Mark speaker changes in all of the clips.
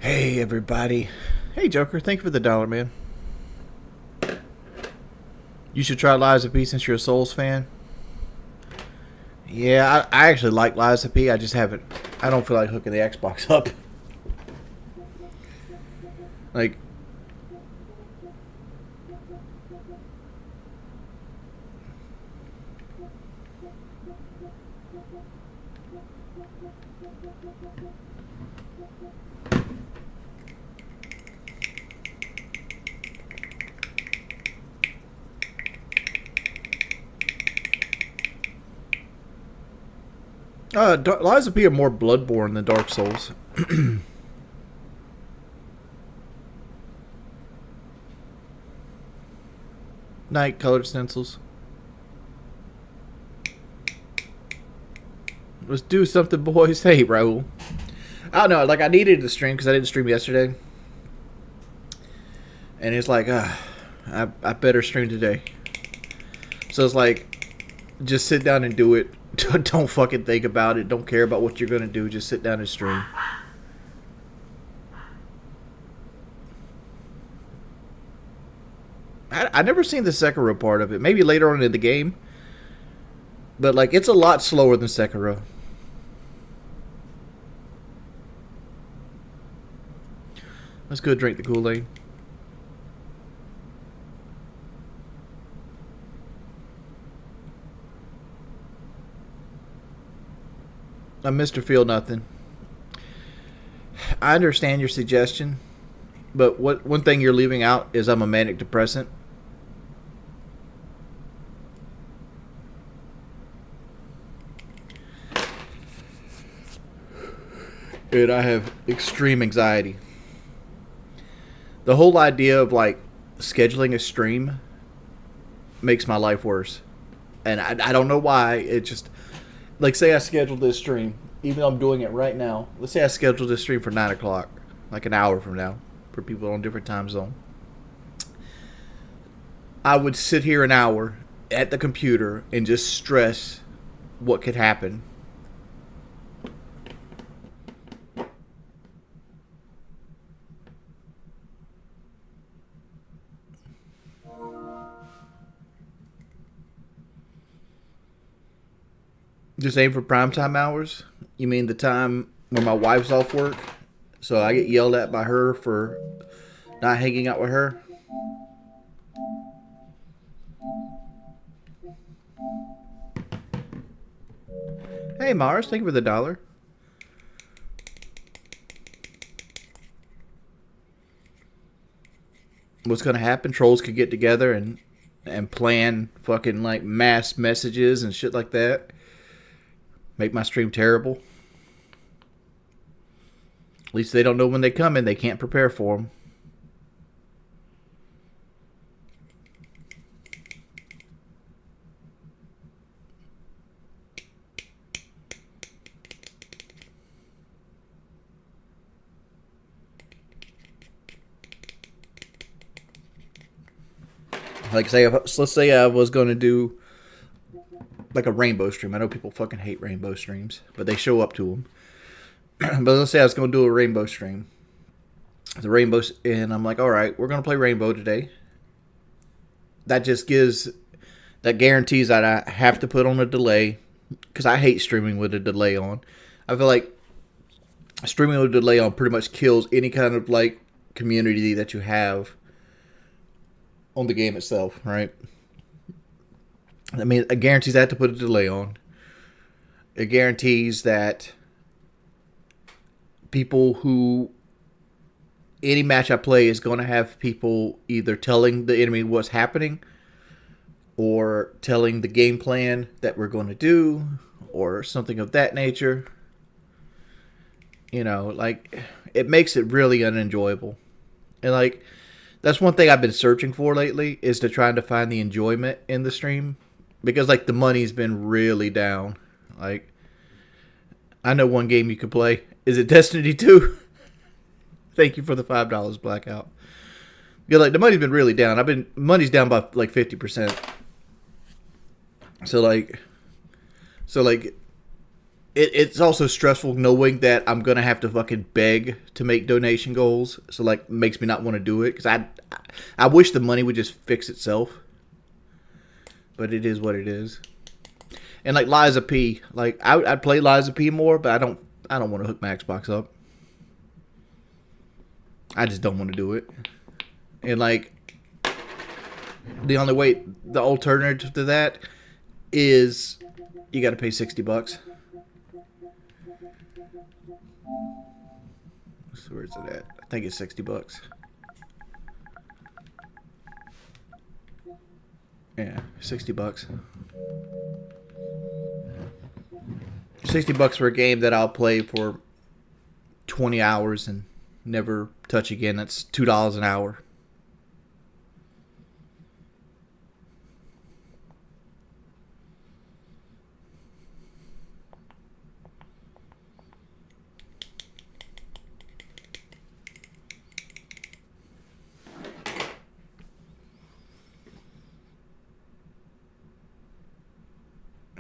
Speaker 1: Hey, everybody. Hey, Joker. Thank you for the dollar, man. You should try Lies of P since you're a Souls fan. Yeah, I actually like Lies of P. I just haven't. I don't feel like hooking the Xbox up. Like, Lies of P are more Bloodborne than Dark Souls. Night colored stencils. Let's do something, boys. Hey, Raul. I don't know. Like, I needed to stream because I didn't stream yesterday. And it's like, I better stream today. So it's like, just sit down and do it. Don't fucking think about it. Don't care about what you're going to do. Just sit down and stream. I never seen the Sekiro part of it. Maybe later on in the game. But, like, it's a lot slower than Sekiro. Let's go drink the Kool-Aid. I'm Mr. Feel Nothing. I understand your suggestion, but one thing you're leaving out is I'm a manic depressant. And I have extreme anxiety. The whole idea of like scheduling a stream makes my life worse. And I don't know why. It just, like, say I scheduled this stream, even though I'm doing it right now. Let's say I scheduled this stream for 9 o'clock, like an hour from now, for people on different time zone. I would sit here an hour at the computer and just stress what could happen. Just aim for primetime hours? You mean the time when my wife's off work? So I get yelled at by her for not hanging out with her? Hey, Mars, thank you for the dollar. What's going to happen? Trolls could get together and and plan fucking like mass messages and shit like that. Make my stream terrible. At least they don't know when they come in. They can't prepare for them. Like, let's say I was going to do like a rainbow stream. I know people fucking hate rainbow streams, but they show up to them. But let's say I was going to do a rainbow stream. And I'm like, all right, we're going to play rainbow today. That guarantees that I have to put on a delay, because I hate streaming with a delay on. I feel like streaming with a delay on pretty much kills any kind of like community that you have on the game itself, right? I mean, it guarantees I have to put a delay on. It guarantees that any match I play is going to have people either telling the enemy what's happening, or telling the game plan that we're going to do, or something of that nature. You know, like, it makes it really unenjoyable. And like, that's one thing I've been searching for lately, is to try to find the enjoyment in the stream. Because like, the money's been really down. Like, I know one game you could play. Is it Destiny 2? Thank you for the $5, Blackout. Yeah, like, the money's been really down. Money's down by like 50%. So like, it's also stressful knowing that I'm gonna have to fucking beg to make donation goals. So like, makes me not want to do it, because I wish the money would just fix itself. But it is what it is. And like Liza P, like I'd play Liza P more, but I don't want to hook my Xbox up. I just don't want to do it. And like, the alternative to that is you got to pay $60. So where's it at? I think it's $60. Yeah, $60. $60 for a game that I'll play for 20 hours and never touch again. That's $2 an hour.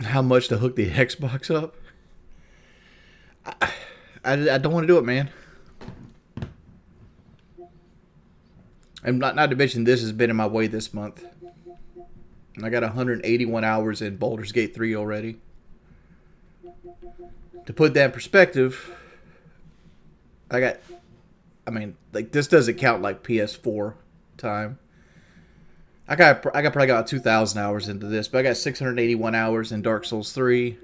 Speaker 1: How much to hook the Xbox up? I don't want to do it, man. And not to mention, this has been in my way this month. I got 181 hours in Baldur's Gate 3 already. To put that in perspective, this doesn't count like PS4 time. I probably got 2,000 hours into this, but I got 681 hours in Dark Souls 3.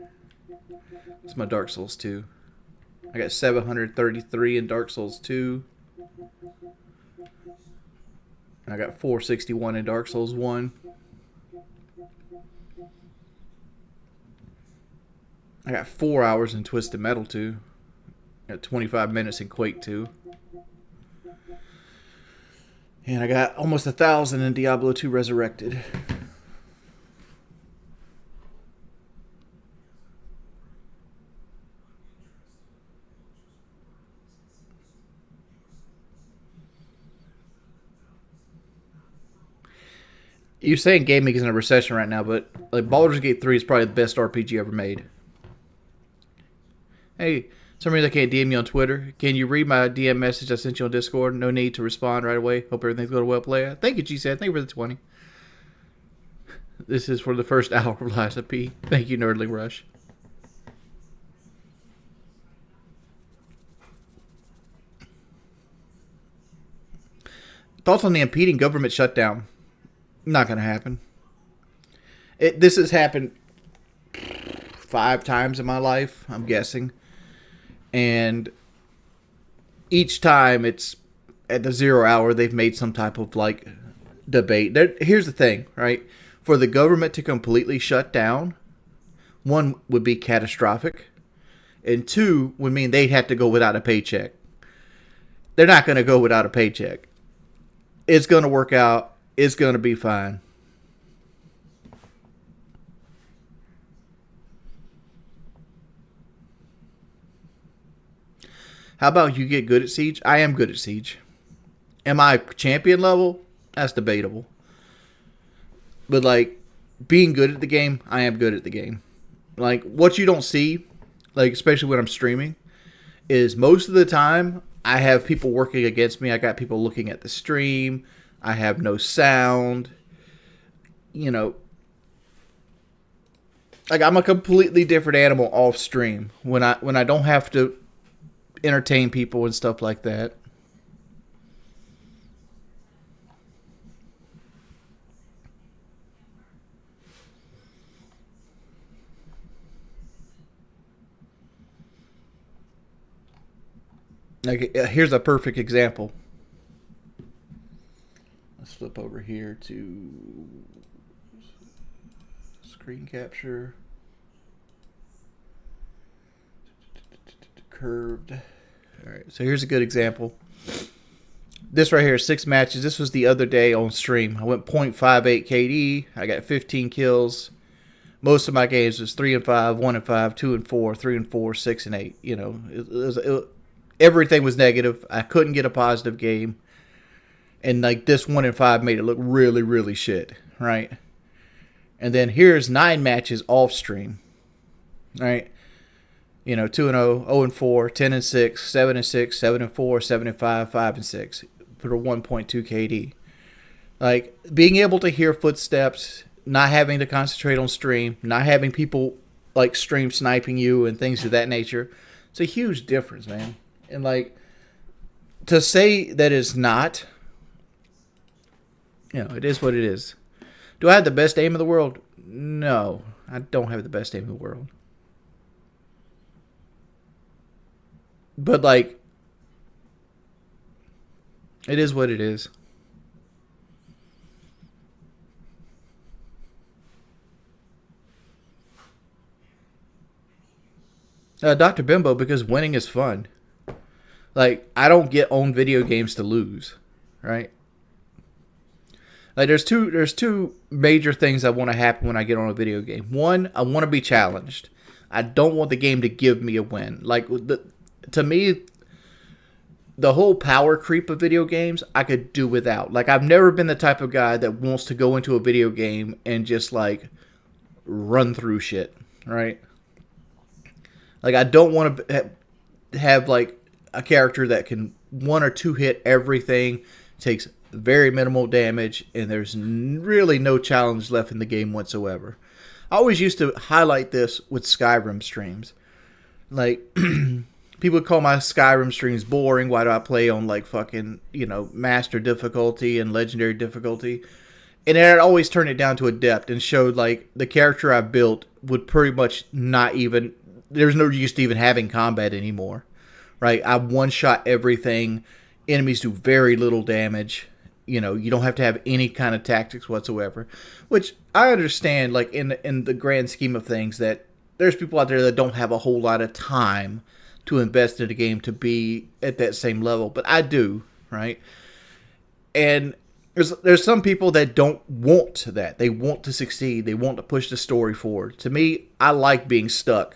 Speaker 1: It's my Dark Souls 2. I got 733 in Dark Souls 2. I got 461 in Dark Souls 1. I got 4 hours in Twisted Metal 2. I got 25 minutes in Quake 2. And I got almost 1,000 in Diablo 2 Resurrected. You're saying gaming is in a recession right now, but like, Baldur's Gate 3 is probably the best RPG ever made. Hey, some reason I can't DM you on Twitter. Can you read my DM message I sent you on Discord? No need to respond right away. Hope everything's going well, player. Thank you, G-Said. Thank you for the 20. This is for the first hour of Liza P. Thank you, Nerdling Rush. Thoughts on the impeding government shutdown? Not going to happen. This has happened 5 times in my life, I'm guessing. And each time it's at the 0 hour, they've made some type of like debate. Here's the thing, right? For the government to completely shut down, one would be catastrophic, and two would mean they'd have to go without a paycheck. They're not going to go without a paycheck. It's going to work out. It's going to be fine. How about you get good at Siege? I am good at Siege. Am I champion level? That's debatable. But like being good at the game, I am good at the game. Like what you don't see, like especially when I'm streaming, is most of the time I have people working against me. I got people looking at the stream. I have no sound. You know, like I'm a completely different animal off stream when I don't have to entertain people and stuff like that. Like here's a perfect example. Let's flip over here to screen capture. Curved. All right, so here's a good example. This right here, 6 matches. This was the other day on stream. I went .58 KD. I got 15 kills. Most of my games was 3 and 5, 1 and 5, 2 and 4, 3 and 4, 6 and 8. You know, everything was negative. I couldn't get a positive game, and like this 1 and 5 made it look really, really shit, right? And then here's 9 matches off stream, right? You know, 2 and 0, 0 and 4, 10 and 6, 7 and 6, 7 and 4, 7 and 5, 5 and 6 for a 1.2 KD. Like being able to hear footsteps, not having to concentrate on stream, not having people like stream sniping you and things of that nature. It's a huge difference, man. And like to say that it's not, you know, it is what it is. Do I have the best aim in the world? No, I don't have the best aim in the world. But like, it is what it is. Dr. Bimbo, because winning is fun. Like, I don't get on video games to lose, right? Like, there's two major things that want to happen when I get on a video game. One, I want to be challenged. I don't want the game to give me a win. Like, to me, the whole power creep of video games, I could do without. Like, I've never been the type of guy that wants to go into a video game and just, like, run through shit, right? Like, I don't want to have, like, a character that can 1 or 2 hit everything, takes very minimal damage, and there's really no challenge left in the game whatsoever. I always used to highlight this with Skyrim streams. Like, people would call my Skyrim streams boring. Why do I play on, like, fucking, you know, master difficulty and legendary difficulty? And I'd always turn it down to adept and showed, like, the character I built would pretty much not even... There's no use to even having combat anymore, right? I one-shot everything. Enemies do very little damage. You know, you don't have to have any kind of tactics whatsoever. Which I understand, like, in the grand scheme of things, that there's people out there that don't have a whole lot of time to invest in a game to be at that same level. But I do, right? And there's some people that don't want that. They want to succeed. They want to push the story forward. To me, I like being stuck.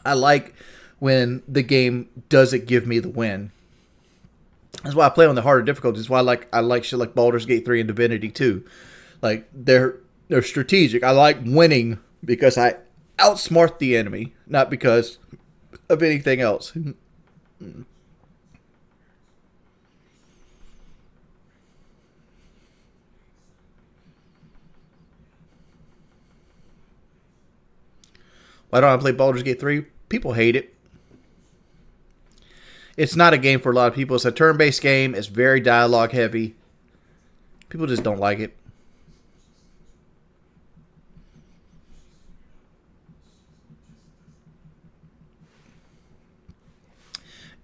Speaker 1: I like when the game doesn't give me the win. That's why I play on the harder difficulties. That's why I like shit like Baldur's Gate 3 and Divinity 2. Like, they're strategic. I like winning because I outsmart the enemy, not because of anything else. Why don't I play Baldur's Gate 3? People hate it. It's not a game for a lot of people. It's a turn-based game. It's very dialogue heavy. People just don't like it.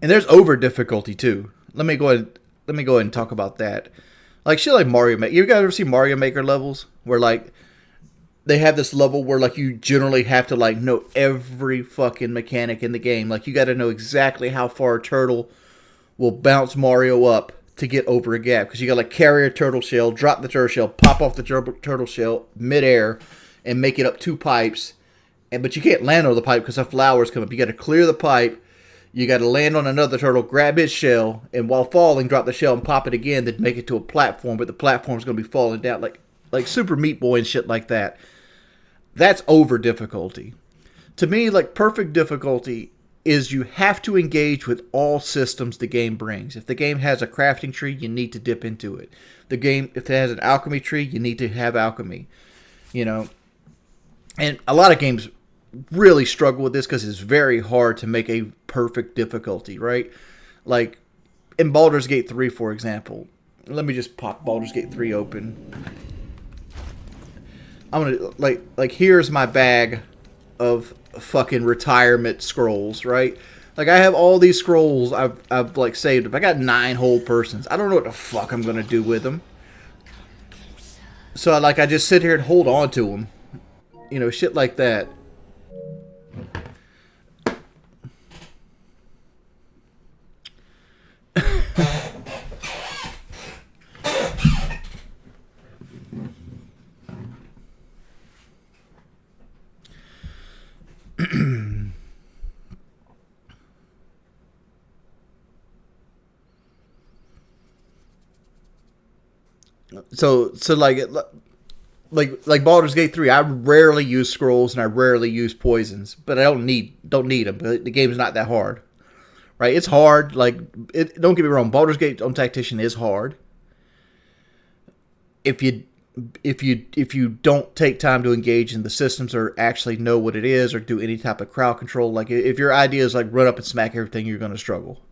Speaker 1: And there's over difficulty too. Let me go ahead and talk about that. Like shit like Mario Maker. You guys ever see Mario Maker levels? where like they have this level where like you generally have to like know every fucking mechanic in the game. Like you got to know exactly how far a turtle will bounce Mario up to get over a gap, because you got to like carry a turtle shell, drop the turtle shell, pop off the turtle shell midair, and make it up 2 pipes. But you can't land on the pipe because the flowers come up. You got to clear the pipe. You got to land on another turtle, grab its shell, and while falling, drop the shell and pop it again to make it to a platform. But the platform's going to be falling down like Super Meat Boy and shit like that. That's over difficulty. To me, like perfect difficulty is you have to engage with all systems the game brings. If the game has a crafting tree, you need to dip into it. The game, if it has an alchemy tree, you need to have alchemy. You know, and a lot of games really struggle with this because it's very hard to make a perfect difficulty, right? Like in Baldur's Gate 3, for example. Let me just pop Baldur's Gate 3 open. I'm gonna like here's my bag of fucking retirement scrolls, right? Like I have all these scrolls I've like saved up. I got 9 whole persons. I don't know what the fuck I'm gonna do with them. So I just sit here and hold on to them, you know, shit like that. So like Baldur's Gate 3, I rarely use scrolls and I rarely use poisons, but I don't need them. But the game's not that hard, right? It's hard. Like don't get me wrong, Baldur's Gate on Tactician is hard. If you don't take time to engage in the systems or actually know what it is or do any type of crowd control, like if your idea is like run up and smack everything, you're going to struggle.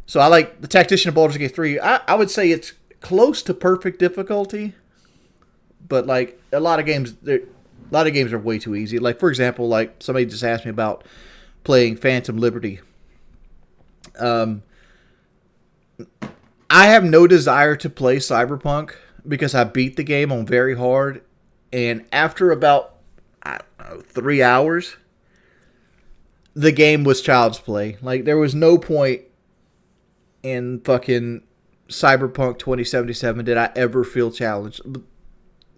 Speaker 1: So I like the Tactician of Baldur's Gate 3. I would say it's close to perfect difficulty, but like a lot of games are way too easy. Like for example, like somebody just asked me about playing Phantom Liberty. I have no desire to play Cyberpunk because I beat the game on very hard, and after about 3 hours, the game was child's play. Like there was no point in fucking Cyberpunk 2077 did I ever feel challenged.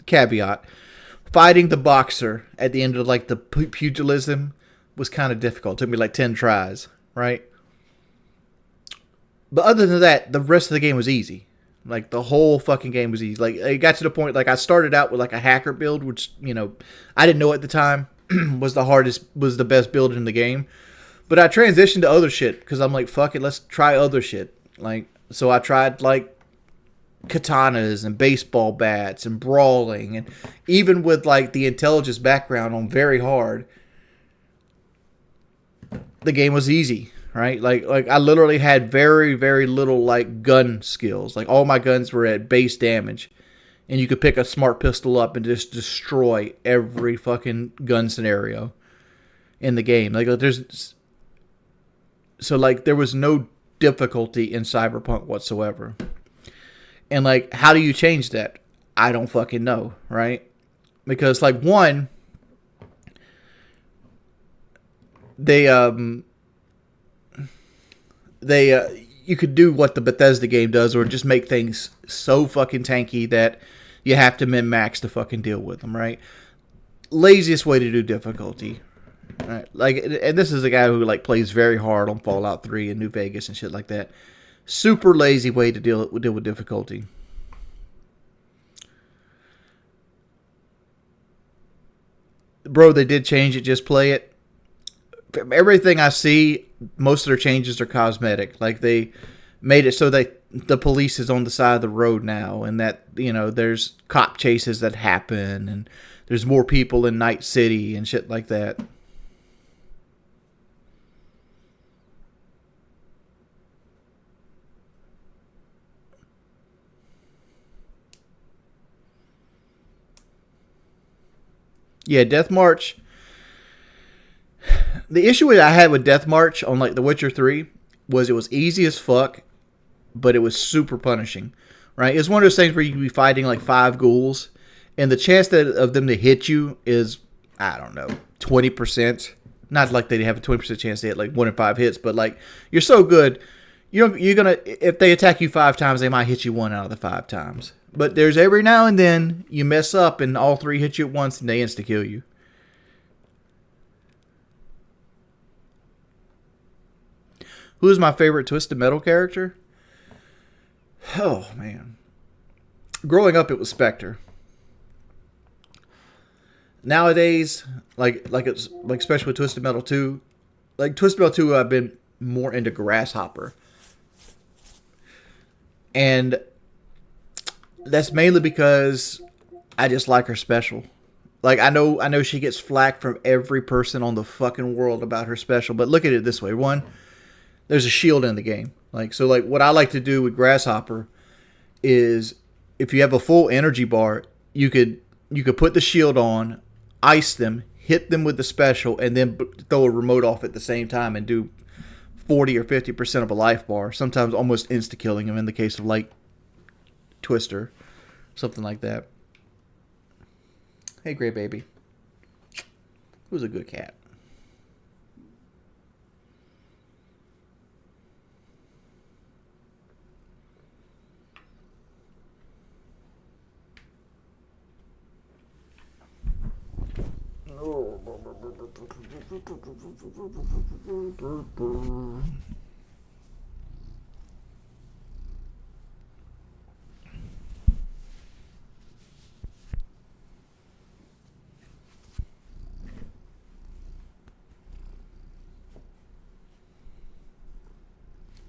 Speaker 1: Caveat: fighting the boxer at the end of like the pugilism was kind of difficult. It took me like 10 tries, right? But other than that, the rest of the game was easy. Like the whole fucking game was easy. Like it got to the point like I started out with like a hacker build, which, you know, I didn't know at the time was the best build in the game. But I transitioned to other shit because I'm like, fuck it, let's try other shit. Like, so I tried like katanas and baseball bats and brawling, and even with like the intelligence background on very hard, the game was easy, right? Like I literally had very, very little like gun skills. Like all my guns were at base damage, and you could pick a smart pistol up and just destroy every fucking gun scenario in the game. Like there was no difficulty in Cyberpunk whatsoever. And like, how do you change that? I don't fucking know, right? Because like one, you could do what the Bethesda game does, or just make things so fucking tanky that you have to min-max to fucking deal with them, right? Laziest way to do difficulty. Right. Like, and this is a guy who like plays very hard on Fallout 3 and New Vegas and shit like that. Super lazy way to deal with difficulty. Bro, they did change it. Just play it. From everything I see, most of their changes are cosmetic. Like they made it so that the police is on the side of the road now, and that, you know, there's cop chases that happen, and there's more people in Night City and shit like that. Yeah, Death March. The issue I had with Death March on like The Witcher 3 was it was easy as fuck, but it was super punishing. right? It's one of those things where you can be fighting like 5 ghouls, and the chance of them to hit you is, I don't know, 20%. Not like they have a 20% chance to hit like 1 in 5 hits, but like you're so good, you're gonna, if they attack you 5 times, they might hit you 1 out of the 5 times. But there's every now and then you mess up and all 3 hit you at once and they insta kill you. Who's my favorite Twisted Metal character? Oh man, growing up it was Spectre. Nowadays, it's like especially with Twisted Metal 2, like Twisted Metal 2, I've been more into Grasshopper, and that's mainly because I just like her special. Like I know she gets flack from every person on the fucking world about her special, but look at it this way: one, there's a shield in the game. Like what I like to do with Grasshopper is if you have a full energy bar, you could put the shield on, ice them, hit them with the special, and then throw a remote off at the same time and do 40 or 50% of a life bar. Sometimes almost insta killing them in the case of like Twister, something like that. Hey, Gray Baby. Who's a good cat?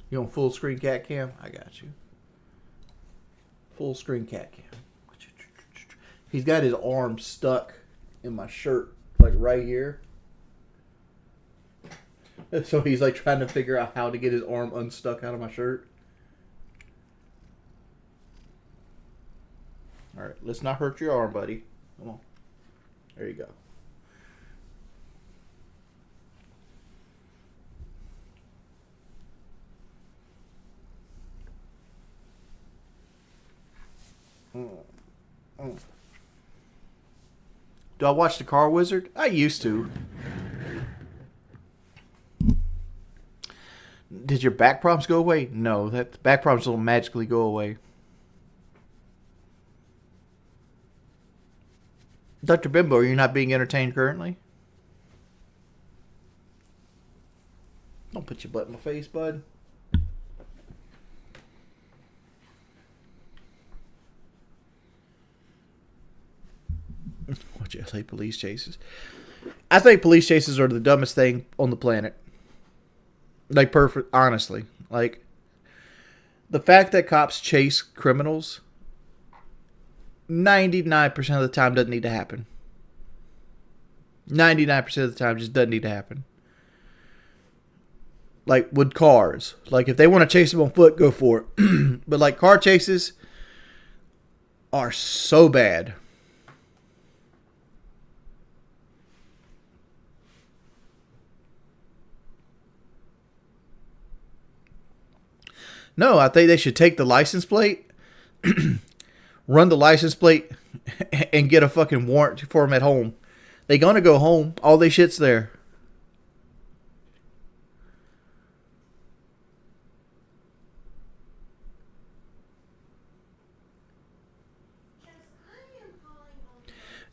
Speaker 1: You on full screen cat cam? I got you. Full screen cat cam. He's got his arm stuck in my shirt, like right here. So he's like trying to figure out how to get his arm unstuck out of my shirt. Alright, let's not hurt your arm, buddy. Come on. There you go. Do I watch The Car Wizard? I used to. Did your back problems go away? No, that back problems don't magically go away. Dr. Bimbo, are you not being entertained currently? Don't put your butt in my face, bud. Watch LA police chases. I think police chases are the dumbest thing on the planet. Like, perfect, honestly. Like, the fact that cops chase criminals 99% of the time doesn't need to happen. 99% of the time just doesn't need to happen. Like with cars. Like if they want to chase them on foot, go for it. But like car chases are so bad. No, I think they should take the license plate, run the license plate, and get a fucking warrant for them at home. They gonna go home. All they shit's there.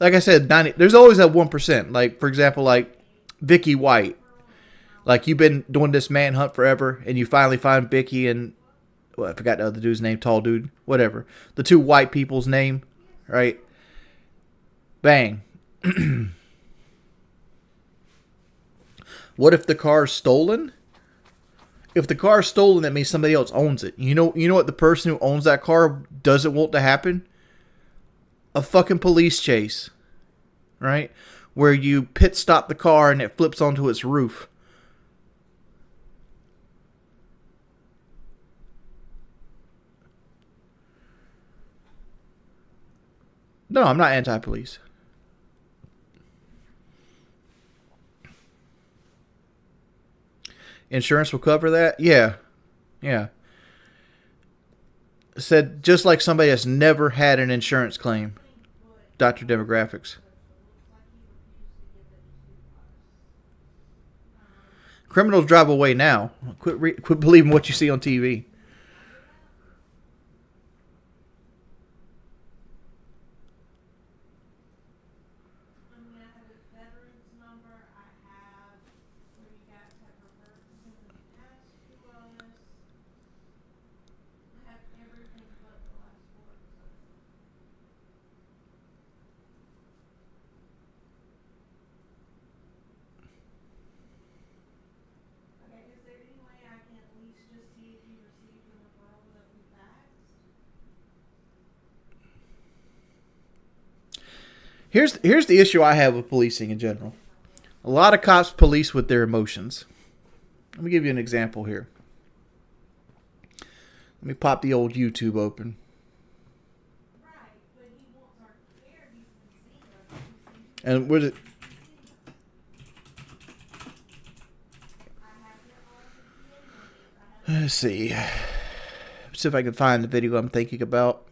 Speaker 1: Like I said, 90. There's always that 1%. Like for example, like Vicky White. Like you've been doing this manhunt forever, and you finally find Vicky and I forgot the other dude's name, tall dude, whatever. The 2 white people's name, right? Bang. What if the car's stolen? If the car's stolen, that means somebody else owns it. You know what the person who owns that car doesn't want to happen? A fucking police chase, right? Where you pit stop the car and it flips onto its roof. No, I'm not anti-police. Insurance will cover that? Yeah. Yeah. Said just like somebody that's never had an insurance claim. Dr. Demographics. Criminals drive away now. Quit believing what you see on TV. Here's the issue I have with policing in general. A lot of cops police with their emotions. Let me give you an example here. Let me pop the old YouTube open. And what is it? Let's see. See if I can find the video I'm thinking about.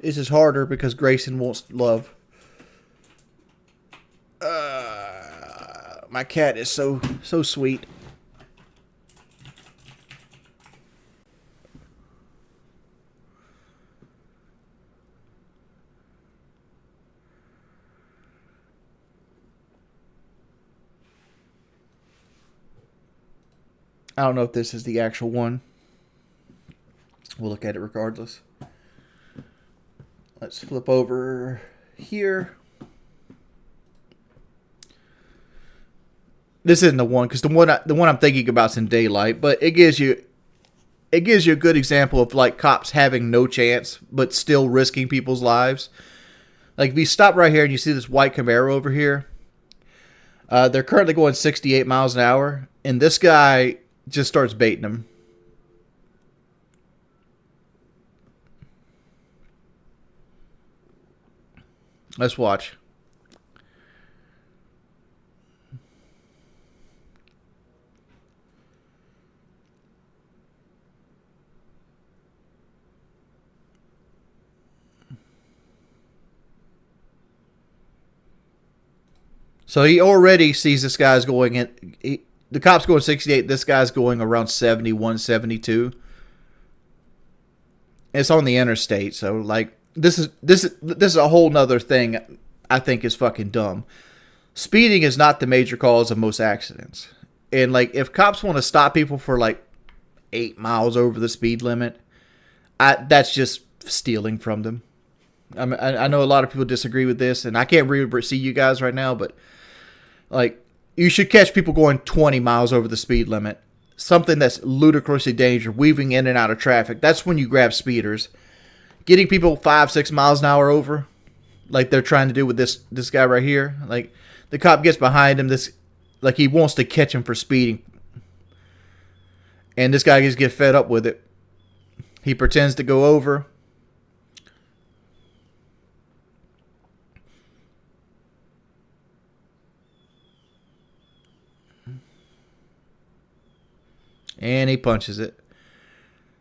Speaker 1: This is harder because Grayson wants love. My cat is so sweet. I don't know if this is the actual one. We'll look at it regardless. Let's flip over here. This isn't the one, because the one I'm thinking about is in daylight, but it gives you a good example of like cops having no chance but still risking people's lives. Like if you stop right here and you see this white Camaro over here, they're currently going 68 miles an hour, and this guy just starts baiting them. Let's watch. So he already sees this guy's going in. The cop's going 68. This guy's going around 71, 72. It's on the interstate, so like this is a whole nother thing I think is fucking dumb. Speeding is not the major cause of most accidents. And like if cops want to stop people for like 8 miles over the speed limit, that's just stealing from them. I know a lot of people disagree with this, and I can't really see you guys right now, but like you should catch people going 20 miles over the speed limit. Something that's ludicrously dangerous, weaving in and out of traffic. That's when you grab speeders. Getting people 5-6 miles an hour over, like they're trying to do with this guy right here. Like the cop gets behind him, like he wants to catch him for speeding, and this guy just gets fed up with it. He pretends to go over. And he punches it.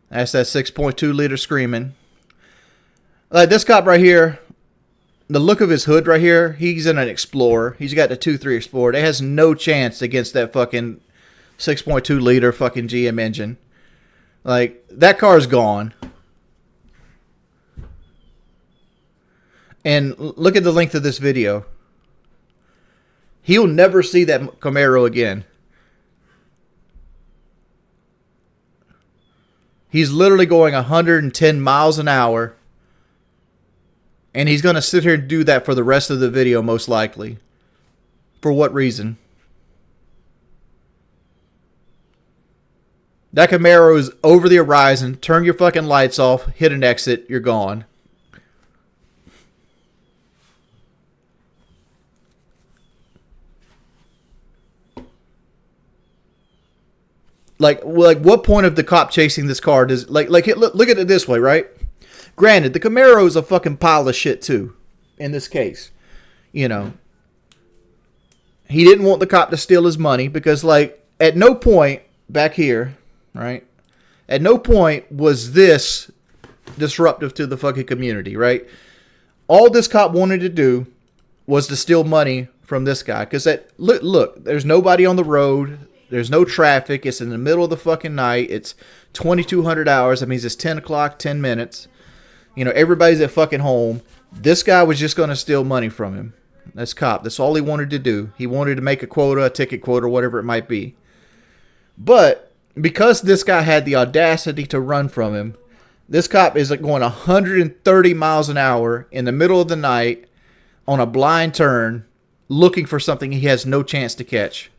Speaker 1: That's that 6.2 liter screaming. Like this cop right here, the look of his hood right here, he's in an Explorer. He's got the 2.3 Explorer. It has no chance against that fucking 6.2 liter fucking GM engine. Like, that car's gone. And look at the length of this video. He'll never see that Camaro again. He's literally going 110 miles an hour. And he's going to sit here and do that for the rest of the video, most likely. For what reason? That Camaro is over the horizon. Turn your fucking lights off. Hit an exit. You're gone. Like what point of the cop chasing this car does look at it this way, right? Granted, the Camaro is a fucking pile of shit too. In this case, you know, he didn't want the cop to steal his money because, like, at no point back here, right? At no point was this disruptive to the fucking community, right? All this cop wanted to do was to steal money from this guy. Because look, there's nobody on the road. There's no traffic. It's in the middle of the fucking night. It's 2,200 hours. That means it's 10 o'clock, 10 minutes. You know, everybody's at fucking home. This guy was just going to steal money from him. That's cop. That's all he wanted to do. He wanted to make a quota, a ticket quota, whatever it might be. But because this guy had the audacity to run from him, this cop is like going 130 miles an hour in the middle of the night on a blind turn looking for something he has no chance to catch.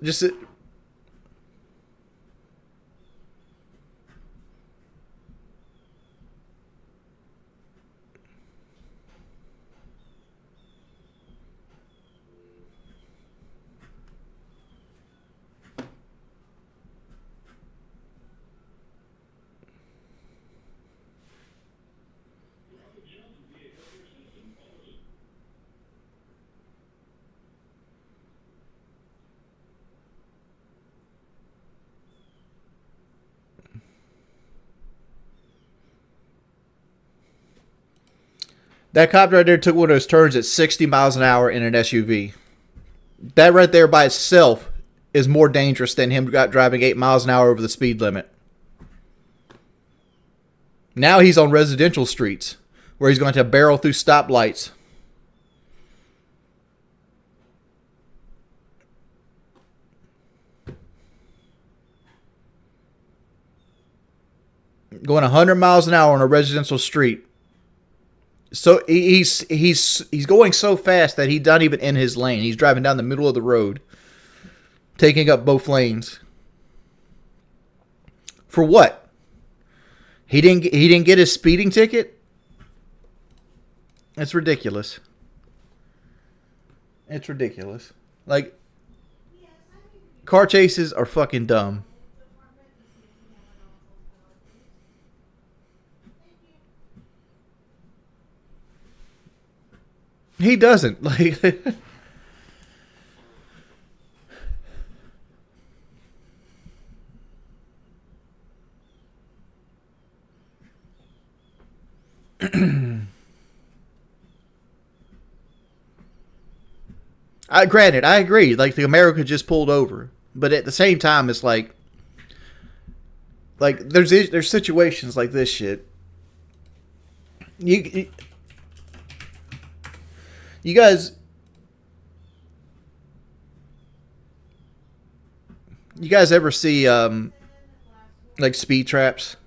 Speaker 1: Just that cop right there took one of those turns at 60 miles an hour in an SUV. That right there by itself is more dangerous than him driving 8 miles an hour over the speed limit. Now he's on residential streets where he's going to barrel through stoplights. Going 100 miles an hour on a residential street. So he's going so fast that he's not even in his lane. He's driving down the middle of the road, taking up both lanes. For what? He didn't get his speeding ticket? It's ridiculous. It's ridiculous. Like, car chases are fucking dumb. He doesn't. Like, granted, I agree. Like, the America just pulled over, but at the same time, it's like there's situations like this shit. You guys, ever see like speed traps?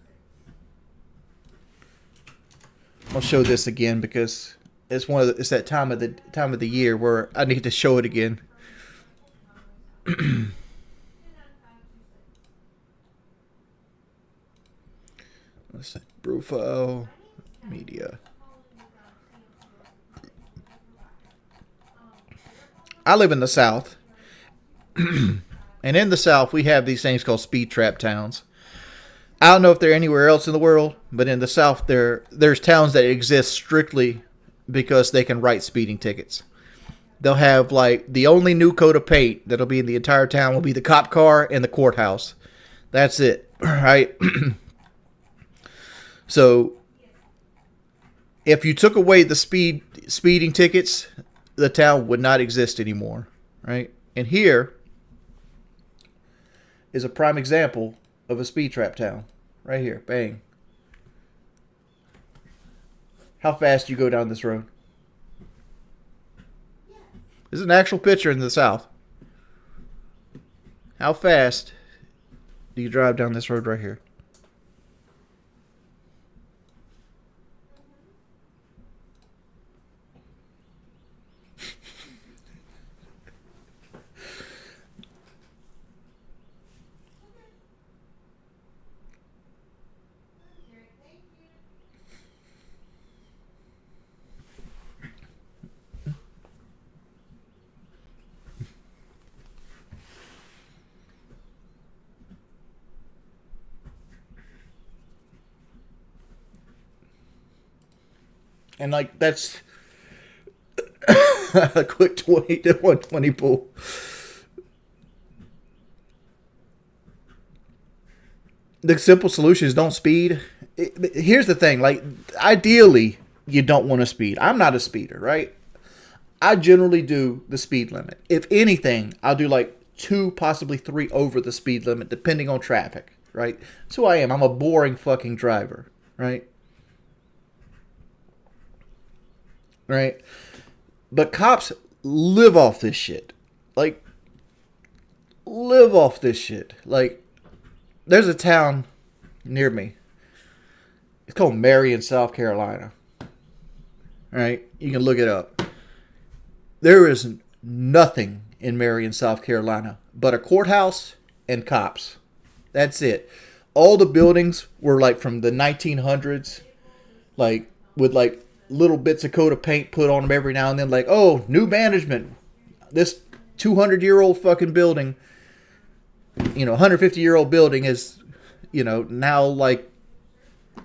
Speaker 1: I'll show this again because it's it's that time of the year where I need to show it again. Let's see, Brufo Media. I live in the South, and in the South we have these things called speed trap towns. I don't know if they're anywhere else in the world, but in the South there's towns that exist strictly because they can write speeding tickets. They'll have, like, the only new coat of paint that'll be in the entire town will be the cop car and the courthouse. That's it, right? So if you took away the speeding tickets, the town would not exist anymore, right? And here is a prime example of a speed trap town. Right here, bang. How fast do you go down this road? This is an actual picture in the South. How fast do you drive down this road right here? And like that's a quick 20 to 120 pull. The simple solution is don't speed. Here's the thing, like ideally you don't want to speed. I'm not a speeder, right? I generally do the speed limit. If anything, I'll do like 2, possibly 3 over the speed limit, depending on traffic, right? That's who I am. I'm a boring fucking driver, right? Right? But cops live off this shit. Like, live off this shit. Like, there's a town near me. It's called Marion, South Carolina. Right? You can look it up. There is nothing in Marion, South Carolina but a courthouse and cops. That's it. All the buildings were like from the 1900s, like with like little bits of coat of paint put on them every now and then, like, oh, new management. This 200-year-old fucking building, 150-year-old building is, now like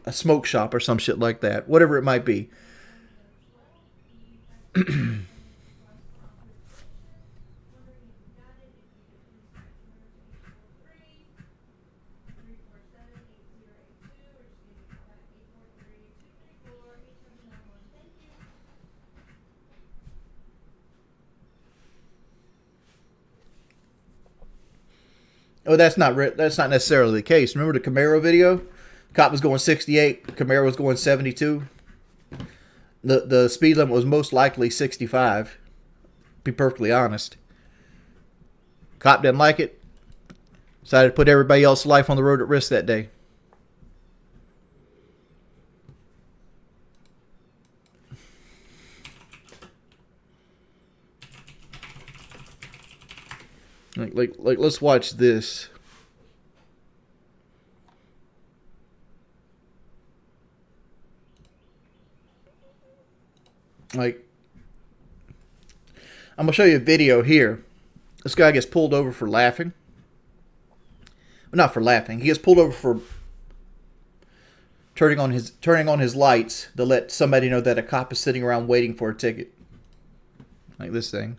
Speaker 1: a smoke shop or some shit like that. Whatever it might be. Oh, that's not necessarily the case. Remember the Camaro video? Cop was going 68. Camaro was going 72. The speed limit was most likely 65. Be perfectly honest. Cop didn't like it. Decided to put everybody else's life on the road at risk that day. Like, let's watch this. Like, I'm gonna show you a video here. This guy gets pulled over for laughing. But not for laughing. He gets pulled over for turning on his lights to let somebody know that a cop is sitting around waiting for a ticket. Like this thing.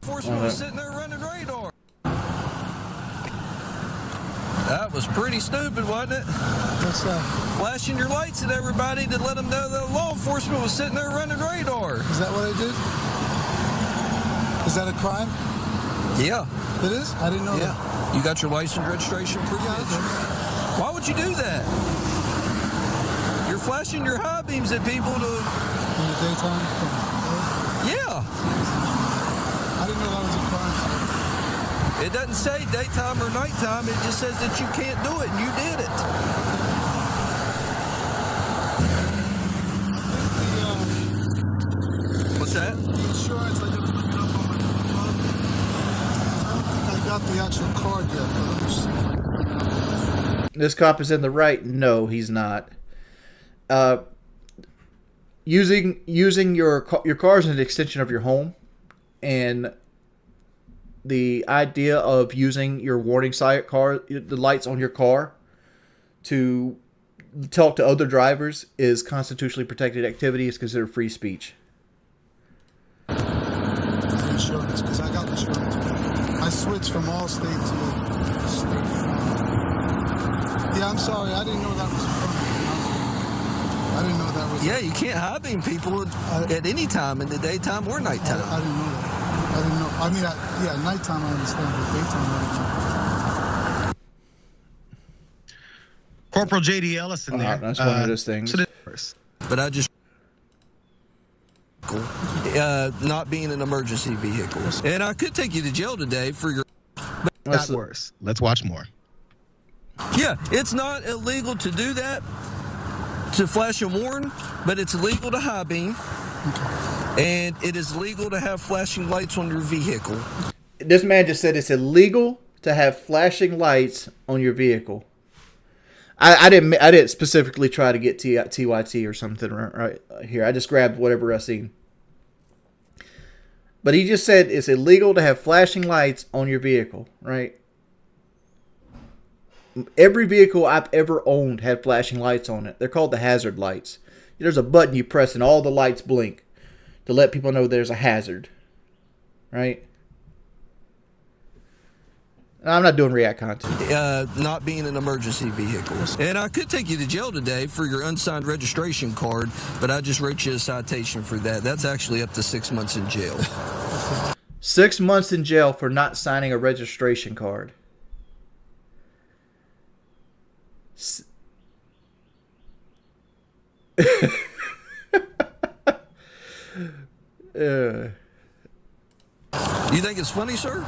Speaker 2: Enforcement was sitting there running radar. That was pretty stupid, wasn't it?
Speaker 3: What's that?
Speaker 2: Flashing your lights at everybody to let them know that law enforcement was sitting there running radar.
Speaker 3: Is that what I did? Is that a crime?
Speaker 2: Yeah.
Speaker 3: It is? I didn't know that.
Speaker 2: You got your license registration proof?
Speaker 3: Yeah, I do.
Speaker 2: Why would you do that? You're flashing your high beams at people to...
Speaker 3: In the daytime?
Speaker 2: Yeah.
Speaker 3: I didn't know that was a crime.
Speaker 2: It doesn't say daytime or nighttime. It just says that you can't do it, and you did it. What's that?
Speaker 3: The insurance, I didn't look it up on my phone. I don't think I got the actual card yet. But let me see.
Speaker 1: This cop is in the right. No, he's not. Using your car as an extension of your home, and the idea of using your warning sight the lights on your car to talk to other drivers is constitutionally protected activity. Is considered free speech.
Speaker 3: The insurance, because I got insurance. I switched from Allstate to State Farm. Yeah, I'm sorry. I didn't know that was a crime. I didn't know that was.
Speaker 2: Yeah, you can't high beam people at any time in the daytime or nighttime.
Speaker 3: I didn't know that. I didn't know. I mean, nighttime I understand, but daytime I don't know.
Speaker 4: Corporal J.D. Ellison there.
Speaker 1: That's one of those things.
Speaker 2: But I just not being an emergency vehicle, and I could take you to jail today for your.
Speaker 4: That's worse. Let's watch more.
Speaker 2: Yeah, it's not illegal to do that, to flash and warn, but it's illegal to high beam. And it is legal to have flashing lights on your vehicle.
Speaker 1: This man just said it's illegal to have flashing lights on your vehicle. I didn't specifically try to get TYT or something right here. I just grabbed whatever I seen. But he just said it's illegal to have flashing lights on your vehicle, right? Every vehicle I've ever owned had flashing lights on it. They're called the hazard lights. There's a button you press and all the lights blink to let people know there's a hazard. Right? I'm not doing React content.
Speaker 2: Not being an emergency vehicle. And I could take you to jail today for your unsigned registration card, but I just wrote you a citation for that. That's actually up to 6 months in jail.
Speaker 1: 6 months in jail for not signing a registration card.
Speaker 2: You think it's funny, sir?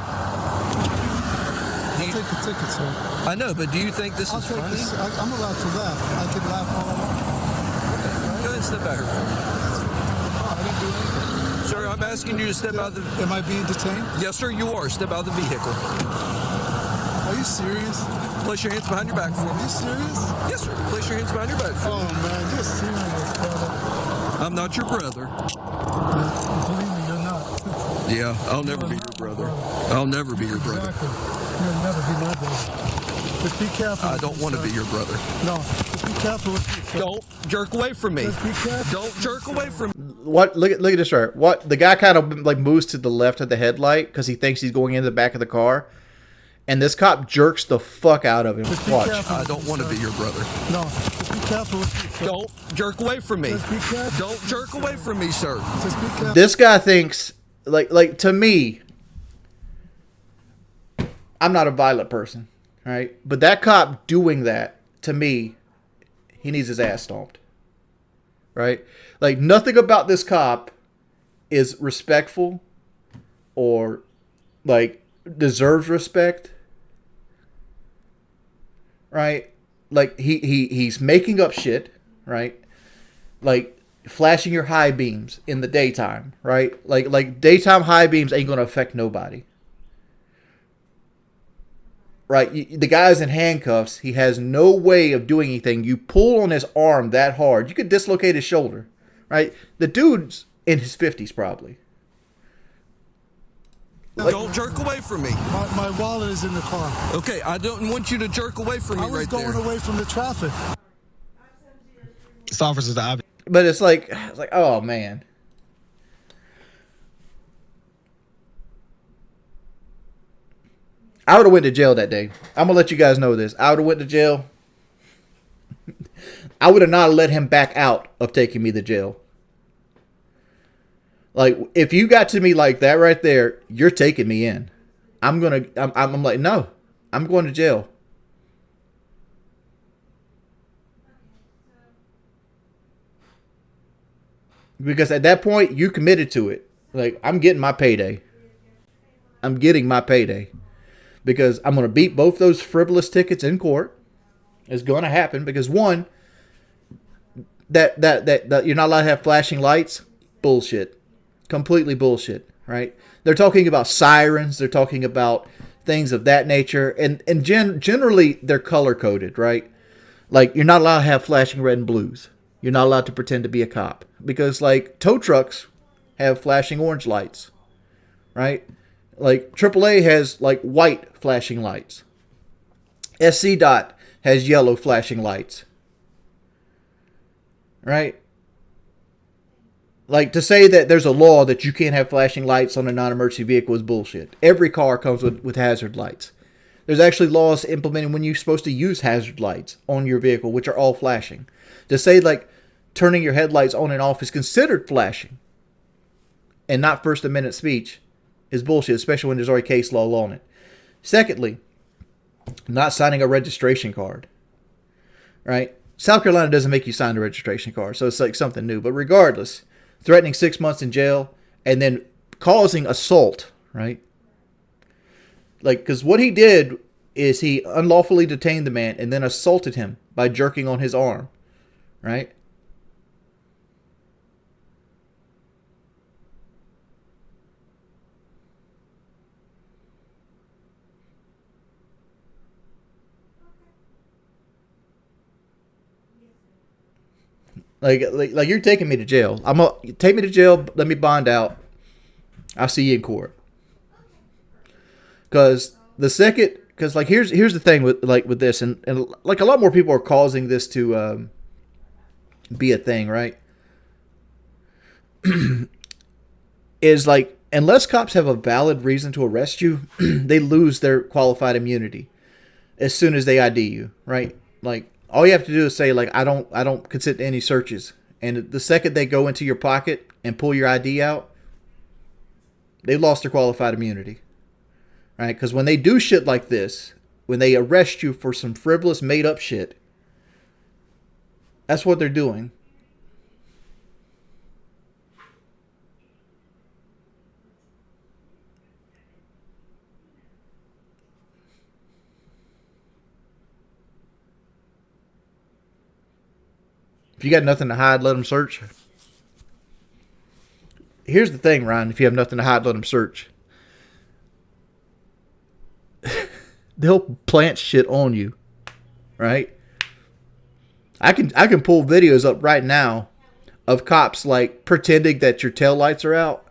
Speaker 3: I'll take the ticket, sir.
Speaker 2: I know, but do you think this
Speaker 3: I'll
Speaker 2: is
Speaker 3: take
Speaker 2: funny?
Speaker 3: this. I'm allowed to laugh. I can laugh all I want.
Speaker 2: Go ahead and step out here for me.
Speaker 3: I didn't do anything.
Speaker 2: Sir, I'm asking you to step out of the...
Speaker 3: Am I being detained?
Speaker 2: Yes, sir, you are. Step out of the vehicle.
Speaker 3: Are you serious?
Speaker 2: Place your hands behind your back for
Speaker 3: Are
Speaker 2: me.
Speaker 3: you serious?
Speaker 2: Yes, sir. Place your hands behind your back for
Speaker 3: Oh
Speaker 2: me.
Speaker 3: man, you're serious, brother.
Speaker 2: I'm not your brother.
Speaker 3: Believe me, you're not.
Speaker 2: Yeah, I'll never be your brother. I'll never be your brother.
Speaker 3: Exactly. You'll never be my brother. Just be careful.
Speaker 2: I don't want to be your brother.
Speaker 3: No, just be careful with me.
Speaker 2: Don't jerk away from me.
Speaker 3: Just be careful.
Speaker 2: Don't jerk away from me.
Speaker 1: What? Look at this right. What? The guy kind of like moves to the left of the headlight because he thinks he's going into the back of the car, and this cop jerks the fuck out of him.
Speaker 3: Just be
Speaker 1: Watch.
Speaker 3: careful.
Speaker 2: I don't want to be your brother.
Speaker 3: No, just be careful with me.
Speaker 2: Don't jerk away from me.
Speaker 3: Just be careful.
Speaker 2: Don't jerk away from me, sir.
Speaker 3: Just be careful.
Speaker 1: This guy thinks like to me. I'm not a violent person, right? But that cop doing that to me, he needs his ass stomped, right? Like nothing about this cop is respectful or like deserves respect, right? Like he's making up shit, right? Like flashing your high beams in the daytime, right? Like daytime high beams ain't gonna affect nobody. Right, the guy's in handcuffs. He has no way of doing anything. You pull on his arm that hard, you could dislocate his shoulder. Right, the dude's in his 50s probably.
Speaker 2: Don't jerk away from me.
Speaker 3: My wallet is in the car.
Speaker 2: Okay, I don't want you to jerk away from me
Speaker 3: I was
Speaker 2: right
Speaker 3: going
Speaker 2: there.
Speaker 3: away from the traffic.
Speaker 4: This offers the obvious.
Speaker 1: But it's like, oh man. I would have went to jail that day. I'm gonna let you guys know this. I would have went to jail. I would have not let him back out of taking me to jail. Like if you got to me like that right there, you're taking me in. I'm like, no, I'm going to jail. Because at that point, you committed to it. Like, I'm getting my payday. I'm getting my payday. Because I'm going to beat both those frivolous tickets in court. It's going to happen. Because one, that you're not allowed to have flashing lights, bullshit. Completely bullshit, right? They're talking about sirens. They're talking about things of that nature. And generally, they're color-coded, right? Like, you're not allowed to have flashing red and blues. You're not allowed to pretend to be a cop. Because, like, tow trucks have flashing orange lights, right? Like, AAA has, like, white flashing lights. SC Dot has yellow flashing lights. Right? Like, to say that there's a law that you can't have flashing lights on a non-emergency vehicle is bullshit. Every car comes with hazard lights. There's actually laws implementing when you're supposed to use hazard lights on your vehicle, which are all flashing. To say, like, turning your headlights on and off is considered flashing and not First Amendment speech is bullshit, especially when there's already case law on it. Secondly, not signing a registration card. Right? South Carolina doesn't make you sign a registration card, so it's like something new. But regardless, threatening 6 months in jail and then causing assault, right? Like, because what he did is he unlawfully detained the man and then assaulted him by jerking on his arm, right? Like you're taking me to jail. Take me to jail. Let me bond out. I'll see you in court. Because the second because like here's the thing with this, and like a lot more people are causing this to be a thing, right? Is like, unless cops have a valid reason to arrest you, they lose their qualified immunity as soon as they ID you, right? Like, all you have to do is say, like, I don't consent to any searches. And the second they go into your pocket and pull your ID out, they lost their qualified immunity, right? Because when they do shit like this, when they arrest you for some frivolous, made-up shit, that's what they're doing. If you got nothing to hide, let them search. Here's the thing, Ryan. If you have nothing to hide, let them search. They'll plant shit on you, right? I can pull videos up right now of cops like pretending that your taillights are out,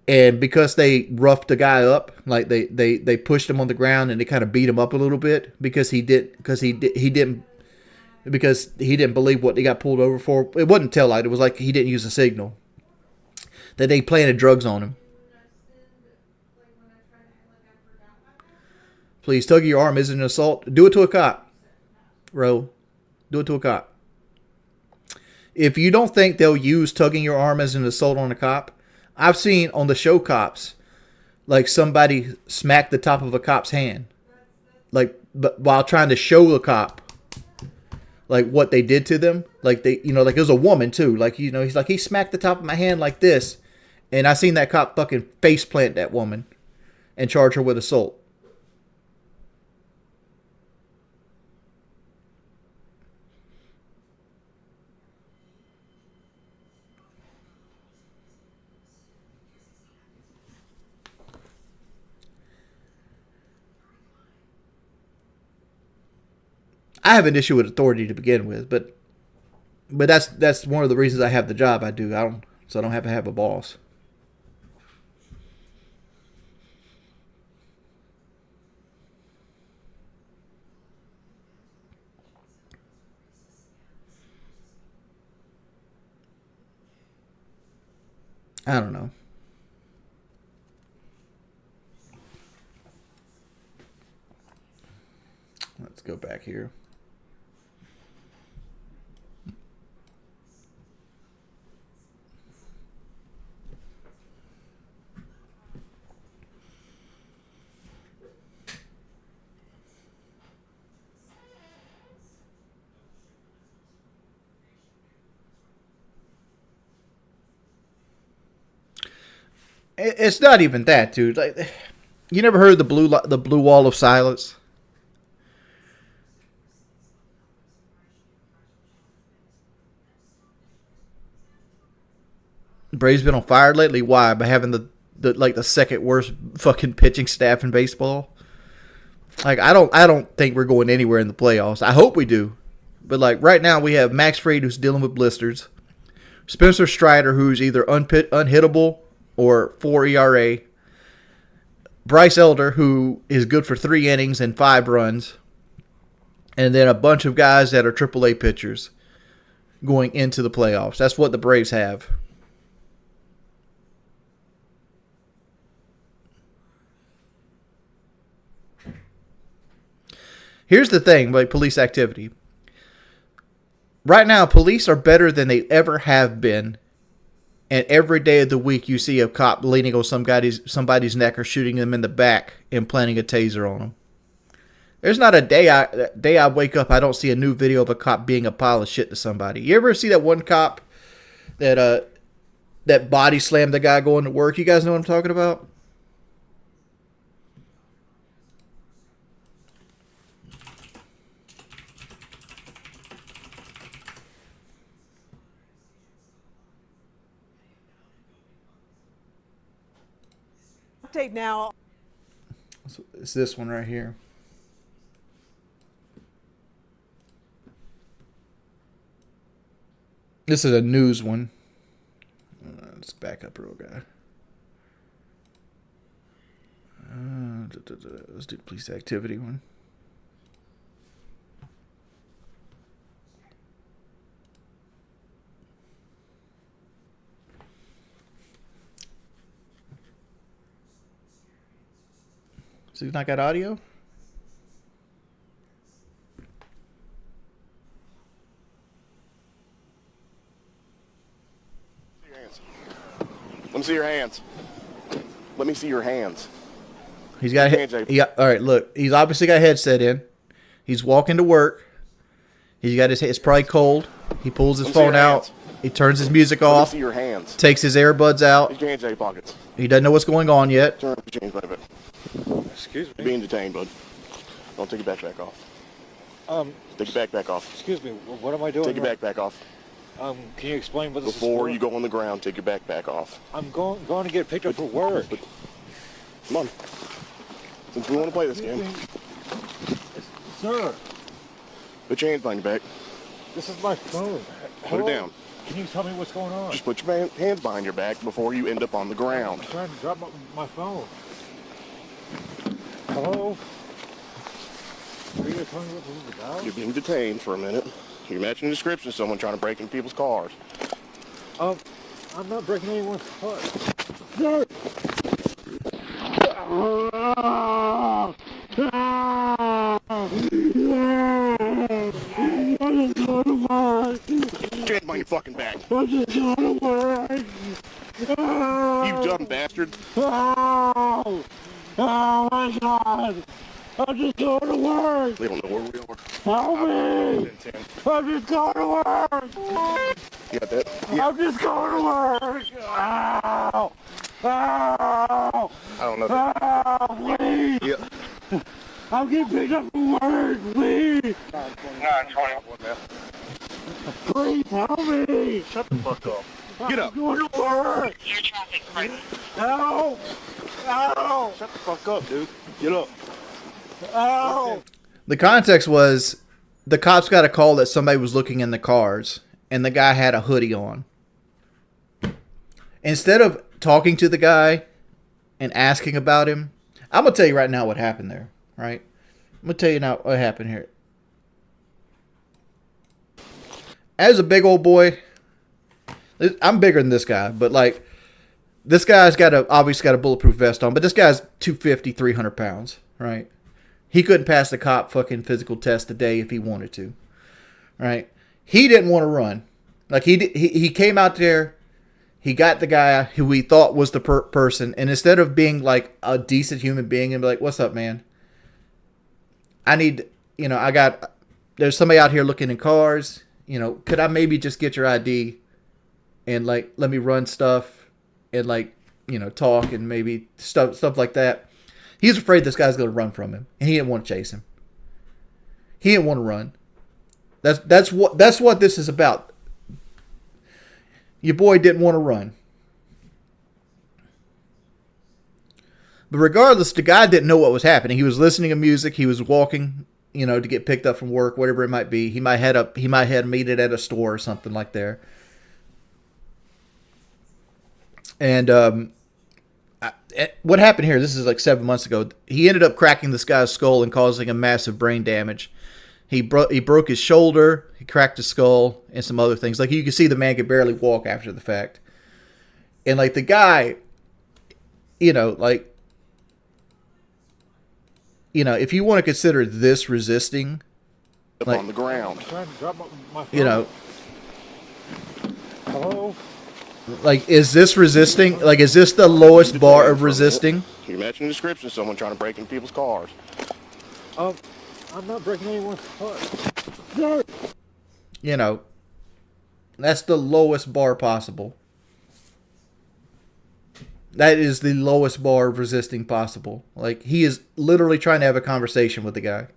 Speaker 1: and because they roughed the guy up, like they pushed him on the ground and they kind of beat him up a little bit because he didn't believe what he got pulled over for. It wasn't taillight. It was like he didn't use a signal. That they planted drugs on him. Please, tugging your arm isn't an assault. Do it to a cop. Bro, do it to a cop. If you don't think they'll use tugging your arm as an assault on a cop, I've seen on the show Cops, like somebody smack the top of a cop's hand. Like, but while trying to show the cop like what they did to them. Like they, like it was a woman too. Like, he's like, he smacked the top of my hand like this. And I seen that cop fucking face plant that woman and charge her with assault. I have an issue with authority to begin with, but that's one of the reasons I have the job I do. I don't have to have a boss. I don't know. Let's go back here. It's not even that, dude. Like, you never heard the blue wall of silence? Braves been on fire lately. Why? By having the second worst fucking pitching staff in baseball. Like, I don't think we're going anywhere in the playoffs. I hope we do, but like right now we have Max Fried, who's dealing with blisters, Spencer Strider, who's either unhittable or 4 ERA, Bryce Elder, who is good for 3 innings and 5 runs, and then a bunch of guys that are AAA pitchers going into the playoffs. That's what the Braves have. Here's the thing, like police activity. Right now, police are better than they ever have been. And every day of the week, you see a cop leaning on somebody's neck or shooting them in the back and planting a taser on them. There's not a day I wake up I don't see a new video of a cop being a pile of shit to somebody. You ever see that one cop that body slammed the guy going to work? You guys know what I'm talking about?
Speaker 5: Update now.
Speaker 1: It's this one right here. This is a news one. Let's back up real guy. Let's do the police activity one. So he's not got audio?
Speaker 6: Let me see your hands. Let me see your hands.
Speaker 1: He's got all right, look. He's obviously got a headset in. He's walking to work. He's got it's probably cold. He pulls his phone out. He turns his music
Speaker 6: Let
Speaker 1: off.
Speaker 6: me see your hands.
Speaker 1: Takes his earbuds out.
Speaker 6: Your hands out of your pockets.
Speaker 1: He doesn't know what's going on yet.
Speaker 6: Turn the chains back.
Speaker 7: Excuse me.
Speaker 6: You're being detained, bud. Don't take your backpack off. Take your backpack off.
Speaker 7: Excuse me. What am I doing?
Speaker 6: Take your backpack off.
Speaker 7: Can you explain what this
Speaker 6: Before
Speaker 7: is for?
Speaker 6: you go on the ground, take your backpack off.
Speaker 7: I'm going to get picked up for work.
Speaker 6: Come on. Since we want to play this game,
Speaker 7: Sir,
Speaker 6: put your hands behind your back.
Speaker 7: this is my phone.
Speaker 6: Put it down.
Speaker 7: Can you tell me what's going on?
Speaker 6: Just put your hands behind your back before you end up on the ground.
Speaker 7: I'm trying to drop my phone. Hello? Are you going to tell me what this is about?
Speaker 6: You're being detained for a minute. You're matching the description of someone trying to break into people's cars.
Speaker 7: I'm not breaking anyone's car. Sir!
Speaker 6: Put your hands behind your fucking back. You dumb bastard.
Speaker 8: Oh my God! I'm just going to work!
Speaker 6: They don't know where we are.
Speaker 8: Help me! I'm just going to work!
Speaker 6: You got that?
Speaker 8: I'm just going to work! Ow! Ow!
Speaker 6: I don't know.
Speaker 8: Ow! Please!
Speaker 6: Yeah.
Speaker 8: I'm getting picked up from work! Please!
Speaker 6: 921.
Speaker 8: Please help me!
Speaker 6: Shut the fuck up. Get up.
Speaker 8: I'm going to work!
Speaker 9: Air traffic right.
Speaker 8: Ow! Ow!
Speaker 6: Shut the fuck up, dude. Get up.
Speaker 8: Ow!
Speaker 1: The context was the cops got a call that somebody was looking in the cars, and the guy had a hoodie on. Instead of talking to the guy and asking about him, I'm going to tell you right now what happened there, right? I'm going to tell you now what happened here. As a big old boy, I'm bigger than this guy, but like, this guy's obviously got a bulletproof vest on, but this guy's 250, 300 pounds, right? He couldn't pass the cop fucking physical test today if he wanted to, right? He didn't want to run. Like, he came out there, he got the guy who he thought was the person, and instead of being like a decent human being and be like, what's up, man? There's somebody out here looking in cars, could I maybe just get your ID and like, let me run stuff and like, talk and maybe stuff like that. He's afraid this guy's going to run from him, and he didn't want to chase him. He didn't want to run. That's what this is about. Your boy didn't want to run. But regardless, the guy didn't know what was happening. He was listening to music. He was walking, to get picked up from work, whatever it might be. He might have meet it at a store or something like there. And what happened here, this is like 7 months ago, he ended up cracking this guy's skull and causing him massive brain damage. He broke his shoulder, he cracked his skull, and some other things. Like, you can see the man could barely walk after the fact. And like, the guy, if you want to consider this resisting,
Speaker 6: Up
Speaker 1: like,
Speaker 6: on the ground.
Speaker 7: I'm trying to drop my phone. Hello?
Speaker 1: like, is this resisting? Like, is this the lowest bar of resisting?
Speaker 6: You're matching the description of someone trying to break into people's cars.
Speaker 7: I'm not breaking anyone's car.
Speaker 1: That's the lowest bar possible. That is the lowest bar of resisting possible. Like, he is literally trying to have a conversation with the guy.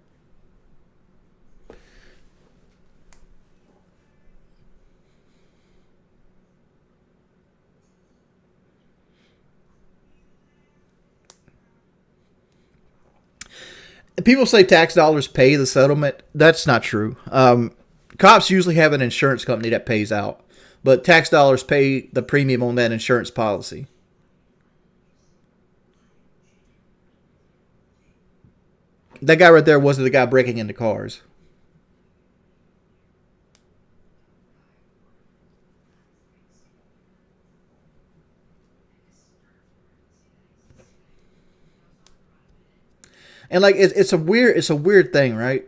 Speaker 1: People say tax dollars pay the settlement. That's not true. Cops usually have an insurance company that pays out, but tax dollars pay the premium on that insurance policy. That guy right there wasn't the guy breaking into cars. And like it's a weird thing, right?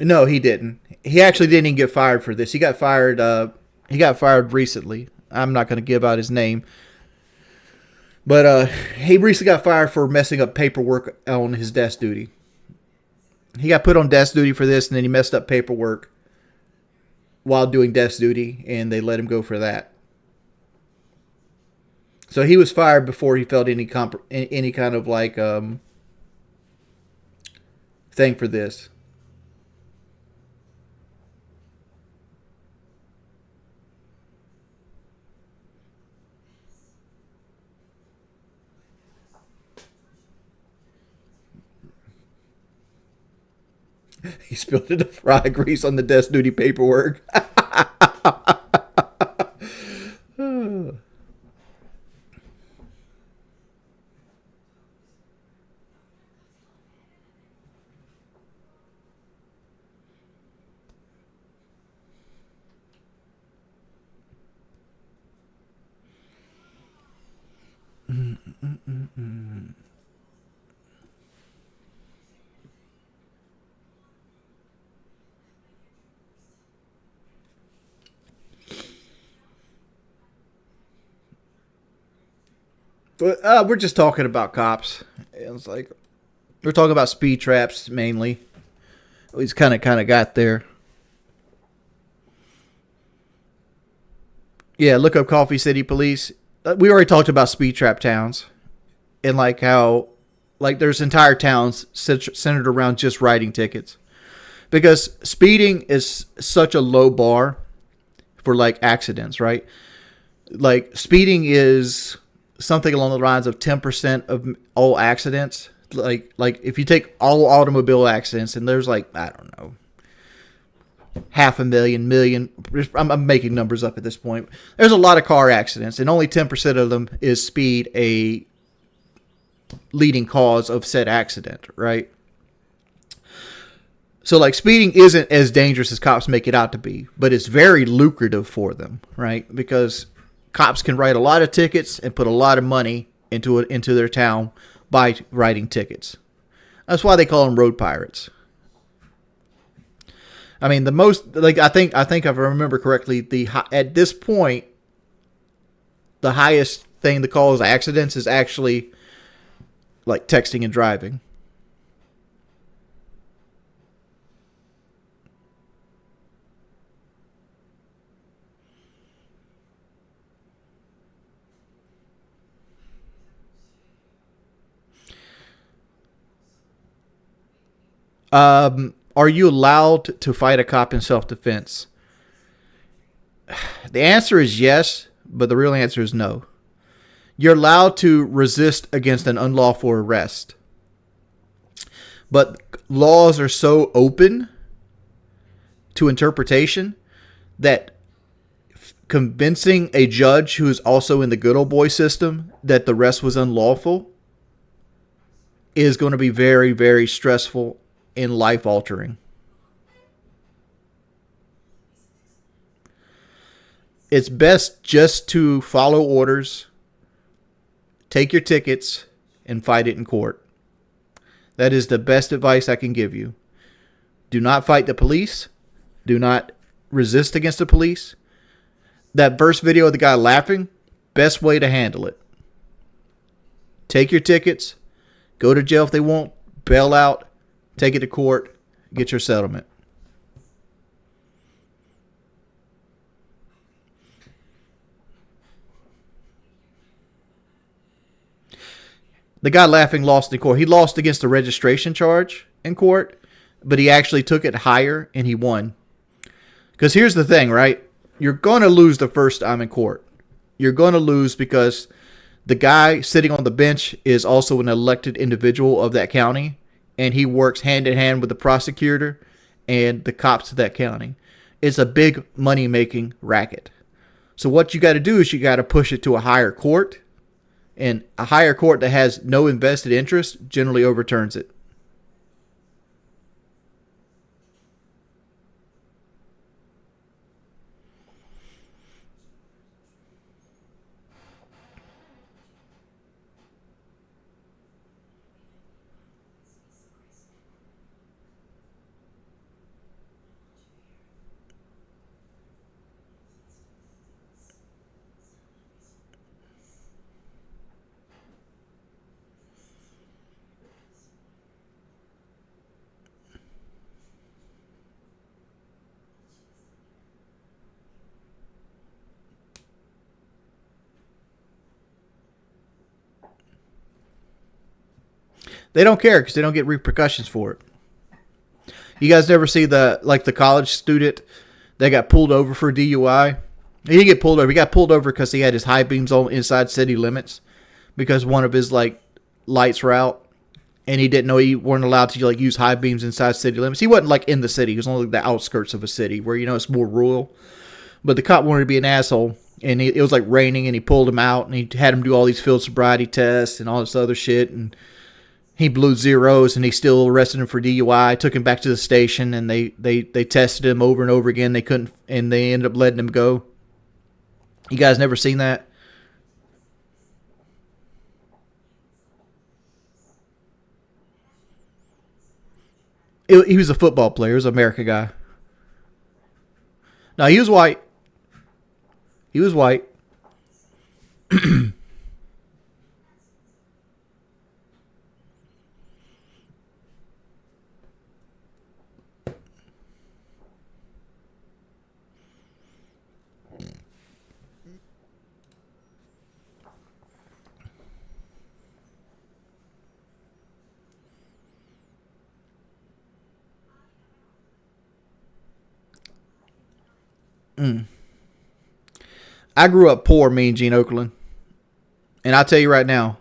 Speaker 1: No, he didn't. He actually didn't even get fired for this. He got fired. He got fired recently. I'm not going to give out his name, but he recently got fired for messing up paperwork on his desk duty. He got put on desk duty for this, and then he messed up paperwork while doing desk duty, and they let him go for that. So he was fired before he felt any kind of like thing for this. He spilled the fry grease on the desk duty paperwork. But we're just talking about cops. It's like we're talking about speed traps mainly. He's kind of got there. Yeah, look up Coffee City Police. We already talked about speed trap towns, and like how like there's entire towns centered around just writing tickets, because speeding is such a low bar for like accidents, right? Like speeding is something along the lines of 10% of all accidents. Like if you take all automobile accidents, and there's like, I don't know, 500,000, million. I'm making numbers up at this point. There's a lot of car accidents, and only 10% of them is speed a leading cause of said accident, right? So like speeding isn't as dangerous as cops make it out to be, but it's very lucrative for them, right? Because cops can write a lot of tickets and put a lot of money into their town by writing tickets. That's why they call them road pirates. I mean, the most like I think if I remember correctly, at this point, the highest thing that causes accidents is actually like texting and driving. Are you allowed to fight a cop in self-defense? The answer is yes, but the real answer is no. You're allowed to resist against an unlawful arrest. But laws are so open to interpretation that convincing a judge who is also in the good old boy system that the arrest was unlawful is going to be very, very stressful and life-altering. It's best just to follow orders, take your tickets, and fight it in court. That is the best advice I can give you. Do not fight the police. Do not resist against the police. That first video of the guy laughing, best way to handle it. Take your tickets, go to jail if they won't, bail out, take it to court, get your settlement. The guy laughing lost in court. He lost against the registration charge in court, but he actually took it higher and he won. Because here's the thing, right? You're going to lose the first time in court. You're going to lose because the guy sitting on the bench is also an elected individual of that county, and he works hand in hand with the prosecutor, and the cops of that county. It's a big money-making racket. So what you got to do is you got to push it to a higher court, and a higher court that has no invested interest generally overturns it. They don't care because they don't get repercussions for it. You guys never see the college student that got pulled over for DUI? He didn't get pulled over. He got pulled over because he had his high beams on inside city limits because one of his lights were out, and he didn't know he weren't allowed to use high beams inside city limits. He wasn't in the city. He was only the outskirts of a city where it's more rural. But the cop wanted to be an asshole, and it was raining, and he pulled him out, and he had him do all these field sobriety tests and all this other shit, and he blew zeros, and he still arrested him for DUI. Took him back to the station, and they tested him over and over again. They couldn't, and they ended up letting him go. You guys never seen that? He was a football player. He was an American guy. No, he was white. He was white. I grew up poor, me and Gene Okerlund. And I'll tell you right now,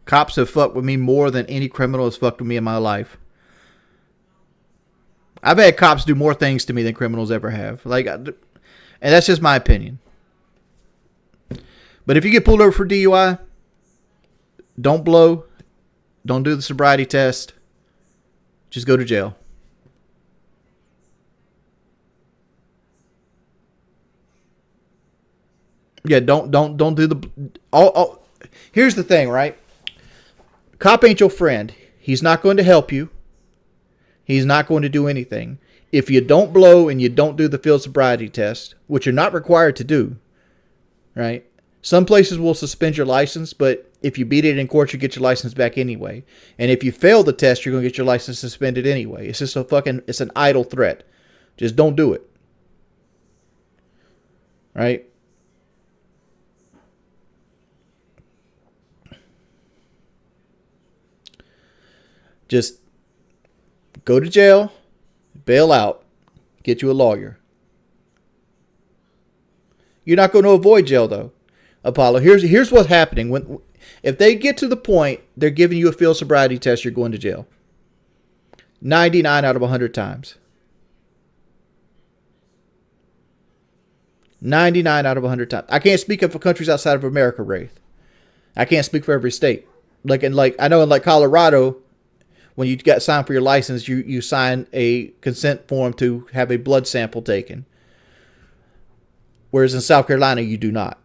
Speaker 1: cops have fucked with me more than any criminal has fucked with me in my life. I've had cops do more things to me than criminals ever have. And that's just my opinion. But if you get pulled over for DUI, don't blow. Don't do the sobriety test. Just go to jail. Yeah, don't do the. Here's the thing, right? Cop ain't your friend. He's not going to help you. He's not going to do anything. If you don't blow and you don't do the field sobriety test, which you're not required to do, right? Some places will suspend your license, but if you beat it in court, you get your license back anyway. And if you fail the test, you're going to get your license suspended anyway. It's just it's an idle threat. Just don't do it. Right? Just go to jail, bail out, get you a lawyer. You're not going to avoid jail, though, Apollo. Here's what's happening. If they get to the point they're giving you a field sobriety test, you're going to jail. 99 out of 100 times. 99 out of 100 times. I can't speak for countries outside of America, Wraith. I can't speak for every state. I know in Colorado, when you got signed for your license, you sign a consent form to have a blood sample taken. Whereas in South Carolina, you do not.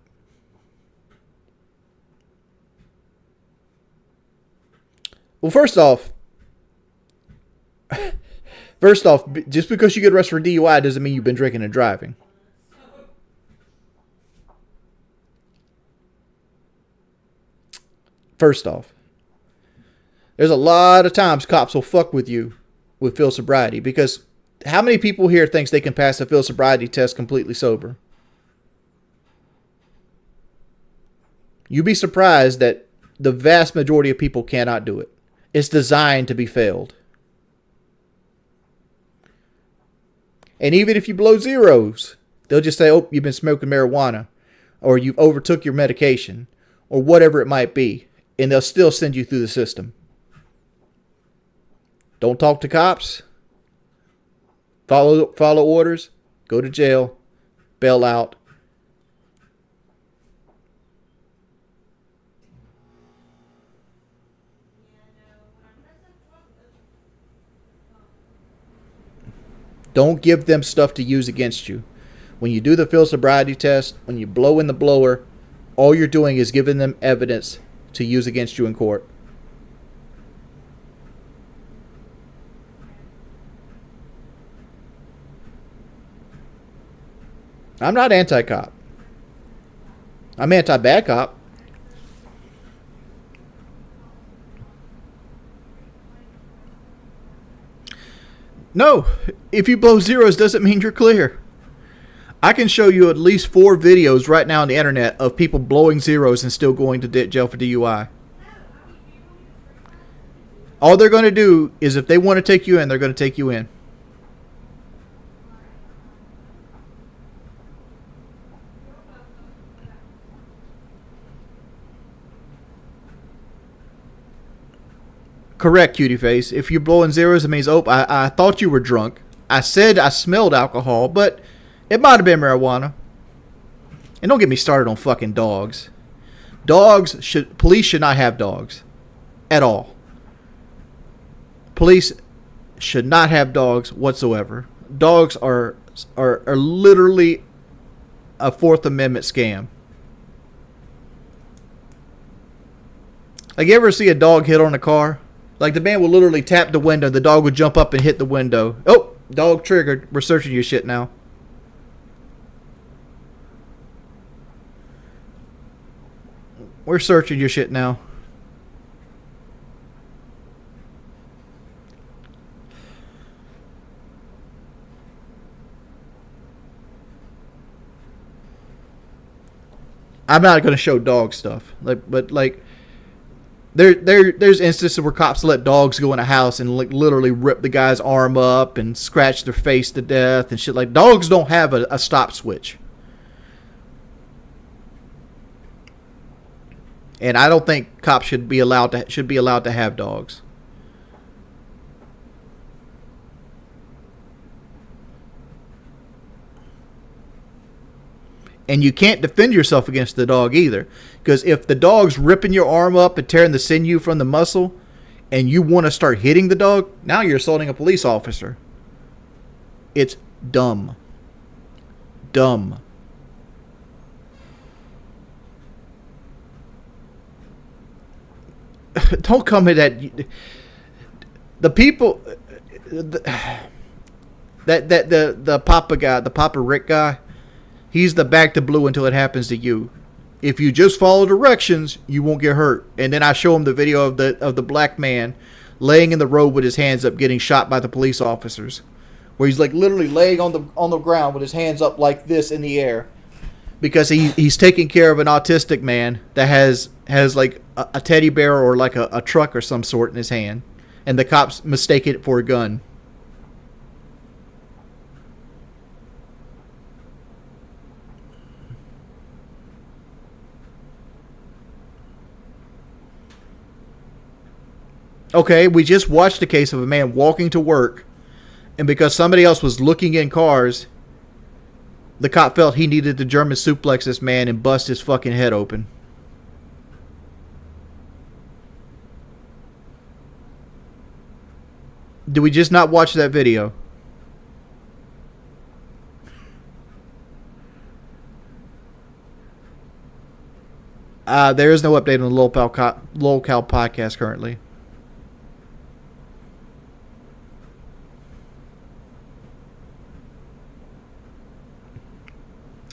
Speaker 1: Well, first off, just because you get arrested for DUI doesn't mean you've been drinking and driving. First off. There's a lot of times cops will fuck with you with field sobriety, because how many people here thinks they can pass a field sobriety test completely sober? You'd be surprised that the vast majority of people cannot do it. It's designed to be failed. And even if you blow zeros, they'll just say, oh, you've been smoking marijuana, or you've overtook your medication, or whatever it might be, and they'll still send you through the system. Don't talk to cops. Follow orders. Go to jail. Bail out. Don't give them stuff to use against you. When you do the field sobriety test, when you blow in the blower, all you're doing is giving them evidence to use against you in court. I'm not anti-cop. I'm anti-bad cop. No, if you blow zeros doesn't mean you're clear. I can show you at least 4 videos right now on the internet of people blowing zeros and still going to jail for DUI. All they're going to do is if they want to take you in, they're going to take you in. Correct, cutie face. If you're blowing zeros, it means, oh, I thought you were drunk. I said I smelled alcohol, but it might have been marijuana. And don't get me started on fucking dogs. Police should not have dogs. At all. Police should not have dogs whatsoever. Dogs are literally a Fourth Amendment scam. Like, you ever see a dog hit on a car? Like, the man will literally tap the window. The dog would jump up and hit the window. Oh, dog triggered. We're searching your shit now. We're searching your shit now. I'm not going to show dog stuff. But There's instances where cops let dogs go in a house and literally rip the guy's arm up and scratch their face to death and shit. Like, dogs don't have a stop switch. And I don't think cops should be allowed to have dogs. And you can't defend yourself against the dog either. Because if the dog's ripping your arm up and tearing the sinew from the muscle, and you want to start hitting the dog, now you're assaulting a police officer. It's dumb. Dumb. Don't come at that. The people, the Papa guy, the Papa Rick guy, he's the back to blue until it happens to you. If you just follow directions, you won't get hurt. And then I show him the video of the black man laying in the road with his hands up, getting shot by the police officers, where he's like literally laying on the ground with his hands up like this in the air, because he's taking care of an autistic man that has like a teddy bear or like a truck or some sort in his hand, and the cops mistake it for a gun. Okay, we just watched a case of a man walking to work, and because somebody else was looking in cars, the cop felt he needed to German suplex this man and bust his fucking head open. Did we just not watch that video? There is no update on the Lolcal podcast currently.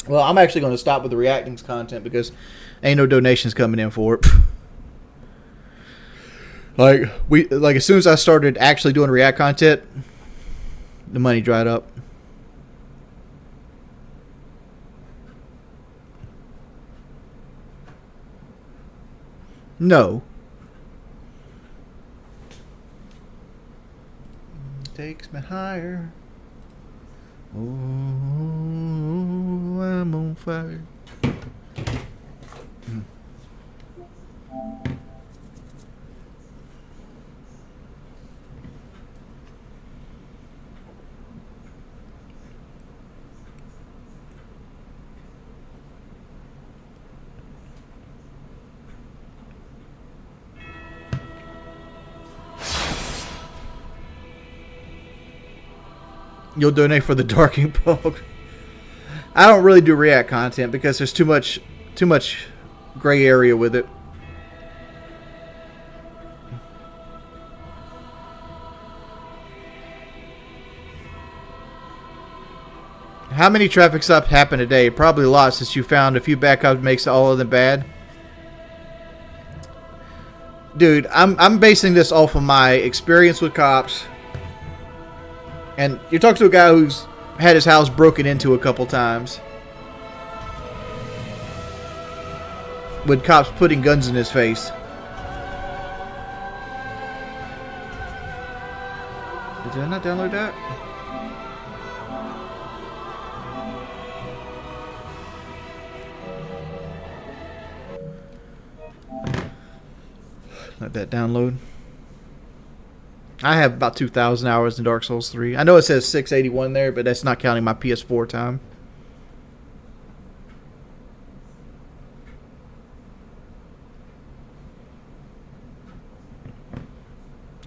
Speaker 1: Well, I'm actually going to stop with the reactings content because ain't no donations coming in for it. Like as soon as I started actually doing react content, the money dried up. No. Takes me higher. Oh, I'm on fire. You'll donate for the Darking Pog. I don't really do React content because there's too much gray area with it. How many traffic stops happen a day? Probably a lot, since you found a few backups makes all of them bad. Dude, I'm basing this off of my experience with cops. And you're talking to a guy who's had his house broken into a couple times. With cops putting guns in his face. Did I not download that? Let that download. I have about 2,000 hours in Dark Souls 3. I know it says 681 there, but that's not counting my PS4 time.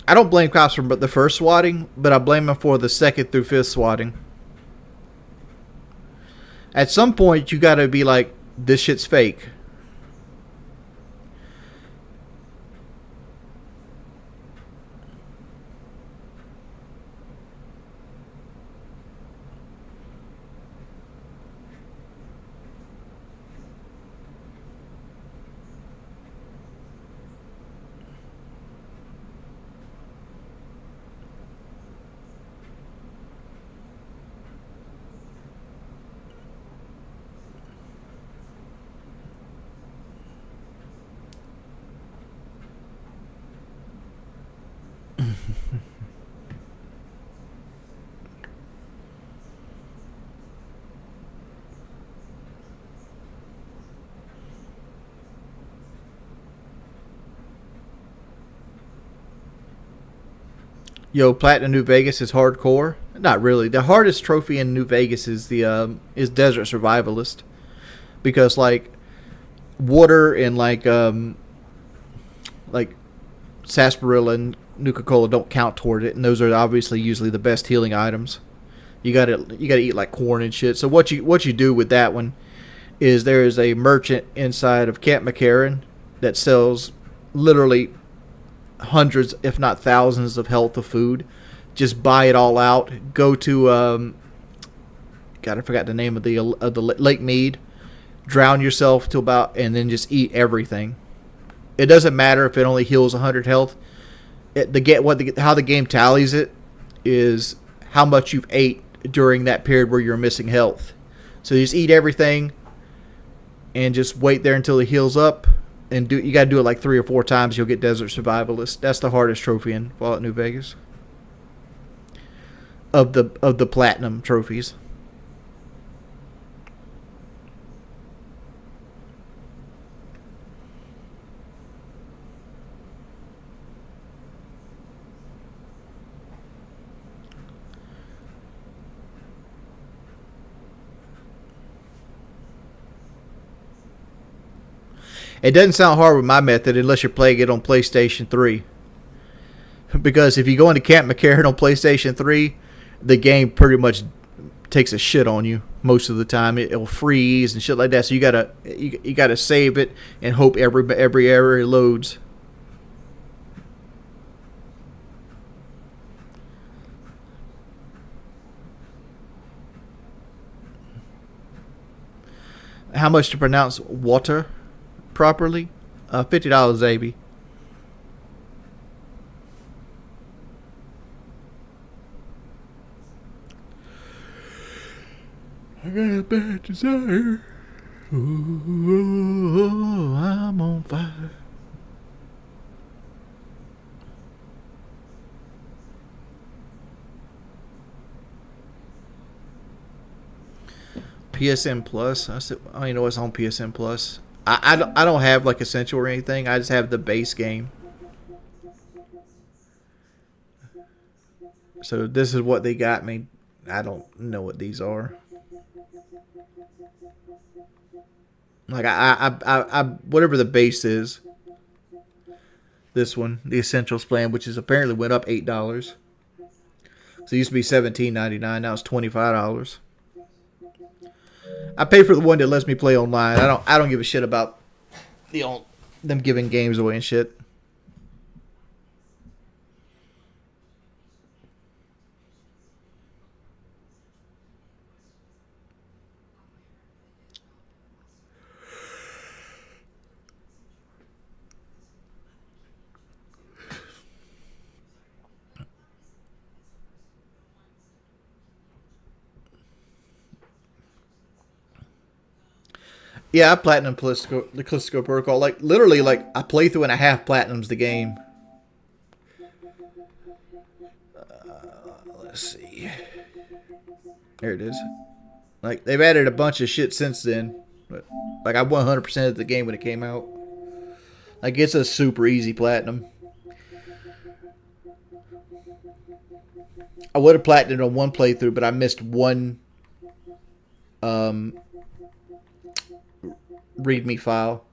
Speaker 1: I don't blame cops for the first swatting, but I blame them for the second through fifth swatting. At some point, you gotta be like, this shit's fake. Yo, Platinum New Vegas is hardcore. Not really. The hardest trophy in New Vegas is the Desert Survivalist, because like water and like sarsaparilla and Nuka-Cola don't count toward it, and those are obviously usually the best healing items. You gotta eat like corn and shit. So what you do with that one is there is a merchant inside of Camp McCarran that sells literally hundreds, if not thousands, of health of food. Just buy it all out. Go to God, I forgot the name of the Lake Mead. Drown yourself to about, and then just eat everything. It doesn't matter if it only heals 100 health. How the game tallies it is how much you've ate during that period where you're missing health. So you just eat everything and just wait there until it heals up. And you got to do it like 3 or 4 times. You'll get Desert Survivalist. That's the hardest trophy in Fallout New Vegas. Of the platinum trophies. It doesn't sound hard with my method unless you're playing it on PlayStation 3. Because if you go into Camp McCarran on PlayStation 3, the game pretty much takes a shit on you most of the time. It'll freeze and shit like that. So you gotta save it and hope every area loads. How much to pronounce water properly? $50, AB. I got a bad desire. Ooh, I'm on fire. PSN Plus. I don't even know what's on PSN Plus. I don't have like Essential or anything. I just have the base game. So this is what they got me. I don't know what these are. Like I whatever the base is. This one, the Essentials plan, which is apparently went up $8. So it used to be $17.99. Now it's $25. I pay for the one that lets me play online. I don't give a shit about them giving games away and shit. Yeah, I platinum the Callisto Protocol. Like, literally, like, I play through and a half platinums the game. Let's see. There it is. Like, they've added a bunch of shit since then. But, like, I 100% of the game when it came out. Like, it's a super easy platinum. I would have platinumed on one playthrough, but I missed one README file.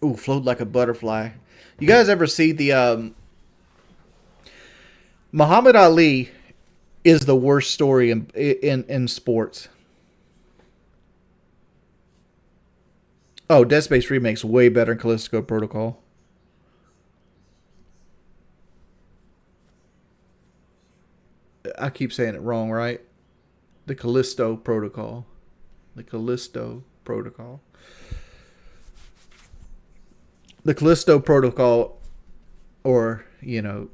Speaker 1: Ooh, float like a butterfly. You guys ever see the Muhammad Ali is the worst story in sports. Oh, Dead Space Remake's way better than Callisto Protocol. I keep saying it wrong, right? The Callisto Protocol. The Callisto Protocol. The Callisto Protocol, or, you know,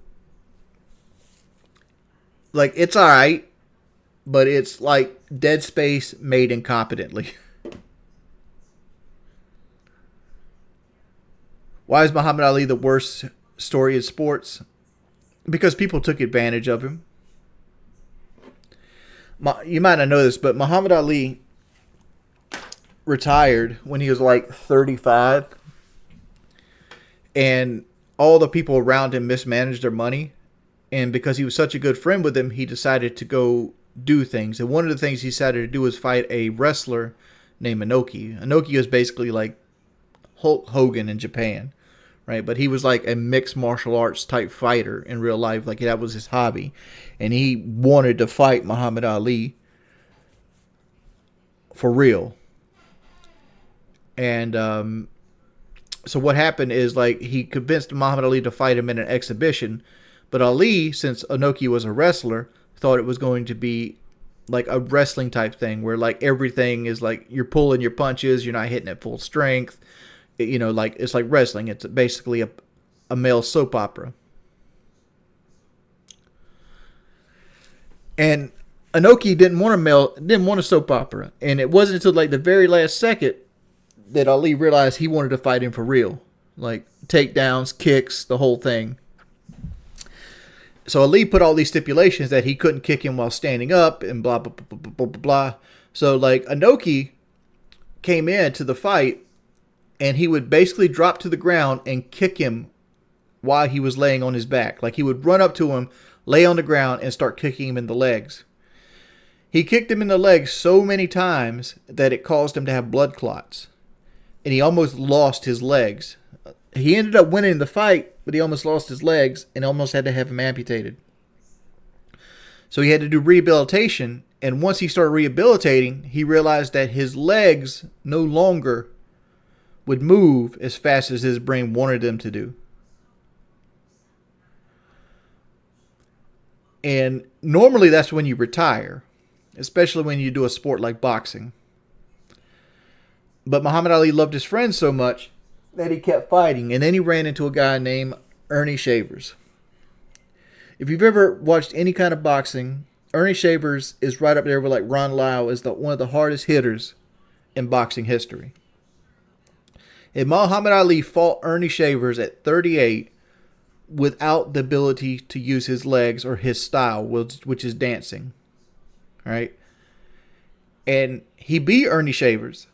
Speaker 1: like, it's alright, but it's like Dead Space made incompetently. Why is Muhammad Ali the worst story in sports? Because people took advantage of him. You might not know this, but Muhammad Ali retired when he was like 35. And all the people around him mismanaged their money. And because he was such a good friend with them, he decided to go do things. And one of the things he decided to do was fight a wrestler named Inoki. Inoki was basically like Hulk Hogan in Japan, right? But he was like a mixed martial arts type fighter in real life. Like, that was his hobby. And he wanted to fight Muhammad Ali for real. And so what happened is, like, he convinced Muhammad Ali to fight him in an exhibition. But Ali, since Inoki was a wrestler, thought it was going to be like a wrestling type thing where, like, everything is like you're pulling your punches, you're not hitting at full strength. You know, like, it's like wrestling. It's basically a male soap opera. And Inoki didn't want a soap opera. And it wasn't until like the very last second that Ali realized he wanted to fight him for real. Like, takedowns, kicks, the whole thing. So Ali put all these stipulations that he couldn't kick him while standing up and blah, blah, blah, blah, blah, blah. So, like, Inoki came into the fight and he would basically drop to the ground and kick him while he was laying on his back. Like, he would run up to him, lay on the ground, and start kicking him in the legs. He kicked him in the legs so many times that it caused him to have blood clots. And he almost lost his legs. He ended up winning the fight, but he almost lost his legs and almost had to have them amputated. So he had to do rehabilitation. And once he started rehabilitating, he realized that his legs no longer would move as fast as his brain wanted them to do. And normally that's when you retire, especially when you do a sport like boxing. But Muhammad Ali loved his friends so much that he kept fighting. And then he ran into a guy named Ernie Shavers. If you've ever watched any kind of boxing, Ernie Shavers is right up there with, like, Ron Lau as one of the hardest hitters in boxing history. And Muhammad Ali fought Ernie Shavers at 38 without the ability to use his legs or his style, which is dancing. All right? And he beat Ernie Shavers.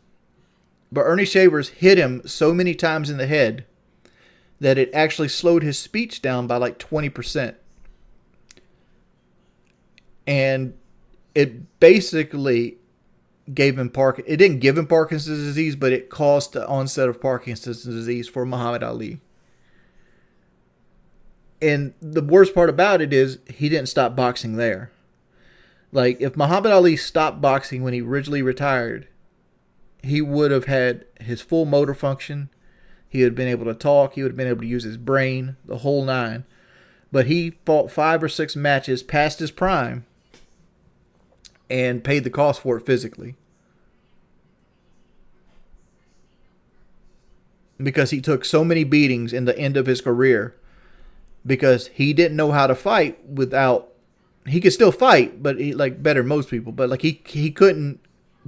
Speaker 1: But Ernie Shavers hit him so many times in the head that it actually slowed his speech down by like 20%. And it basically gave him it didn't give him Parkinson's disease, but it caused the onset of Parkinson's disease for Muhammad Ali. And the worst part about it is he didn't stop boxing there. Like, if Muhammad Ali stopped boxing when he originally retired, he would have had his full motor function. He would have been able to talk. He would have been able to use his brain, the whole nine. But he fought 5 or 6 matches past his prime and paid the cost for it physically. Because he took so many beatings in the end of his career. Because he didn't know how to fight without... He could still fight, but he, like, better than most people. But like he couldn't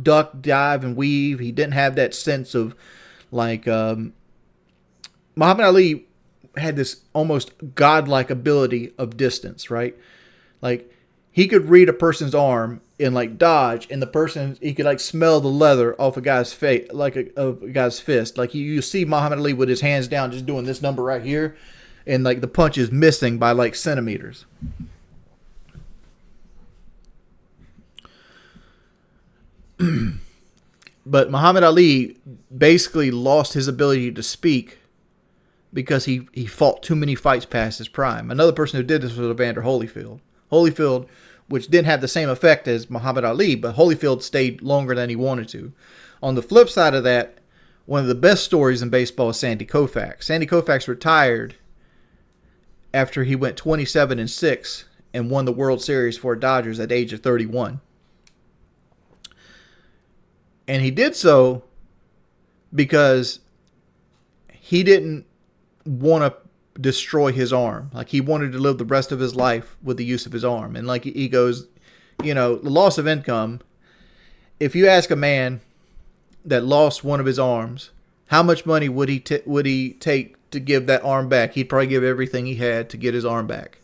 Speaker 1: duck, dive, and weave. He didn't have that sense of, like... Muhammad Ali had this almost godlike ability of distance, right? Like, he could read a person's arm and, like, dodge, and the person, he could, like, smell the leather off a guy's face, like a guy's fist. Like, you see Muhammad Ali with his hands down just doing this number right here, and, like, the punch is missing by, like, centimeters. But Muhammad Ali basically lost his ability to speak because he fought too many fights past his prime. Another person who did this was Evander Holyfield. Holyfield, which didn't have the same effect as Muhammad Ali, but Holyfield stayed longer than he wanted to. On the flip side of that, one of the best stories in baseball is Sandy Koufax. Sandy Koufax retired after he went 27-6 and won the World Series for Dodgers at the age of 31. And he did so because he didn't want to destroy his arm. Like, he wanted to live the rest of his life with the use of his arm. And like he goes, you know, the loss of income, if you ask a man that lost one of his arms, how much money would he take to give that arm back? He'd probably give everything he had to get his arm back.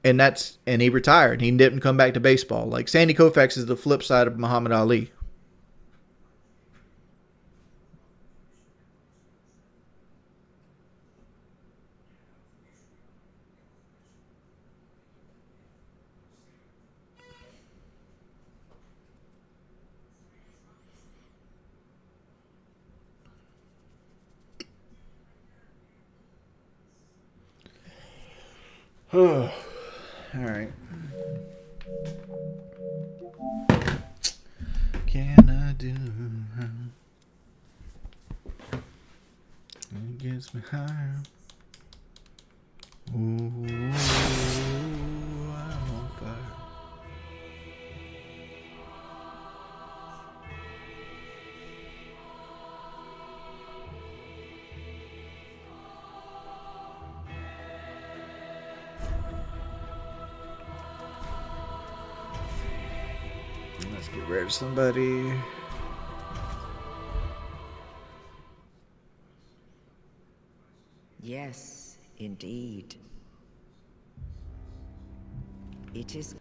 Speaker 1: And he retired. He didn't come back to baseball. Like, Sandy Koufax is the flip side of Muhammad Ali. All right. Can I do? It gets me higher. Ooh, I'm on fire. Let's get rid of somebody.
Speaker 9: Yes, indeed. It is.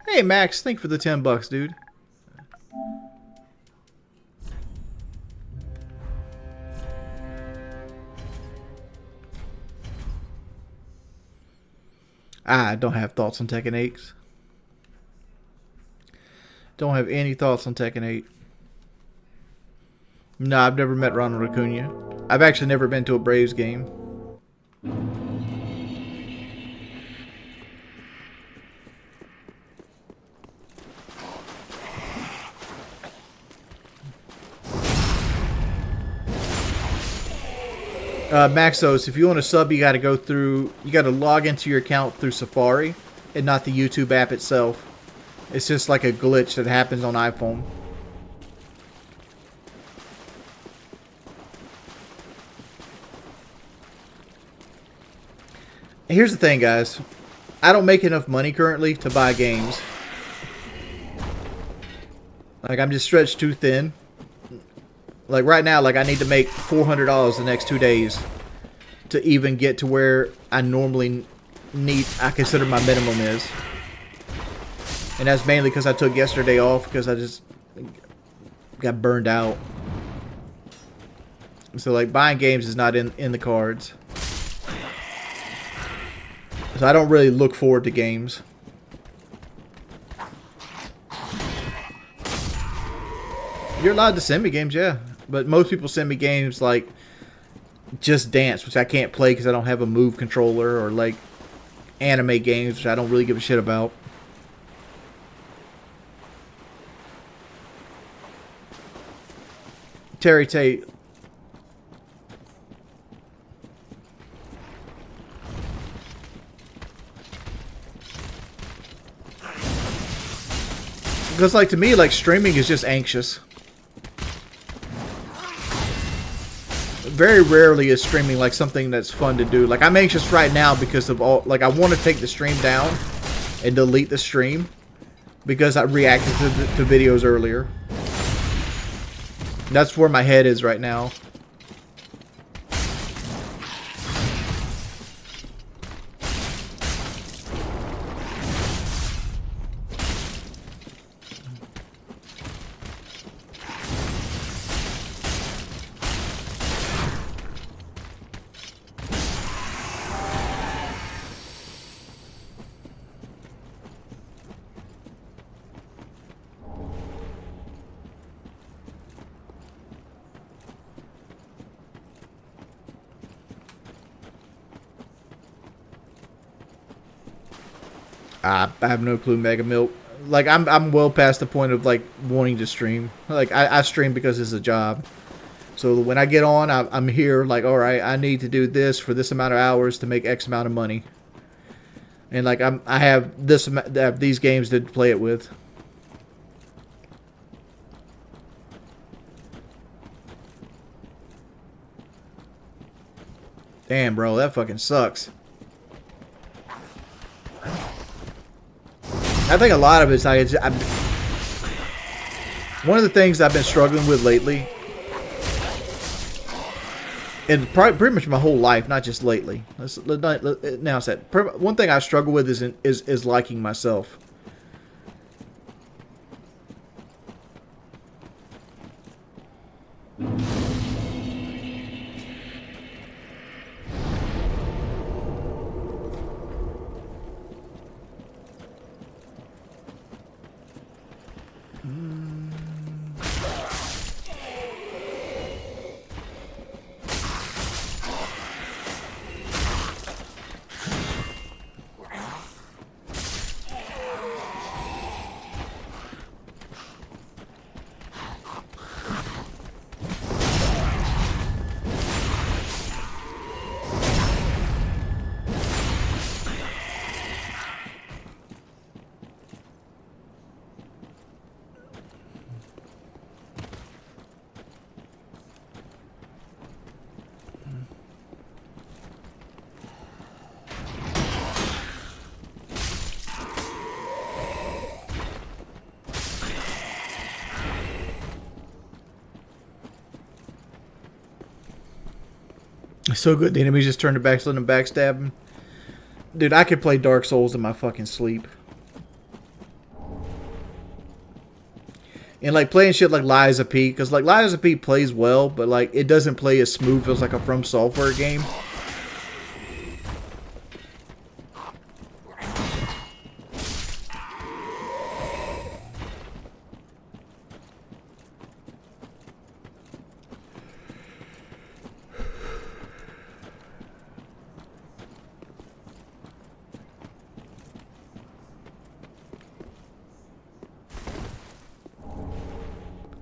Speaker 1: Hey Max, thank you for the $10, dude. I don't have thoughts on Tekken 8. Don't have any thoughts on Tekken 8. No, I've never met Ronald Acuna. I've actually never been to a Braves game. Maxos, if you want to sub, you got to log into your account through Safari and not the YouTube app itself. It's just like a glitch that happens on iPhone. Here's the thing, guys. I don't make enough money currently to buy games. Like, I'm just stretched too thin. Like, right now, like, I need to make $400 the next 2 days to even get to where I normally I consider my minimum is. And that's mainly because I took yesterday off because I just got burned out. So like buying games is not in the cards. So I don't really look forward to games. You're allowed to send me games, yeah. But most people send me games like Just Dance, which I can't play because I don't have a Move controller, or like anime games, which I don't really give a shit about. Terry Tate. Because like to me, like streaming is just anxious. Very rarely is streaming like something that's fun to do. Like I'm anxious right now because of all, like I want to take the stream down and delete the stream because I reacted to videos earlier. That's where my head is right now. I have no clue, Mega Milk. Like I'm well past the point of like wanting to stream. Like I stream because it's a job. So when I get on, I'm here like, all right, I need to do this for this amount of hours to make X amount of money. And like I have these games to play it with. Damn, bro, that fucking sucks. I think a lot of it's one of the things I've been struggling with lately, and pretty much my whole life, not just lately. Let's announce that. One thing I struggle with is liking myself. So good, the enemies just turn to back, letting them backstab him. Dude, I could play Dark Souls in my fucking sleep. And like playing shit like Lies of P, because like Lies of P plays well, but like it doesn't play as smooth as like a From Software game.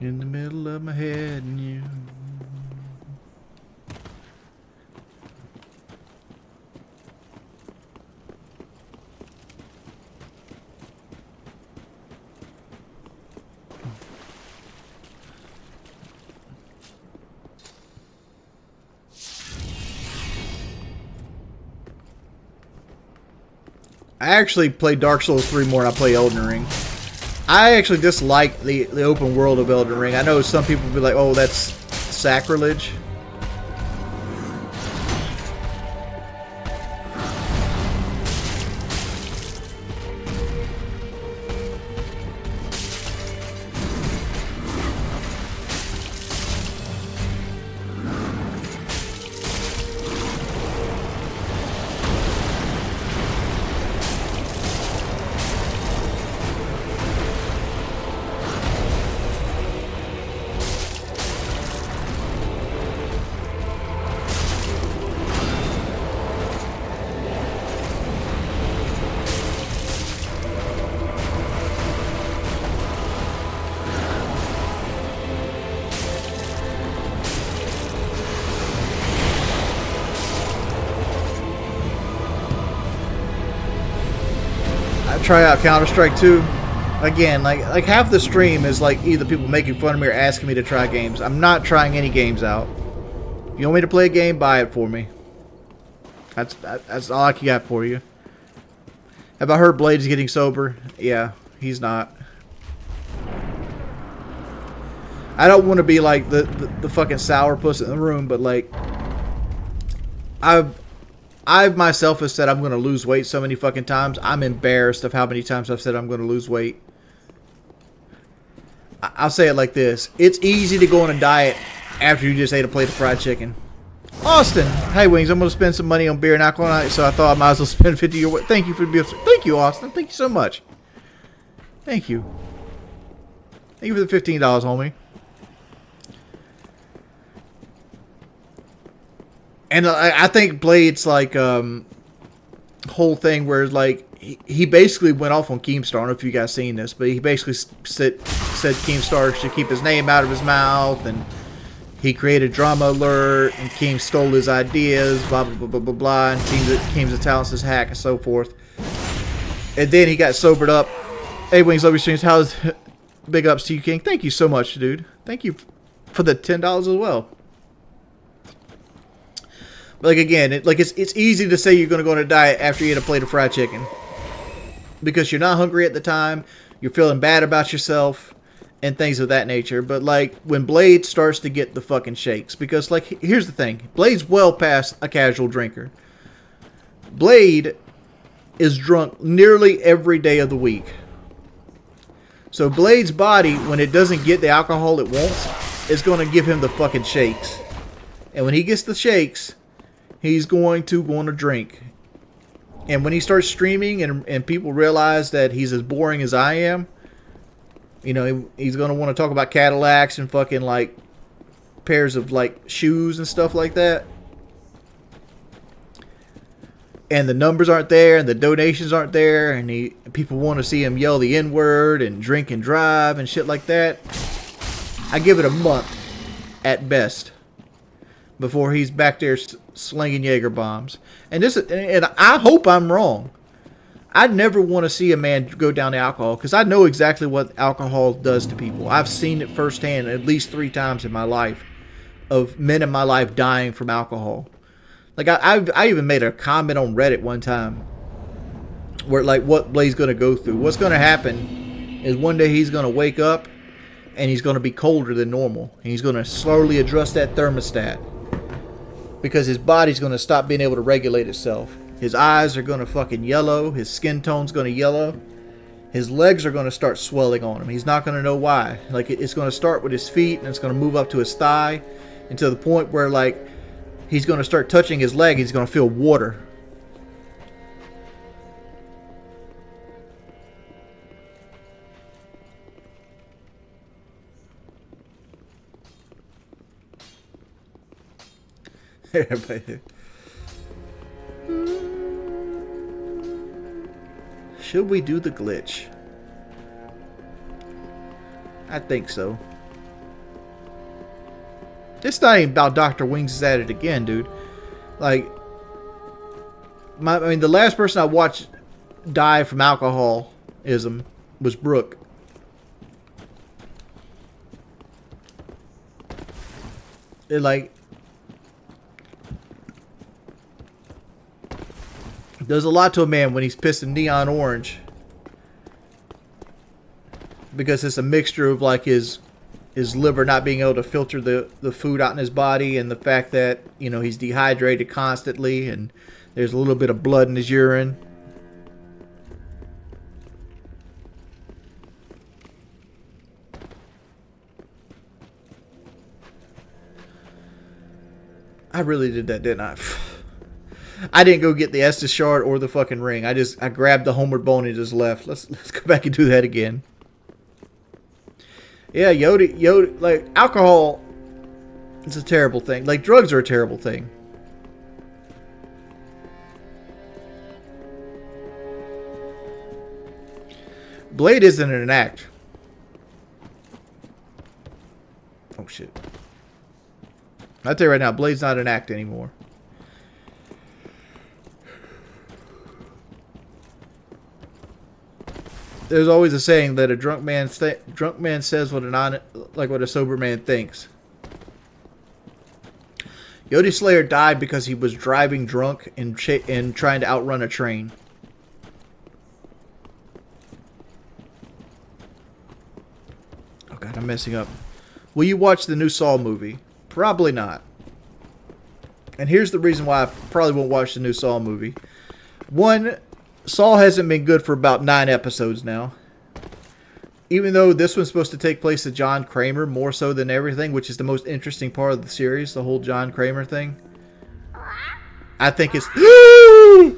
Speaker 1: In the middle of my head and you. I actually play Dark Souls 3 more than I play Elden Ring. I actually dislike the open world of Elden Ring. I know some people will be like, oh, that's sacrilege. try out Counter-Strike 2. Again, like half the stream is like either people making fun of me or asking me to try games. I'm not trying any games out. If you want me to play a game, buy it for me. That's all I got for you. Have I heard Blade's getting sober? Yeah, he's not. I don't want to be like the fucking sourpuss in the room, but like I myself have said I'm going to lose weight so many fucking times. I'm embarrassed of how many times I've said I'm going to lose weight. I'll say it like this. It's easy to go on a diet after you just ate a plate of fried chicken. Austin, hey Wings, I'm going to spend some money on beer and alcohol tonight, so I thought I might as well spend 50 your way. Thank you for the Thank you, Austin. Thank you so much. Thank you. Thank you for the $15, homie. And I think Blade's like whole thing where like he basically went off on Keemstar. I don't know if you guys seen this, but he basically said Keemstar should keep his name out of his mouth, and he created Drama Alert, and Keem stole his ideas, blah blah blah blah blah blah, and Keem's a talentless hack and so forth. And then he got sobered up. Hey Wings, love your streams. How's big ups to you, King? Thank you so much, dude. Thank you for the $10 as well. Like again, it's easy to say you're going to go on a diet after you eat a plate of fried chicken. Because you're not hungry at the time, you're feeling bad about yourself, and things of that nature. But like when Blade starts to get the fucking shakes, because like here's the thing, Blade's well past a casual drinker. Blade is drunk nearly every day of the week. So Blade's body, when it doesn't get the alcohol it wants, is going to give him the fucking shakes. And when he gets the shakes, he's going to want to drink. And when he starts streaming and people realize that he's as boring as I am, you know, he's going to want to talk about Cadillacs and fucking like pairs of like shoes and stuff like that. And the numbers aren't there and the donations aren't there, and people want to see him yell the N-word and drink and drive and shit like that. I give it a month at best before he's back there slinging Jaeger bombs. And I hope I'm wrong. I never want to see a man go down to alcohol, because I know exactly what alcohol does to people. I've seen it firsthand at least 3 times in my life, of men in my life dying from alcohol. Like I even made a comment on Reddit one time where like what Blade's going to go through. What's going to happen is one day he's going to wake up and he's going to be colder than normal. And he's going to slowly adjust that thermostat, because his body's going to stop being able to regulate itself. His eyes are going to fucking yellow. His skin tone's going to yellow. His legs are going to start swelling on him. He's not going to know why. Like it's going to start with his feet, and it's going to move up to his thigh, and to the point where like he's going to start touching his leg. He's going to feel water. Should we do the glitch? I think so. It's not even about Dr. Wings is at it again, dude. Like, I mean, the last person I watched die from alcoholism was Brooke. It like does a lot to a man when he's pissing neon orange, because it's a mixture of like his liver not being able to filter the food out in his body, and the fact that, you know, he's dehydrated constantly, and there's a little bit of blood in his urine. I really did that, didn't I? I didn't go get the Estus shard or the fucking ring. I grabbed the homeward bone and just left. Let's go back and do that again. Yeah, Yoda, like, alcohol is a terrible thing. Like, drugs are a terrible thing. Blade isn't an act. Oh, shit. I'll tell you right now, Blade's not an act anymore. there's always a saying that a drunk man says what what a sober man thinks. Yodi Slayer died because he was driving drunk and trying to outrun a train. Oh god, I'm messing up. Will you watch the new Saw movie? Probably not. And here's the reason why I probably won't watch the new Saw movie. One, Saw hasn't been good for about 9 episodes now. Even though this one's supposed to take place at John Kramer more so than everything, which is the most interesting part of the series, the whole John Kramer thing. I think it's... Oh.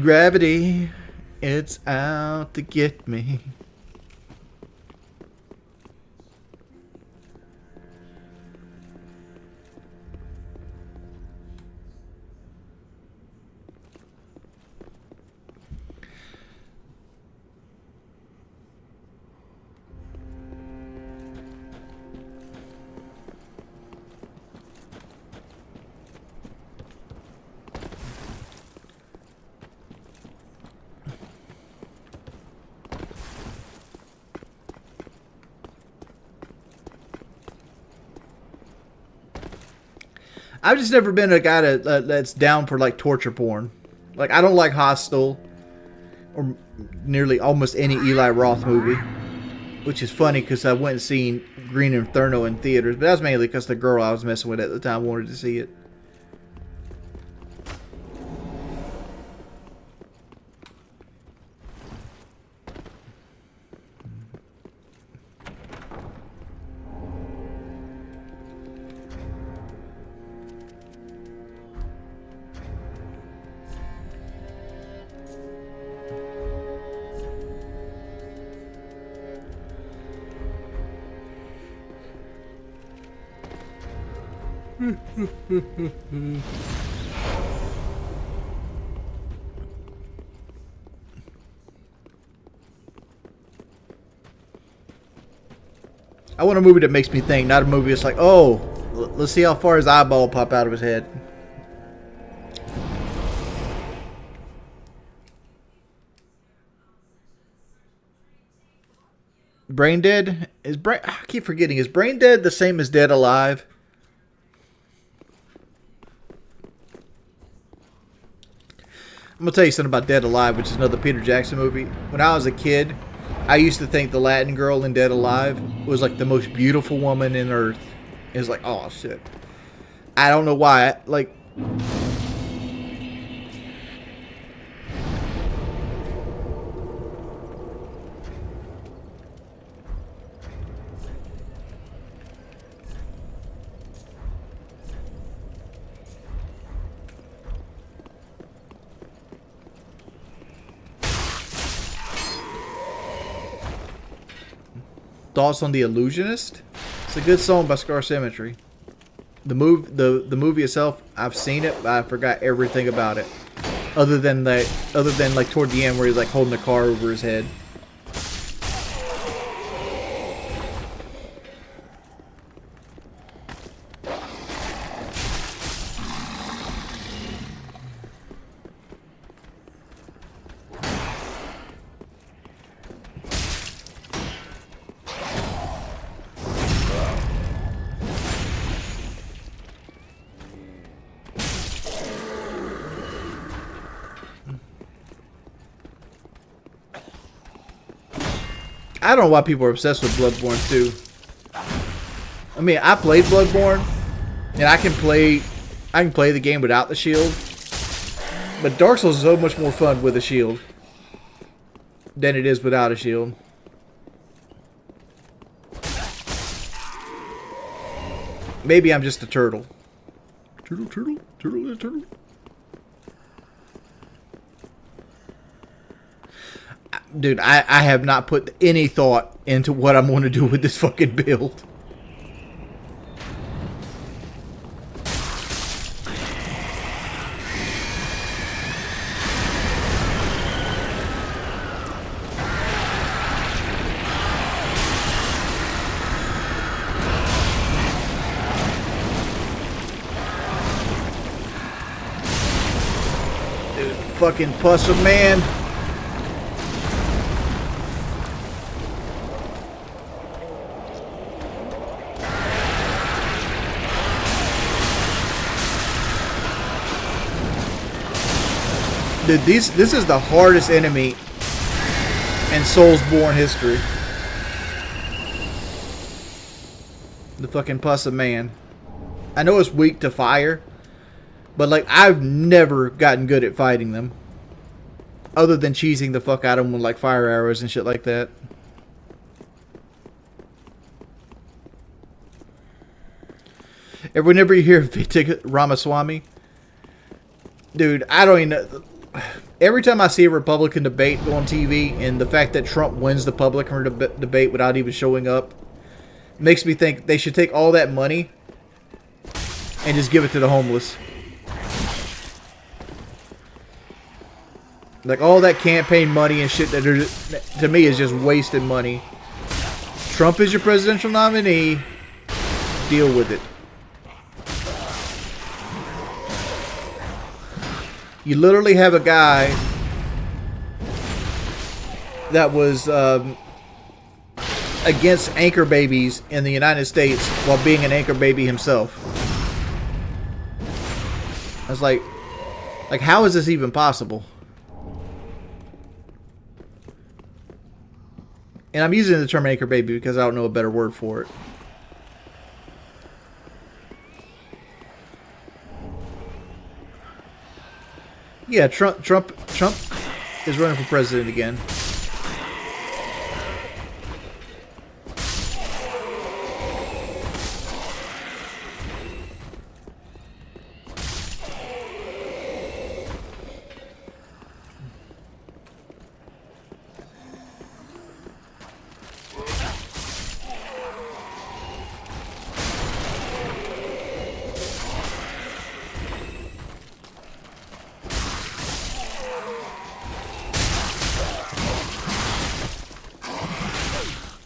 Speaker 1: Gravity, it's out to get me. I've just never been a guy that's down for like torture porn. Like I don't like Hostel or nearly almost any Eli Roth movie, which is funny because I went and seen Green Inferno in theaters, but that's mainly because the girl I was messing with at the time wanted to see it. I want a movie that makes me think, not a movie that's like, oh, let's see how far his eyeball pop out of his head. Brain Dead? I keep forgetting. Is Brain Dead the same as Dead Alive? I'm going to tell you something about Dead Alive, which is another Peter Jackson movie. When I was a kid, I used to think the Latin girl in Dead Alive was like the most beautiful woman in Earth. It was like, oh shit. I don't know why. Like, thoughts on The Illusionist? It's a good song by Scar Symmetry. The movie itself, I've seen it, but I forgot everything about it. Other than like toward the end where he's like holding a car over his head. I don't know why people are obsessed with Bloodborne 2. I mean, I played Bloodborne, and I can play the game without the shield. But Dark Souls is so much more fun with a shield than it is without a shield. Maybe I'm just a turtle. Turtle. Dude, I have not put any thought into what I'm going to do with this fucking build. fucking pussy man. Dude, this is the hardest enemy in Soulsborne history. The fucking pussy man. I know it's weak to fire, but like I've never gotten good at fighting them. Other than cheesing the fuck out of them with like fire arrows and shit like that. And whenever you hear Vitik Ramaswamy, dude, I don't even know. Every time I see a Republican debate go on TV and the fact that Trump wins the Republican debate without even showing up makes me think they should take all that money and just give it to the homeless. Like all that campaign money and shit that to me is just wasted money. Trump is your presidential nominee. Deal with it. You literally have a guy that was against anchor babies in the United States while being an anchor baby himself. I was like how is this even possible? And I'm using the term anchor baby because I don't know a better word for it. Yeah, Trump is running for president again.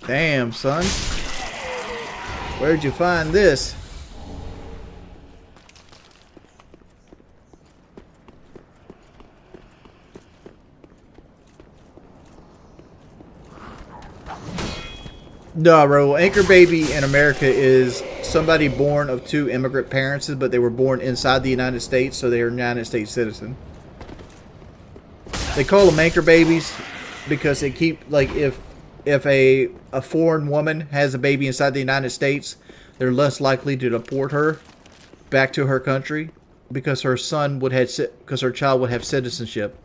Speaker 1: Damn, son. Where'd you find this? No, bro. Anchor baby in America is somebody born of two immigrant parents, but they were born inside the United States, so they are a United States citizen. They call them anchor babies because they keep, like, if a foreign woman has a baby inside the United States, they're less likely to deport her back to her country because her child would have citizenship.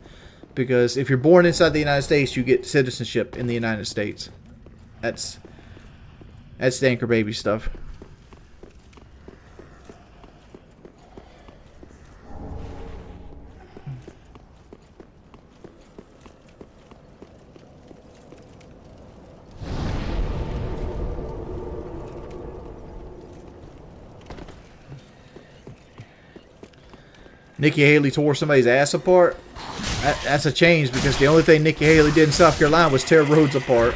Speaker 1: Because if you're born inside the United States, you get citizenship in the United States. That's the anchor baby stuff. Nikki Haley tore somebody's ass apart. That's a change because the only thing Nikki Haley did in South Carolina was tear roads apart.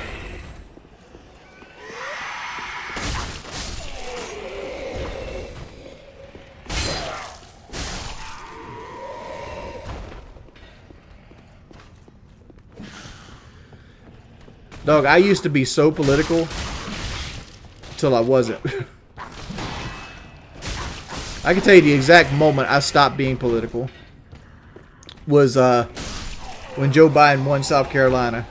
Speaker 1: Dog, I used to be so political till I wasn't. I can tell you the exact moment I stopped being political was when Joe Biden won South Carolina.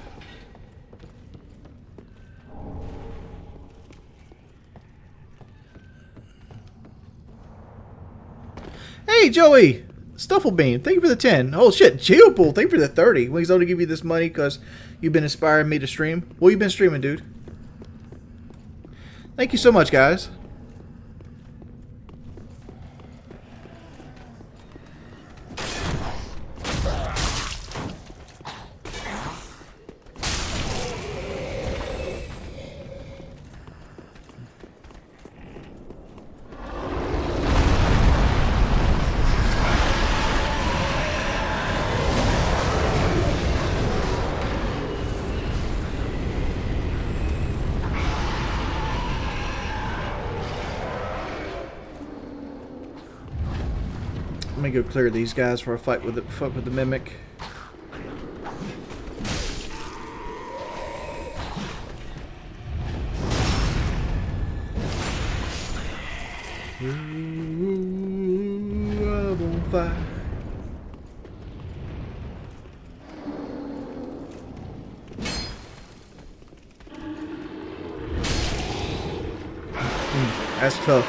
Speaker 1: Hey, Joey! Stufflebean, thank you for the 10. Oh, shit. Geopool, thank you for the 30. Well, he's only give you this money because you've been inspiring me to stream. Well, you've been streaming, dude. Thank you so much, guys. Let me go clear these guys for a fight with the mimic. I'm on fire. That's tough.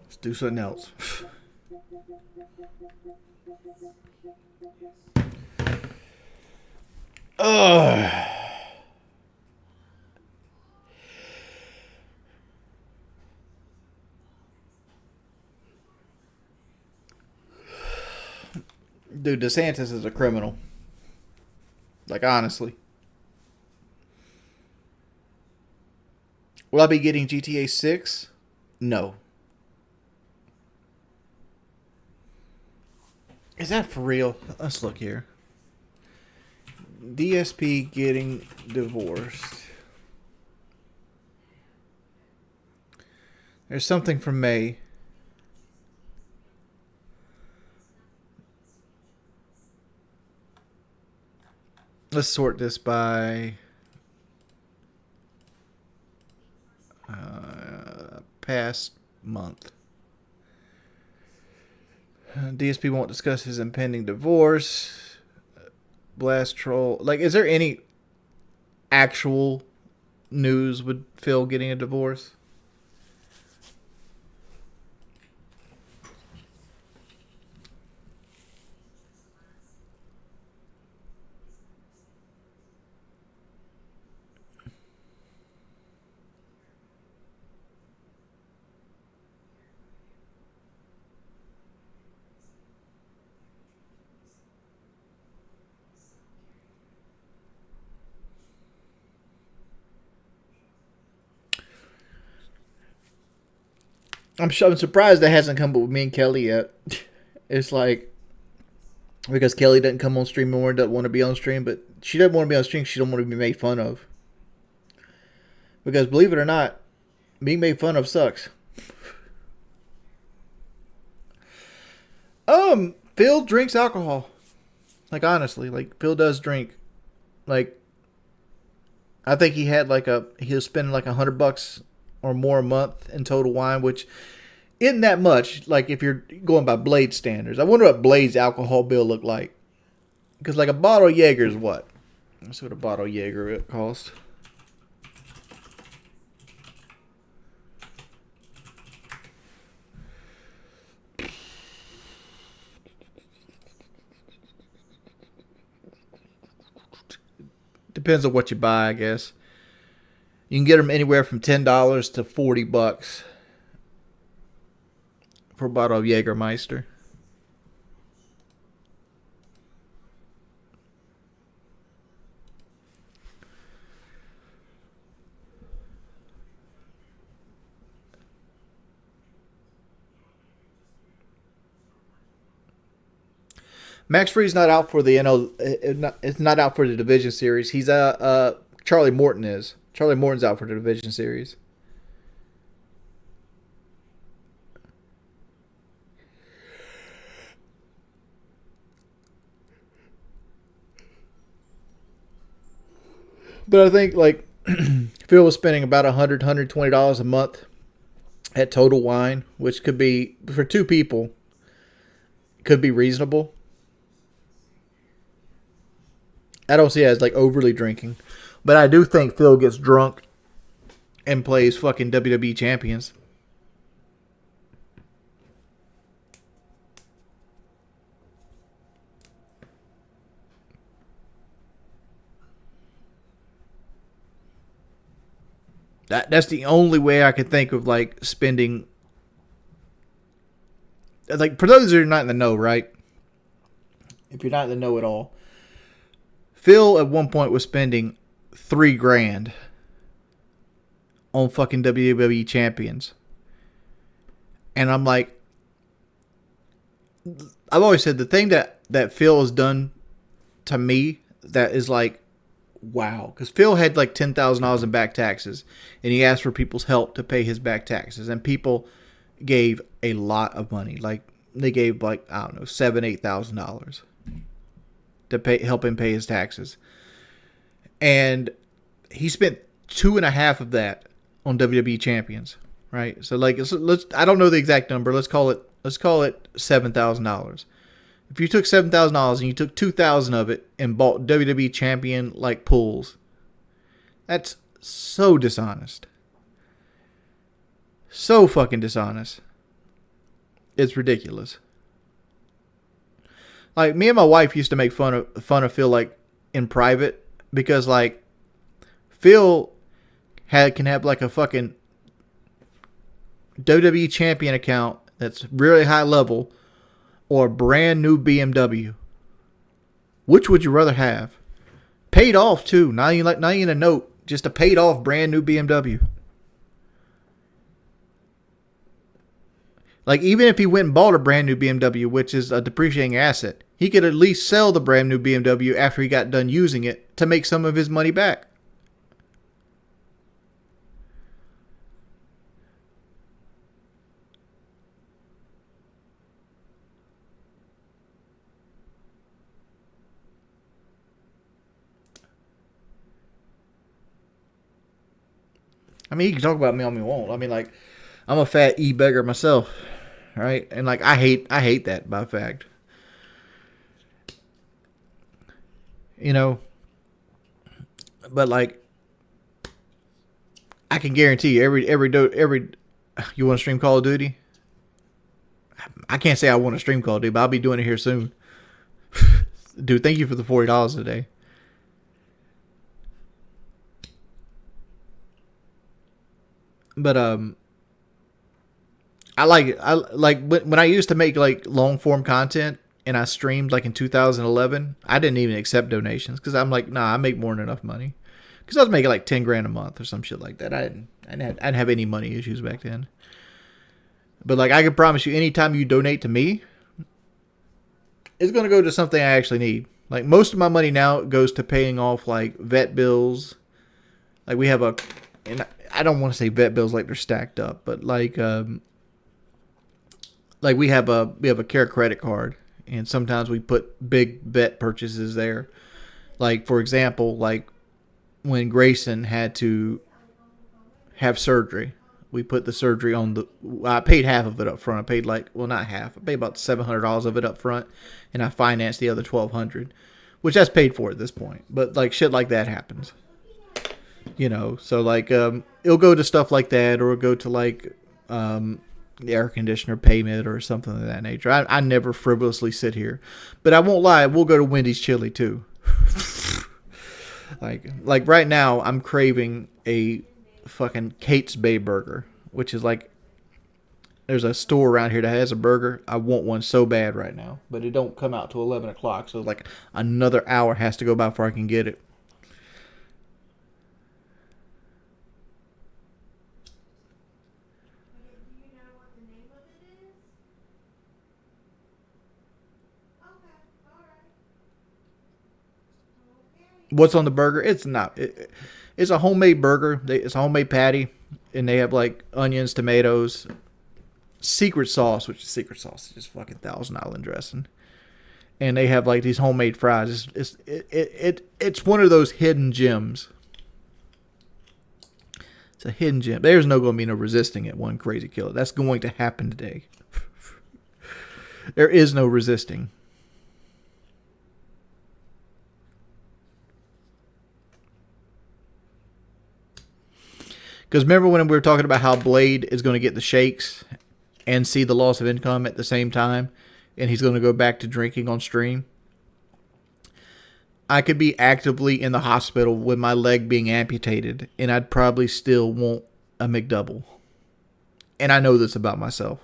Speaker 1: Let's do something else. Ugh. Dude, DeSantis is a criminal. Like, honestly. Will I be getting GTA 6? No. Is that for real? Let's look here. DSP getting divorced. There's something from May. Let's sort this by past month. DSP won't discuss his impending divorce. Blast troll. Like, is there any actual news with Phil getting a divorce? I'm surprised that hasn't come up with me and Kelly yet. It's like, because Kelly doesn't come on stream anymore, doesn't want to be on stream, but she doesn't want to be on stream. She don't want to be made fun of. Because believe it or not, being made fun of sucks. Phil drinks alcohol. Like, honestly, like, Phil does drink. Like, I think he was spending like $100 or more a month in total wine, which isn't that much. Like, if you're going by Blade standards, I wonder what Blade's alcohol bill looked like. Because like a bottle of Jaeger is what? Let's see what a bottle of Jaeger costs. Depends on what you buy, I guess. You can get them anywhere from $10 to $40 for a bottle of Jägermeister. Max Free's not out for the it's not out for the Division Series. He's Charlie Morton is. Charlie Morton's out for the Division Series. But I think like Phil was spending about $120 a month at Total Wine, which could be, for two people, could be reasonable. I don't see it as like overly drinking. But I do think Phil gets drunk and plays fucking WWE champions. That's the only way I could think of like spending. Like, for those who are not in the know, right? If you're not in the know at all, Phil at one point was spending $3,000 on fucking WWE champions. And I'm like, I've always said the thing that Phil has done to me that is like wow. Because Phil had like $10,000 in back taxes, and he asked for people's help to pay his back taxes, and people gave a lot of money. Like they gave like, I don't know, $7,000-8,000 to help him pay his taxes. And he spent 2.5 of that on WWE champions, right? So like, let's I don't know the exact number. Let's call it $7,000. If you took $7,000 and you took 2,000 of it and bought WWE champion like pools, that's so dishonest. So fucking dishonest. It's ridiculous. Like me and my wife used to make fun of Phil like in private because like Phil can have like a fucking WWE champion account that's really high level, or a brand new BMW. Which would you rather have? Paid off too. Not even a note, just a paid off brand new BMW. Like even if he went and bought a brand new BMW, which is a depreciating asset, he could at least sell the brand new BMW after he got done using it to make some of his money back. I mean, he can talk about me all he wants. I mean, like, I'm a fat e-beggar myself, right? And like, I hate that by fact. You know, but like, I can guarantee you, every you want to stream Call of Duty? I can't say I want to stream Call of Duty, but I'll be doing it here soon. Dude, thank you for the $40 a day. But I like it. I like when I used to make like long form content and I streamed like in 2011. I didn't even accept donations because I'm like, nah, I make more than enough money. Because I was making like 10 grand a month or some shit like that. I didn't have any money issues back then. But like I can promise you, anytime you donate to me, it's gonna go to something I actually need. Like most of my money now goes to paying off like vet bills. Like we have and I don't want to say vet bills like they're stacked up, but like we have a care credit card, and sometimes we put big vet purchases there. Like for example, like when Grayson had to have surgery, we put the surgery on I paid half of it up front. I paid not half. I paid about $700 of it up front, and I financed the other $1,200, which that's paid for at this point. But like shit like that happens. You know, so like it'll go to stuff like that, or it'll go to like the air conditioner payment or something of that nature. I never frivolously sit here, but I won't lie, we'll go to Wendy's chili too. like right now I'm craving a fucking Kate's Bay burger, which is like, there's a store around here that has a burger. I want one so bad right now, but it don't come out till 11 o'clock, so like another hour has to go by before I can get it. What's on the burger? It's not. It's a homemade burger. It's a homemade patty, and they have like onions, tomatoes, secret sauce, which is secret sauce, is just fucking Thousand Island dressing, and they have like these homemade fries. It's one of those hidden gems. It's a hidden gem. There's going to be no resisting it. One crazy killer. That's going to happen today. There is no resisting. Because remember when we were talking about how Blade is going to get the shakes and see the loss of income at the same time, and he's going to go back to drinking on stream? I could be actively in the hospital with my leg being amputated, and I'd probably still want a McDouble. And I know this about myself.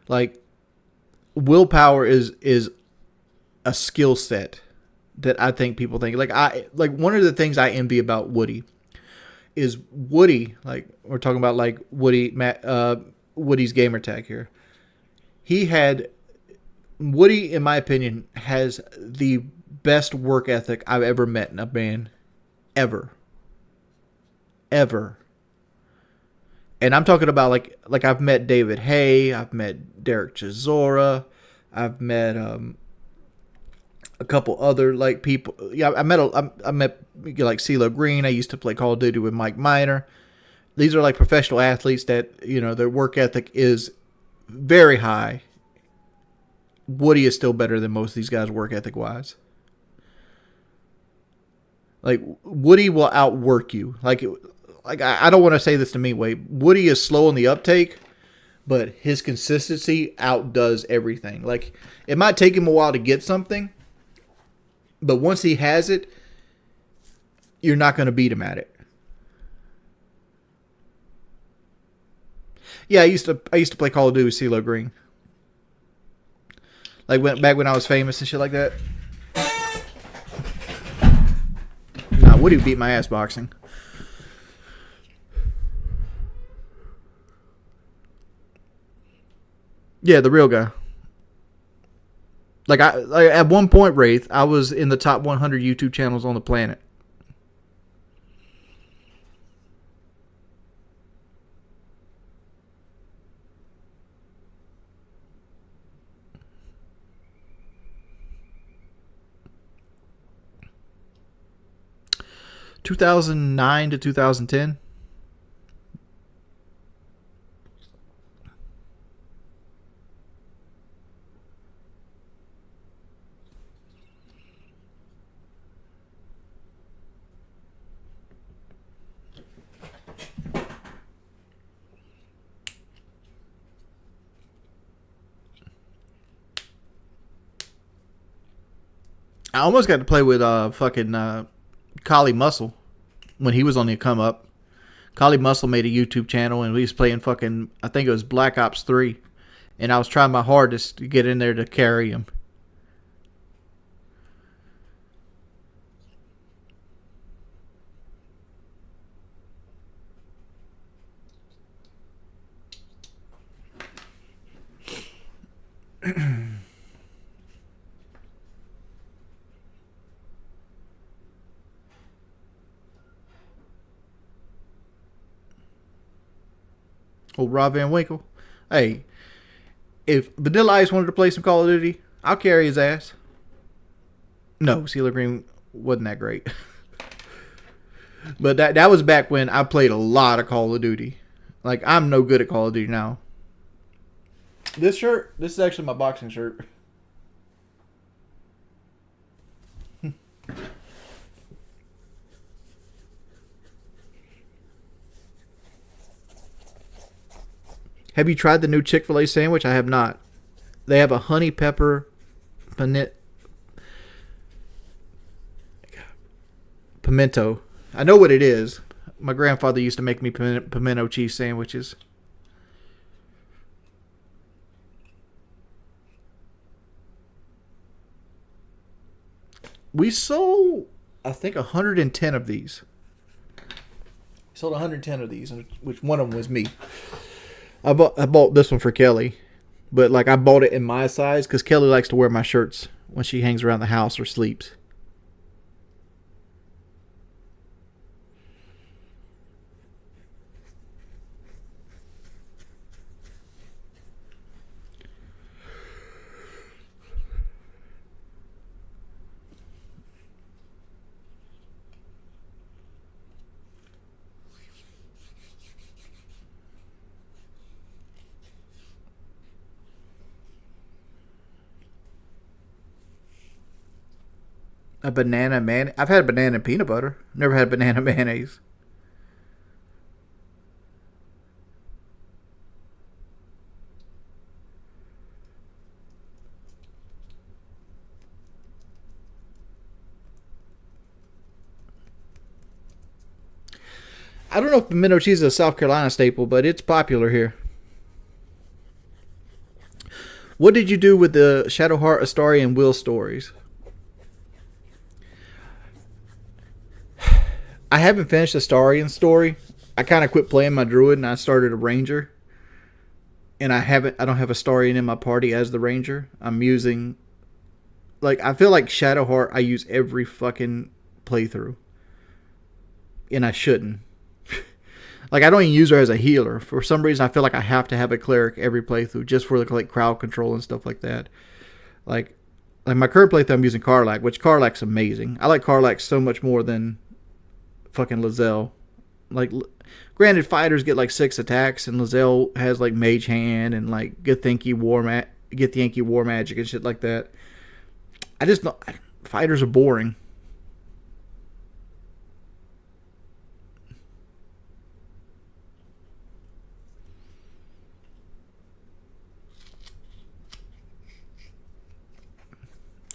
Speaker 1: Like, willpower is a skill set that I think people think. Like one of the things I envy about Woody is Woody, like we're talking about like Woody's gamer tag here. Woody, in my opinion, has the best work ethic I've ever met in a band. Ever. Ever. And I'm talking about like I've met David Hay, I've met Derek Chisora, I've met a couple other like people. Yeah, I met like CeeLo Green. I used to play Call of Duty with Mike Miner. These are like professional athletes that, you know, their work ethic is very high. Woody is still better than most of these guys work ethic wise. Like Woody will outwork you. Like I don't want to say this to mean way. Woody is slow on the uptake, but his consistency outdoes everything. Like it might take him a while to get something, but once he has it, you're not going to beat him at it. Yeah, I used to play Call of Duty with CeeLo Green. Like back when I was famous and shit like that. Nah, Woody beat my ass boxing. Yeah, the real guy. Like at one point, Wraith, I was in the top 100 YouTube channels on the planet. (2009 to 2010). I almost got to play with fucking Kali Muscle when he was on the come up. Kali Muscle made a YouTube channel and we was playing fucking, I think it was Black Ops 3. And I was trying my hardest to get in there to carry him. Old Rob Van Winkle. Hey, if Vanilla Ice wanted to play some Call of Duty, I'll carry his ass. No, CeeLo Green wasn't that great. But that was back when I played a lot of Call of Duty. Like, I'm no good at Call of Duty now. This shirt, this is actually my boxing shirt. Have you tried the new Chick-fil-A sandwich? I have not. They have a honey pepper pimento. I know what it is. My grandfather used to make me pimento cheese sandwiches. We sold, I think, 110 of these. Sold 110 of these, which one of them was me. I bought this one for Kelly, but like I bought it in my size because Kelly likes to wear my shirts when she hangs around the house or sleeps. A banana mayonnaise. I've had banana and peanut butter. Never had banana mayonnaise. I don't know if pimento cheese is a South Carolina staple, but it's popular here. What did you do with the Shadowheart, Astari, and Will stories? I haven't finished the Astarion story. I kind of quit playing my druid and I started a ranger. And I don't have Astarion in my party as the ranger. I'm using like I feel like Shadowheart I use every fucking playthrough, and I shouldn't. Like I don't even use her as a healer. For some reason, I feel like I have to have a cleric every playthrough just for like crowd control and stuff like that. Like my current playthrough, I'm using Karlach, which Karlach's amazing. I like Karlach so much more than fucking Lae'zel. Like, granted, fighters get like 6 attacks, and Lae'zel has like Mage Hand and like Githyanki War Magic and shit like that. I just don't. Fighters are boring.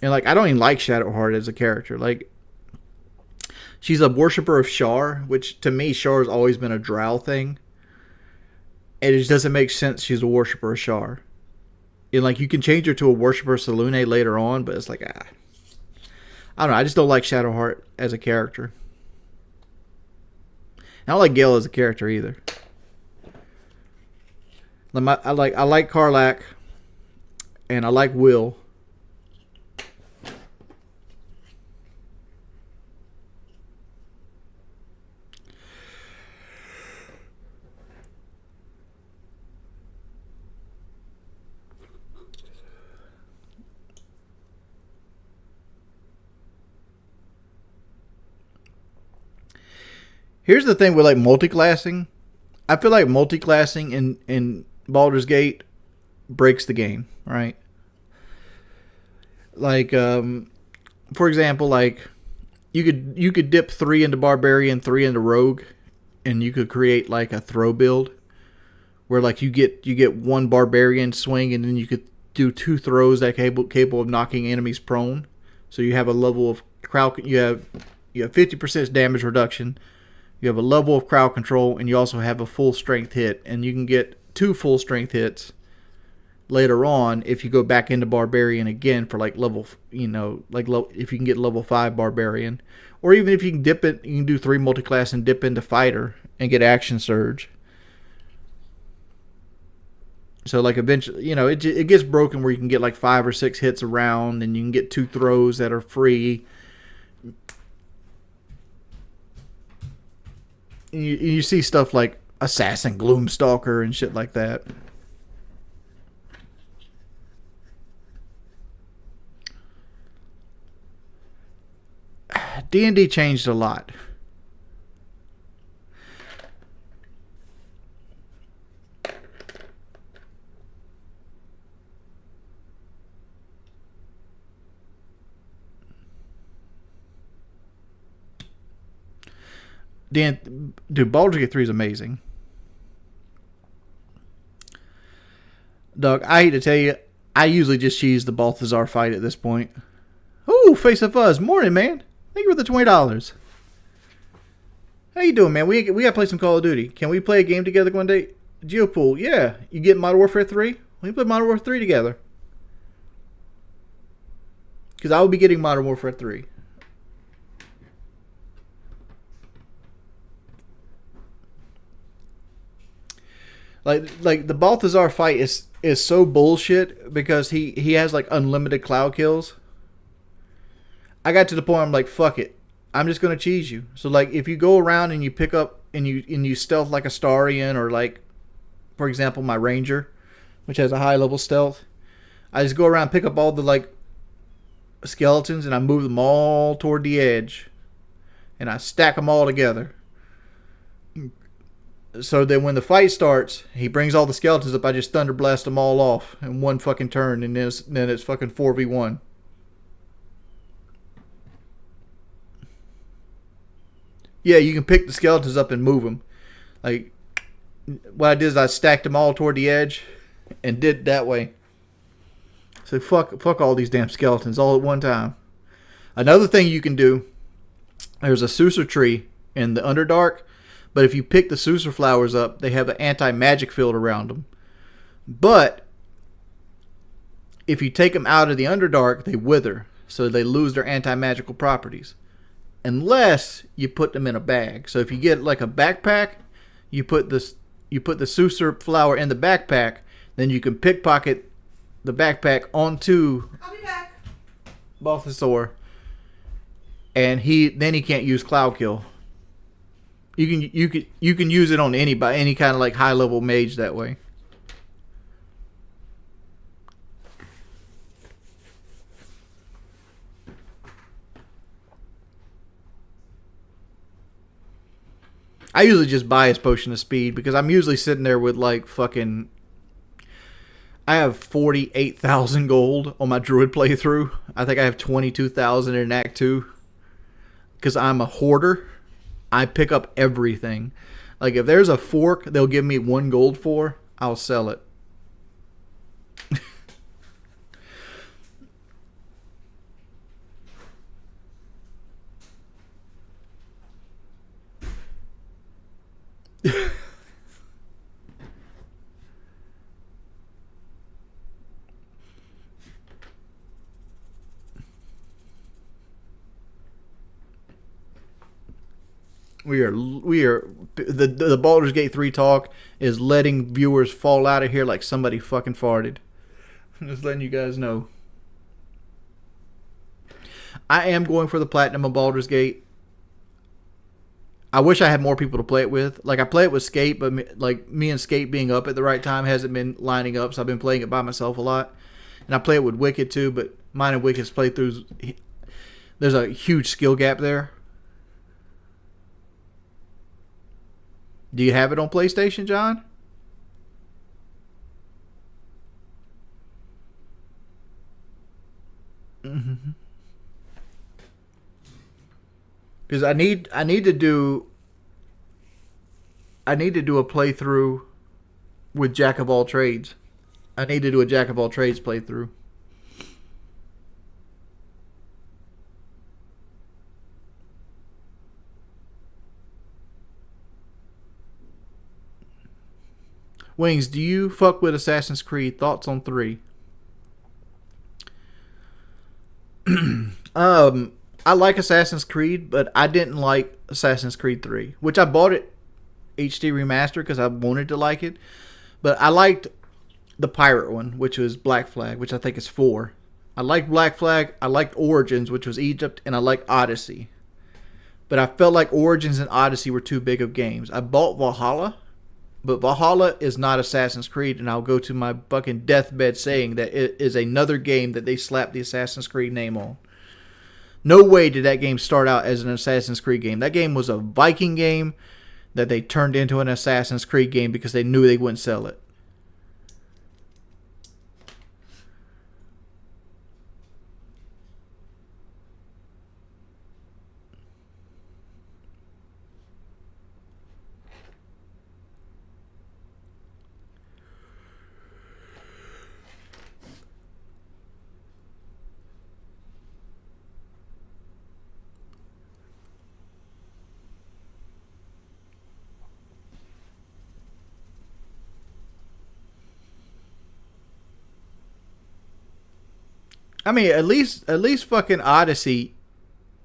Speaker 1: And like I don't even like Shadowheart as a character. Like she's a worshiper of Shar, which to me Shar has always been a Drow thing. And it just doesn't make sense she's a worshiper of Shar. And like you can change her to a worshiper of Selûne later on, but it's like I don't know, I just don't like Shadowheart as a character. I don't like Gale as a character either. I like Karlach, and I like Will. Here's the thing with like multiclassing. I feel like multiclassing in Baldur's Gate breaks the game, right? Like, for example, like you could dip 3 into Barbarian, 3 into Rogue, and you could create like a throw build where like you get 1 Barbarian swing, and then you could do 2 throws that capable of knocking enemies prone. So you have a level of crowd. You have 50% damage reduction. You have a level of crowd control, and you also have a full strength hit, and you can get 2 full strength hits later on if you go back into Barbarian again for like level, if you can get level 5 Barbarian, or even if you can dip it, you can do 3 multiclass and dip into Fighter and get Action Surge. So like eventually, it gets broken where you can get like 5 or 6 hits around, and you can get 2 throws that are free. You see stuff like Assassin Gloomstalker and shit like that. D&D changed a lot. Dude, Baldur's Gate 3 is amazing. Doug, I hate to tell you, I usually just cheese the Balthazar fight at this point. Ooh, Face of Fuzz. Morning, man. Thank you for the $20. How you doing, man? We gotta play some Call of Duty. Can we play a game together one day? Geopool, yeah. You get Modern Warfare 3? We can play Modern Warfare 3 together. Because I will be getting Modern Warfare 3. Like the Balthazar fight is so bullshit because he has like unlimited cloud kills. I got to the point I'm like, fuck it, I'm just gonna cheese you. So like if you go around and you pick up and you stealth like Astarion, or like for example my Ranger, which has a high level stealth, I just go around, pick up all the like skeletons, and I move them all toward the edge, and I stack them all together. So then when the fight starts, he brings all the skeletons up, I just thunder blast them all off in one fucking turn, and then it's fucking 4v1. Yeah, you can pick the skeletons up and move them. Like, what I did is I stacked them all toward the edge and did it that way. So fuck all these damn skeletons all at one time. Another thing you can do, there's a Susur tree in the Underdark, but if you pick the Susur flowers up, they have an anti-magic field around them. But if you take them out of the Underdark, they wither, so they lose their anti-magical properties. Unless you put them in a bag. So if you get like a backpack, you put the Susur flower in the backpack, then you can pickpocket the backpack onto.
Speaker 5: I'll be back.
Speaker 1: Balthasar, and he can't use Cloud Kill. You can use it on any kind of like high level mage that way. I usually just buy his potion of speed because I'm usually sitting there with like fucking. I have 48,000 gold on my druid playthrough. I think I have 22,000 in Act 2. Because I'm a hoarder. I pick up everything. Like if there's a fork they'll give me 1 gold for, I'll sell it. We are the Baldur's Gate 3 talk is letting viewers fall out of here like somebody fucking farted. I'm just letting you guys know. I am going for the platinum of Baldur's Gate. I wish I had more people to play it with. Like I play it with Skate, but like me and Skate being up at the right time hasn't been lining up, so I've been playing it by myself a lot. And I play it with Wicked too, but mine and Wicked's playthroughs, there's a huge skill gap there. Do you have it on PlayStation, John? Mm-hmm. Because I need to do a playthrough with Jack of all trades. I need to do a Jack of all trades playthrough. Wings, do you fuck with Assassin's Creed? Thoughts on 3? I like Assassin's Creed, but I didn't like Assassin's Creed 3, which I bought it HD remastered because I wanted to like it. But I liked the pirate one, which was Black Flag, which I think is 4. I liked Black Flag, I liked Origins, which was Egypt, and I liked Odyssey. But I felt like Origins and Odyssey were too big of games. I bought Valhalla. But Valhalla is not Assassin's Creed, and I'll go to my fucking deathbed saying that it is another game that they slapped the Assassin's Creed name on. No way did that game start out as an Assassin's Creed game. That game was a Viking game that they turned into an Assassin's Creed game because they knew they wouldn't sell it. I mean, at least fucking Odyssey,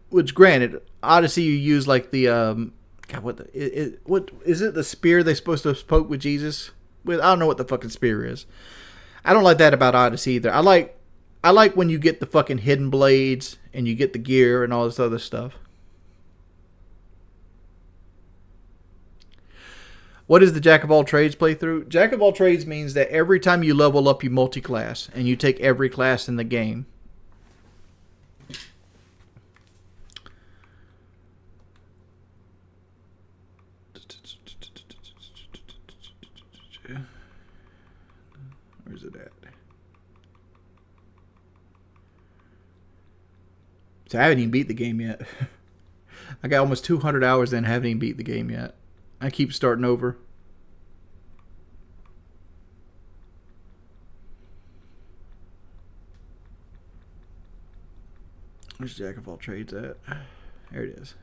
Speaker 1: which granted, Odyssey you use like the God, what is it? The spear they supposed to poke with Jesus with? I don't know what the fucking spear is. I don't like that about Odyssey either. I like when you get the fucking hidden blades and you get the gear and all this other stuff. What is the Jack of all trades playthrough? Jack of all trades means that every time you level up, you multi-class and you take every class in the game. Where's it at? So I haven't even beat the game yet. I got almost 200 hours in, haven't even beat the game yet. I keep starting over. Where's Jack of all trades at? There it is.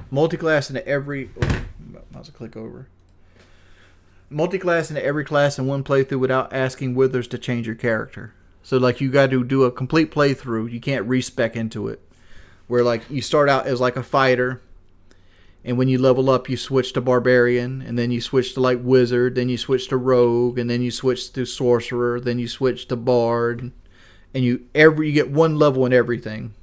Speaker 1: Multi-class into every... Oh, might as well click over. Multi-class into every class in one playthrough without asking Withers to change your character. So, like, you got to do a complete playthrough. You can't respec into it. Where, like, you start out as, like, a fighter. And when you level up, you switch to Barbarian. And then you switch to, like, Wizard. Then you switch to Rogue. And then you switch to Sorcerer. Then you switch to Bard. And you get one level in everything.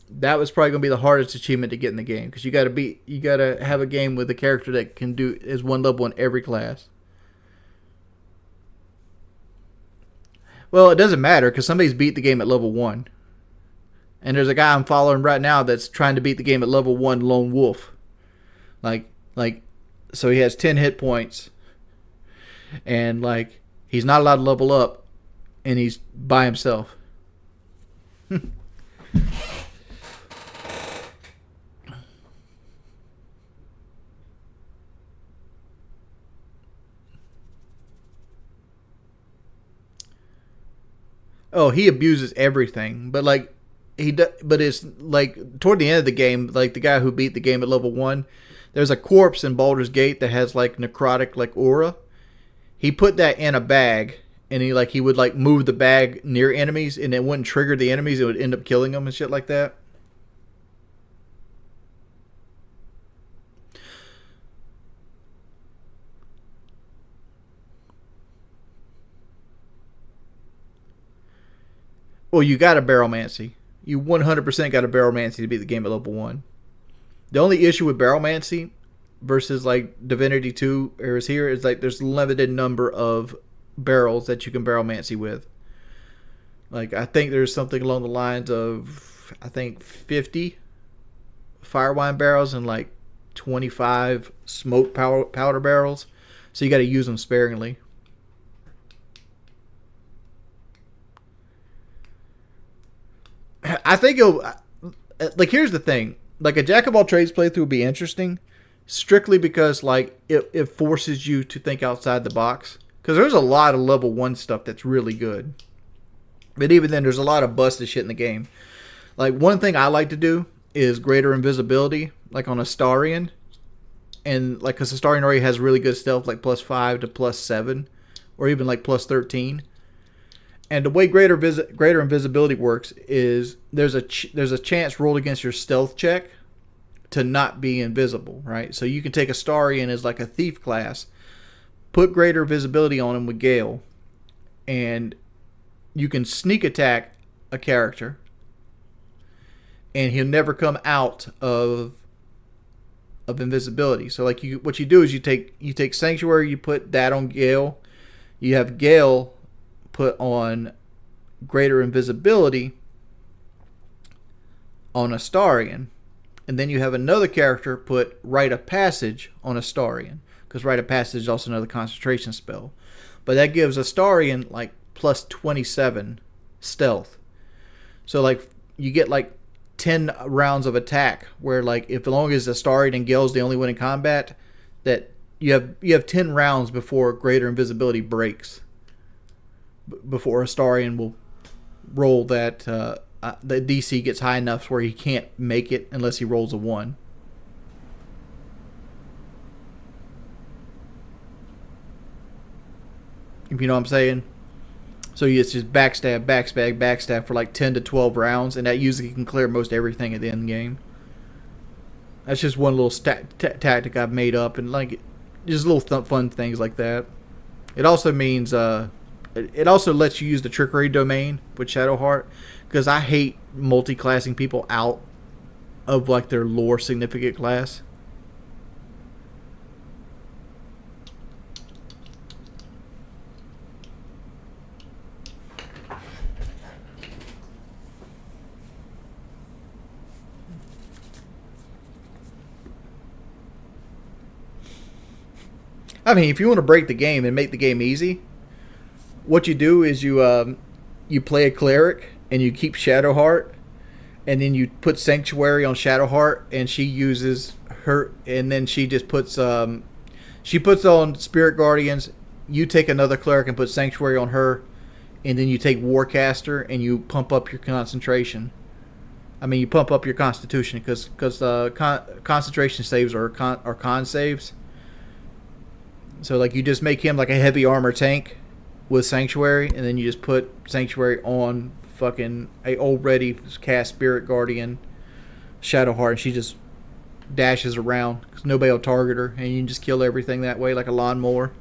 Speaker 1: That was probably gonna be the hardest achievement to get in the game because you gotta have a game with a character that can do is one level in every class. Well, it doesn't matter because somebody's beat the game at level 1. And there's a guy I'm following right now that's trying to beat the game at level 1 lone wolf. Like, so he has 10 hit points. And, like, he's not allowed to level up. And he's by himself. Oh, he abuses everything. But, like, but it's like toward the end of the game, like the guy who beat the game at level 1, there's a corpse in Baldur's Gate that has like necrotic like aura. He put that in a bag, and he would like move the bag near enemies, and it wouldn't trigger the enemies. It would end up killing them and shit like that. Well, you got a Baromancy. You 100% got a Baromancy to beat the game at level 1. The only issue with Baromancy versus like Divinity 2 is here is like there's a limited number of barrels that you can Baromancy with. Like I think there's something along the lines of 50 Firewine barrels and like 25 smoke powder barrels. So you got to use them sparingly. I think it'll, like, here's the thing. Like, a Jack of all trades playthrough would be interesting strictly because, like, it forces you to think outside the box. Because there's a lot of level 1 stuff that's really good. But even then, there's a lot of busted shit in the game. Like, one thing I like to do is greater invisibility, like on Astarion. And, like, because Astarion already has really good stealth, like +5 to +7. Or even, like, +13. And the way greater invisibility works is there's a chance rolled against your stealth check to not be invisible, right? So you can take Astarion as like a thief class, put greater visibility on him with Gale, and you can sneak attack a character, and he'll never come out of invisibility. So like what you do is you take Sanctuary, you put that on Gale, you have Gale put on greater invisibility on Astarion, and then you have another character put Rite of Passage on Astarion, because Rite of Passage is also another concentration spell, but that gives Astarion like +27 stealth. So like you get like 10 rounds of attack, where like if as long as Astarion and Gale's the only one in combat, that you have 10 rounds before greater invisibility breaks. Before Astarion will roll that the DC gets high enough where he can't make it unless he rolls a 1. If you know what I'm saying. So it's just backstab for like 10 to 12 rounds, and that usually can clear most everything at the end of the game. That's just one little tactic I've made up, and like just little fun things like that. It also means it also lets you use the trickery domain with Shadowheart, because I hate multi-classing people out of like their lore significant class. I mean, if you want to break the game and make the game easy, what you do is you play a cleric and you keep Shadowheart, and then you put Sanctuary on Shadowheart, and she uses her, and then she just puts on Spirit Guardians. You take another cleric and put Sanctuary on her, and then you take Warcaster and you pump up your concentration. I mean, you pump up your Constitution because concentration saves are con saves. So like you just make him like a heavy armor tank with Sanctuary, and then you just put Sanctuary on fucking a already cast Spirit Guardian Shadowheart, and she just dashes around because nobody will target her, and you can just kill everything that way like a lawnmower.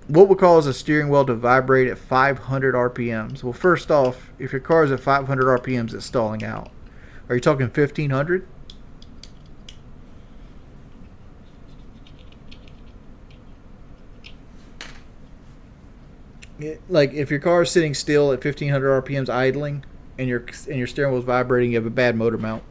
Speaker 1: What would cause a steering wheel to vibrate at 500 RPMs? Well, first off, if your car is at 500 RPMs, it's stalling out. Are you talking 1500? Like if your car is sitting still at 1500 RPMs idling and your steering wheel is vibrating, you have a bad motor mount.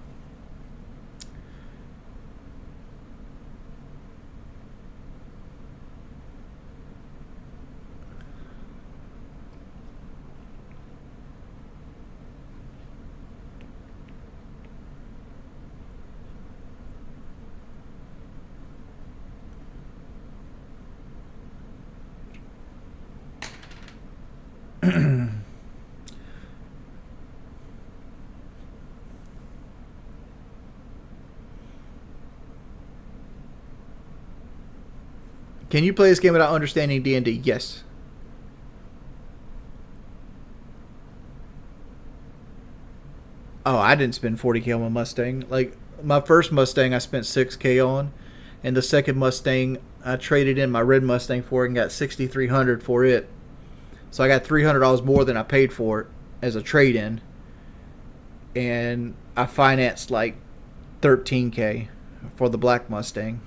Speaker 1: Can you play this game without understanding D&D? Yes. Oh, I didn't spend 40K on my Mustang. Like, my first Mustang I spent 6K on, and the second Mustang I traded in my red Mustang for and got $6,300 for it. So I got $300 more than I paid for it as a trade-in, and I financed like 13K for the black Mustang.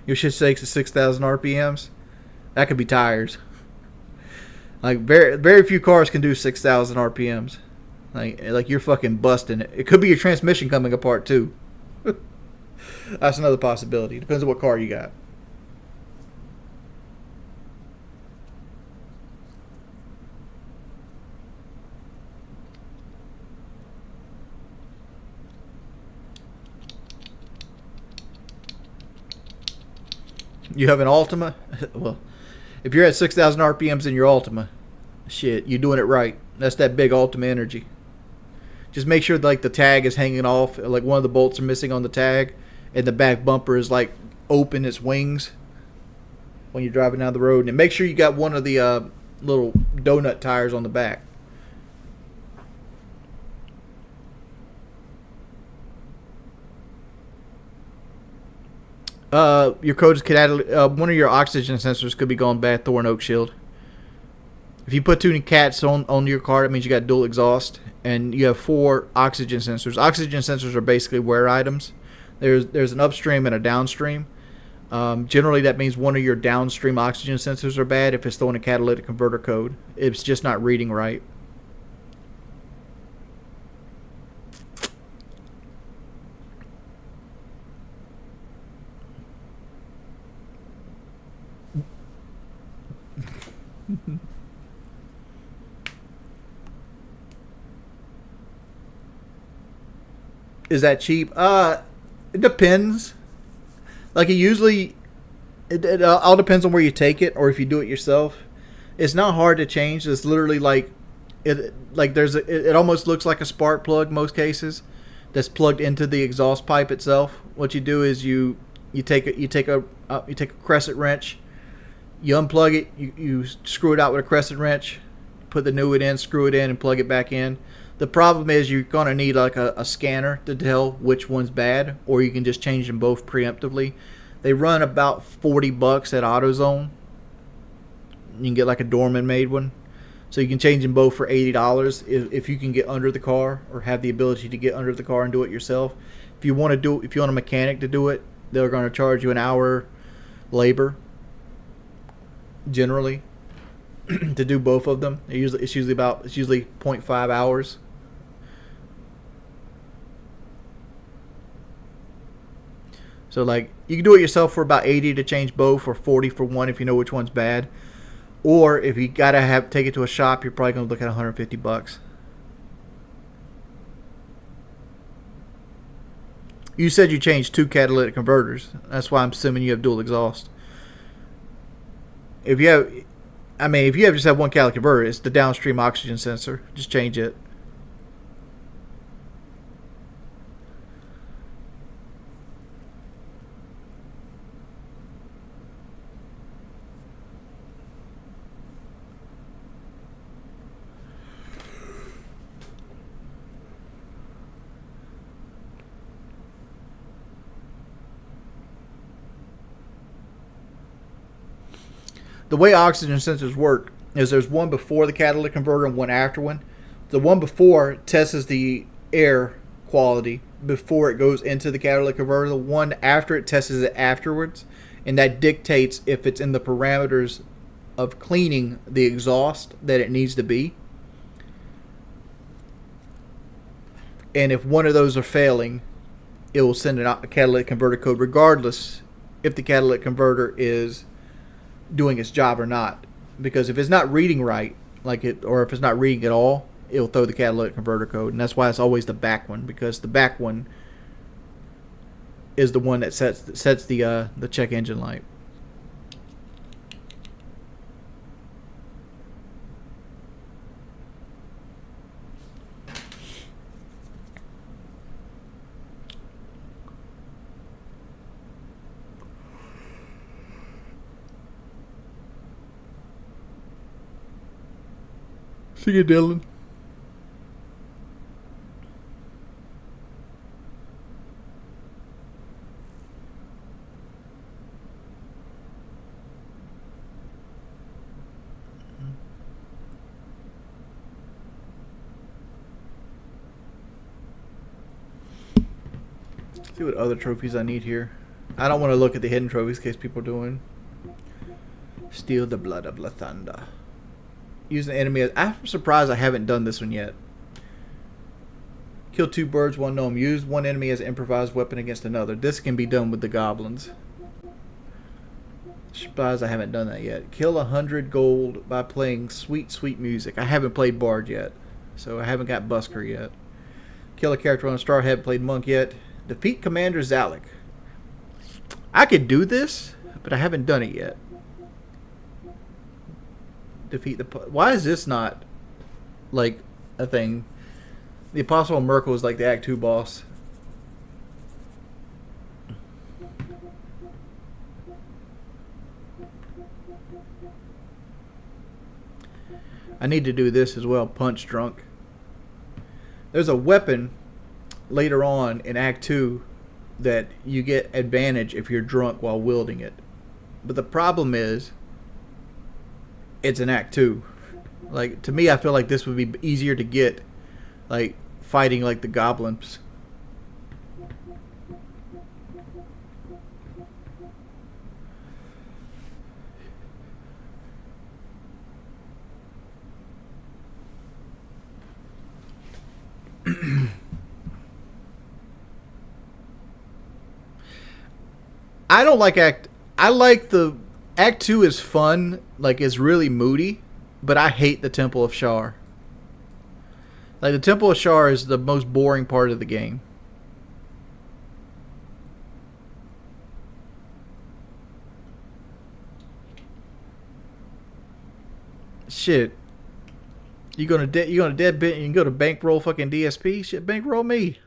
Speaker 1: Your shit shakes at 6,000 RPMs. That could be tires. Like very few cars can do 6,000 RPMs. Like you're fucking busting it. It could be your transmission coming apart too. That's another possibility. Depends on what car you got. You have an Altima? Well, if you're at 6,000 RPMs in your Altima, shit, you're doing it right. That's that big Altima energy. Just make sure like the tag is hanging off, like one of the bolts are missing on the tag, and the back bumper is like open its wings when you're driving down the road. And make sure you got one of the little donut tires on the back. Your code is one of your oxygen sensors could be gone bad. Thorn Oak Shield. If you put too many cats on your car, it means you got dual exhaust, and you have 4 oxygen sensors. Oxygen sensors are basically wear items. There's an upstream and a downstream. Generally, that means one of your downstream oxygen sensors are bad if it's throwing a catalytic converter code. It's just not reading right. Is that cheap? It depends. Like it all depends on where you take it or if you do it yourself. It's not hard to change. It's literally like it almost looks like a spark plug most cases that's plugged into the exhaust pipe itself. What you do is you take a crescent wrench, you unplug it, you screw it out with a crescent wrench, put the new one in, screw it in, and plug it back in. The problem is you're going to need like a scanner to tell which one's bad, or you can just change them both preemptively. They run about $40 at AutoZone. You can get like a Dorman made one. So you can change them both for $80 if you can get under the car or have the ability to get under the car and do it yourself. If you want a mechanic to do it, they're going to charge you an hour labor generally to do both of them. It's usually 0.5 hours. So like you can do it yourself for about 80 to change both, or 40 for one if you know which one's bad. Or if you gotta take it to a shop, you're probably gonna look at $150. You said you changed 2 catalytic converters. That's why I'm assuming you have dual exhaust. If you have just have one catalytic converter, it's the downstream oxygen sensor. Just change it. the way oxygen sensors work is there's one before the catalytic converter and one after one. The one before tests the air quality before it goes into the catalytic converter. The one after it tests it afterwards, and that dictates if it's in the parameters of cleaning the exhaust that it needs to be. And if one of those are failing, it will send a catalytic converter code regardless if the catalytic converter is doing its job or not. Because if it's not reading right, or if it's not reading at all, it'll throw the catalytic converter code. And that's why it's always the back one, because the back one is the one that sets the check engine light. See you, Dylan. See what other trophies I need here. I don't want to look at the hidden trophies in case people are doing. Steal the blood of Lathander. Use an enemy. I'm surprised I haven't done this one yet. Kill 2 birds, 1 gnome. Use one enemy as an improvised weapon against another. This can be done with the goblins. Surprised I haven't done that yet. Kill 100 gold by playing sweet, sweet music. I haven't played Bard yet, so I haven't got Busker yet. Kill a character on a star. Haven't played Monk yet. Defeat Commander Zalek. I could do this, but I haven't done it yet. Defeat the... Why is this not like a thing? The Apostle of Merkel is like the Act 2 boss. I need to do this as well. Punch Drunk. There's a weapon later on in Act 2 that you get advantage if you're drunk while wielding it. But the problem is it's an Act 2. Like, to me, I feel like this would be easier to get, like, fighting like the goblins. I don't like I like the Act 2 is fun, like it's really moody, but I hate the Temple of Shar. Like the Temple of Shar is the most boring part of the game. Shit. You gonna deadbit and you can go to bankroll fucking DSP? Shit, bankroll me.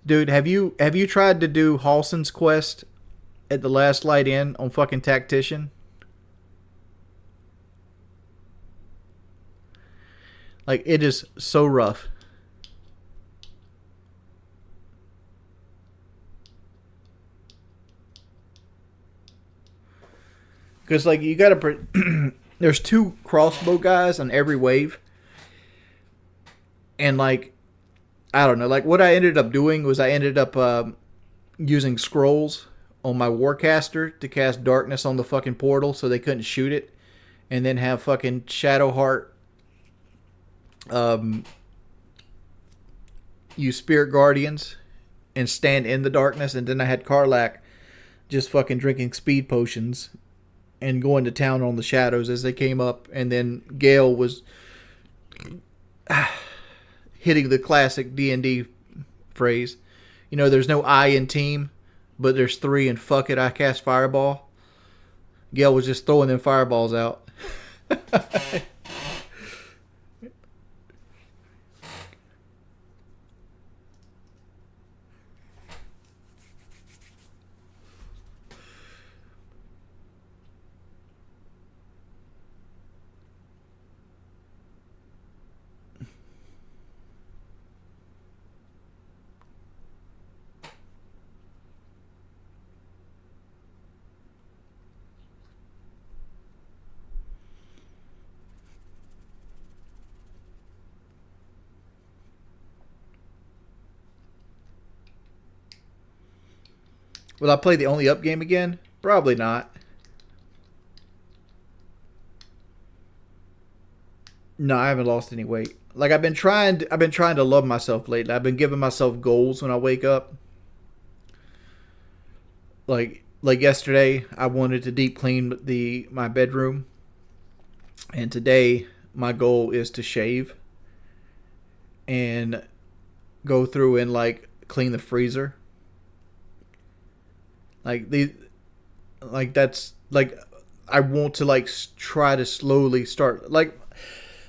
Speaker 1: Dude, have you tried to do Halson's quest at the Last Light Inn on fucking Tactician? Like, it is so rough. Because, like, you gotta... There's 2 crossbow guys on every wave. And, like... I don't know. Like, what I ended up doing was I ended up using scrolls on my Warcaster to cast darkness on the fucking portal so they couldn't shoot it. And then have fucking Shadowheart use Spirit Guardians and stand in the darkness. And then I had Karlach just fucking drinking speed potions and going to town on the shadows as they came up. And then Gale was... hitting the classic D&D phrase. You know, there's no I in team, but there's 3 and fuck it, I cast Fireball. Gale was just throwing them fireballs out. Will I play the Only Up game again? Probably not. No, I haven't lost any weight. Like I've been trying to love myself lately. I've been giving myself goals when I wake up. Like yesterday, I wanted to deep clean my bedroom. And today my goal is to shave and go through and like clean the freezer. That's like I want to like try to slowly start like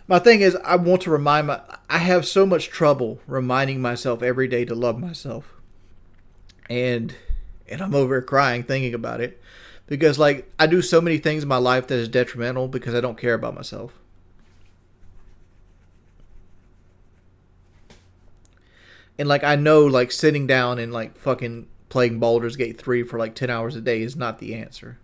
Speaker 1: my thing is I want to I have so much trouble reminding myself every day to love myself. And I'm over here crying thinking about it because like I do so many things in my life that is detrimental because I don't care about myself. And like I know like sitting down and like fucking playing Baldur's Gate 3 for like 10 hours a day is not the answer.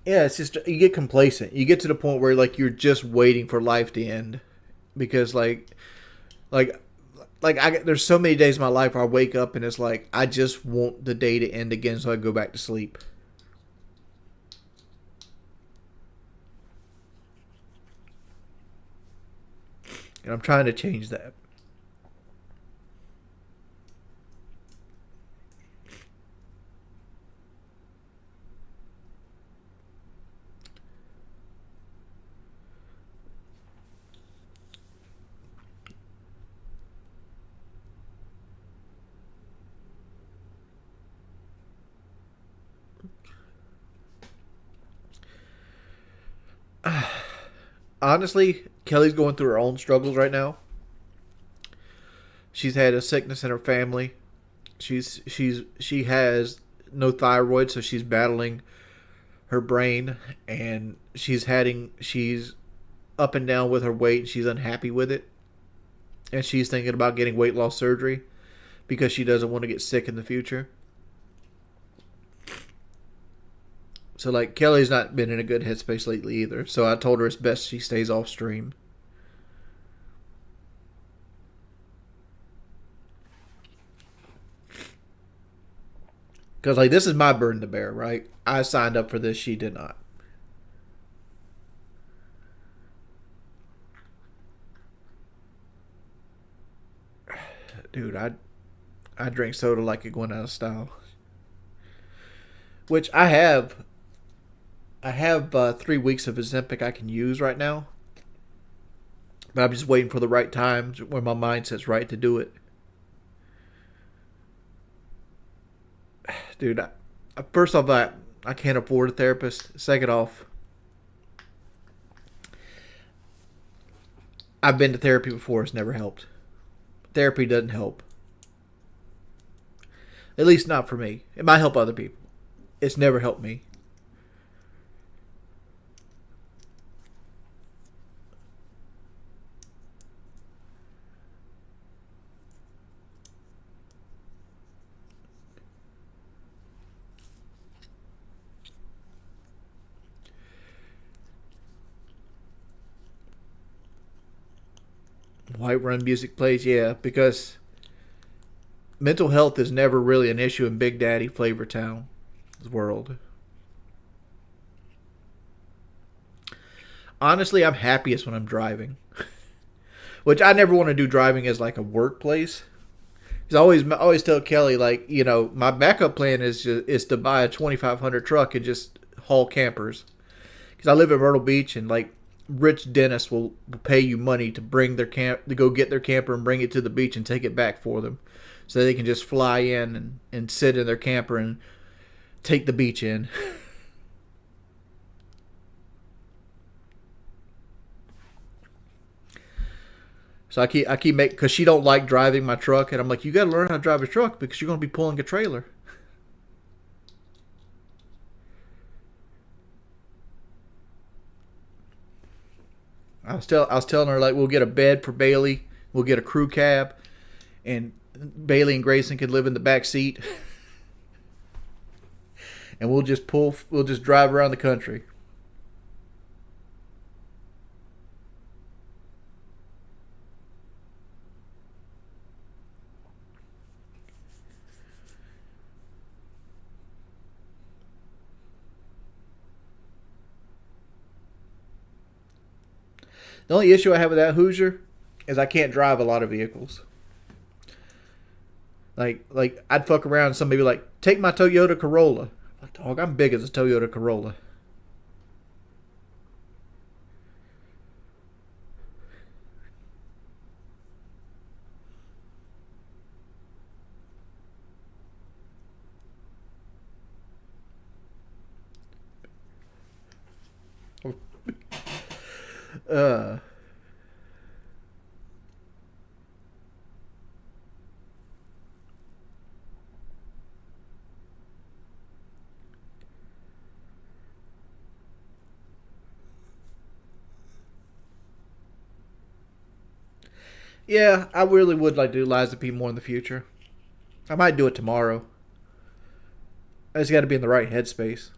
Speaker 1: Yeah, it's just you get complacent. You get to the point where like you're just waiting for life to end because like there's so many days in my life where I wake up and it's like I just want the day to end again so I go back to sleep. And I'm trying to change that. Honestly, Kelly's going through her own struggles right now. She's had a sickness in her family. She has no thyroid, so she's battling her brain, and she's up and down with her weight, and she's unhappy with it. And she's thinking about getting weight loss surgery because she doesn't want to get sick in the future. So, like, Kelly's not been in a good headspace lately either. So I told her it's best she stays off stream. Because, like, this is my burden to bear, right? I signed up for this. She did not. Dude, I drink soda like it went out of style. Which I have 3 weeks of Ozempic I can use right now. But I'm just waiting for the right time when my mindset's right to do it. Dude, first off, I can't afford a therapist. Second off, I've been to therapy before. It's never helped. Therapy doesn't help. At least not for me. It might help other people. It's never helped me. Whiterun music plays, yeah, because mental health is never really an issue in Big Daddy Flavortown's world. Honestly, I'm happiest when I'm driving. Which I never want to do driving as like a workplace. Because I always tell Kelly, like, you know, my backup plan is to buy a 2500 truck and just haul campers. Because I live in Myrtle Beach, and like rich dentists will pay you money to bring their to go get their camper and bring it to the beach and take it back for them, so they can just fly in and sit in their camper and take the beach in. So I keep making, because she don't like driving my truck, and I'm like, you got to learn how to drive a truck because you're going to be pulling a trailer. I was telling her, like, we'll get a bed for Bailey, we'll get a crew cab, and Bailey and Grayson could live in the back seat, and we'll just drive around the country. The only issue I have with that Hoosier is I can't drive a lot of vehicles. Like I'd fuck around and somebody be like, take my Toyota Corolla. Like, dog, I'm big as a Toyota Corolla. Yeah, I really would like to do Lies of P more in the future. I might do it tomorrow. I just got to be in the right headspace.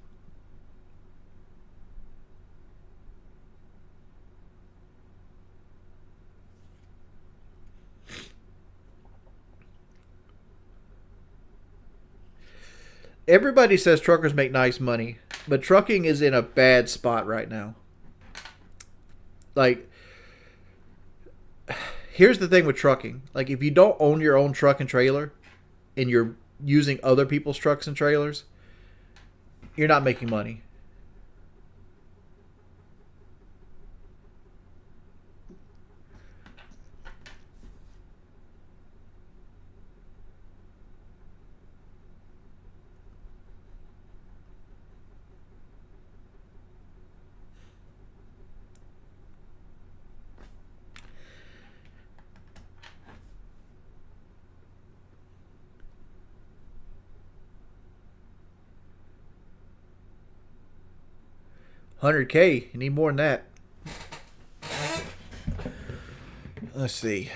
Speaker 1: Everybody says truckers make nice money, but trucking is in a bad spot right now. Like, here's the thing with trucking. Like, if you don't own your own truck and trailer, and you're using other people's trucks and trailers, you're not making money. $100K. You need more than that. Let's see.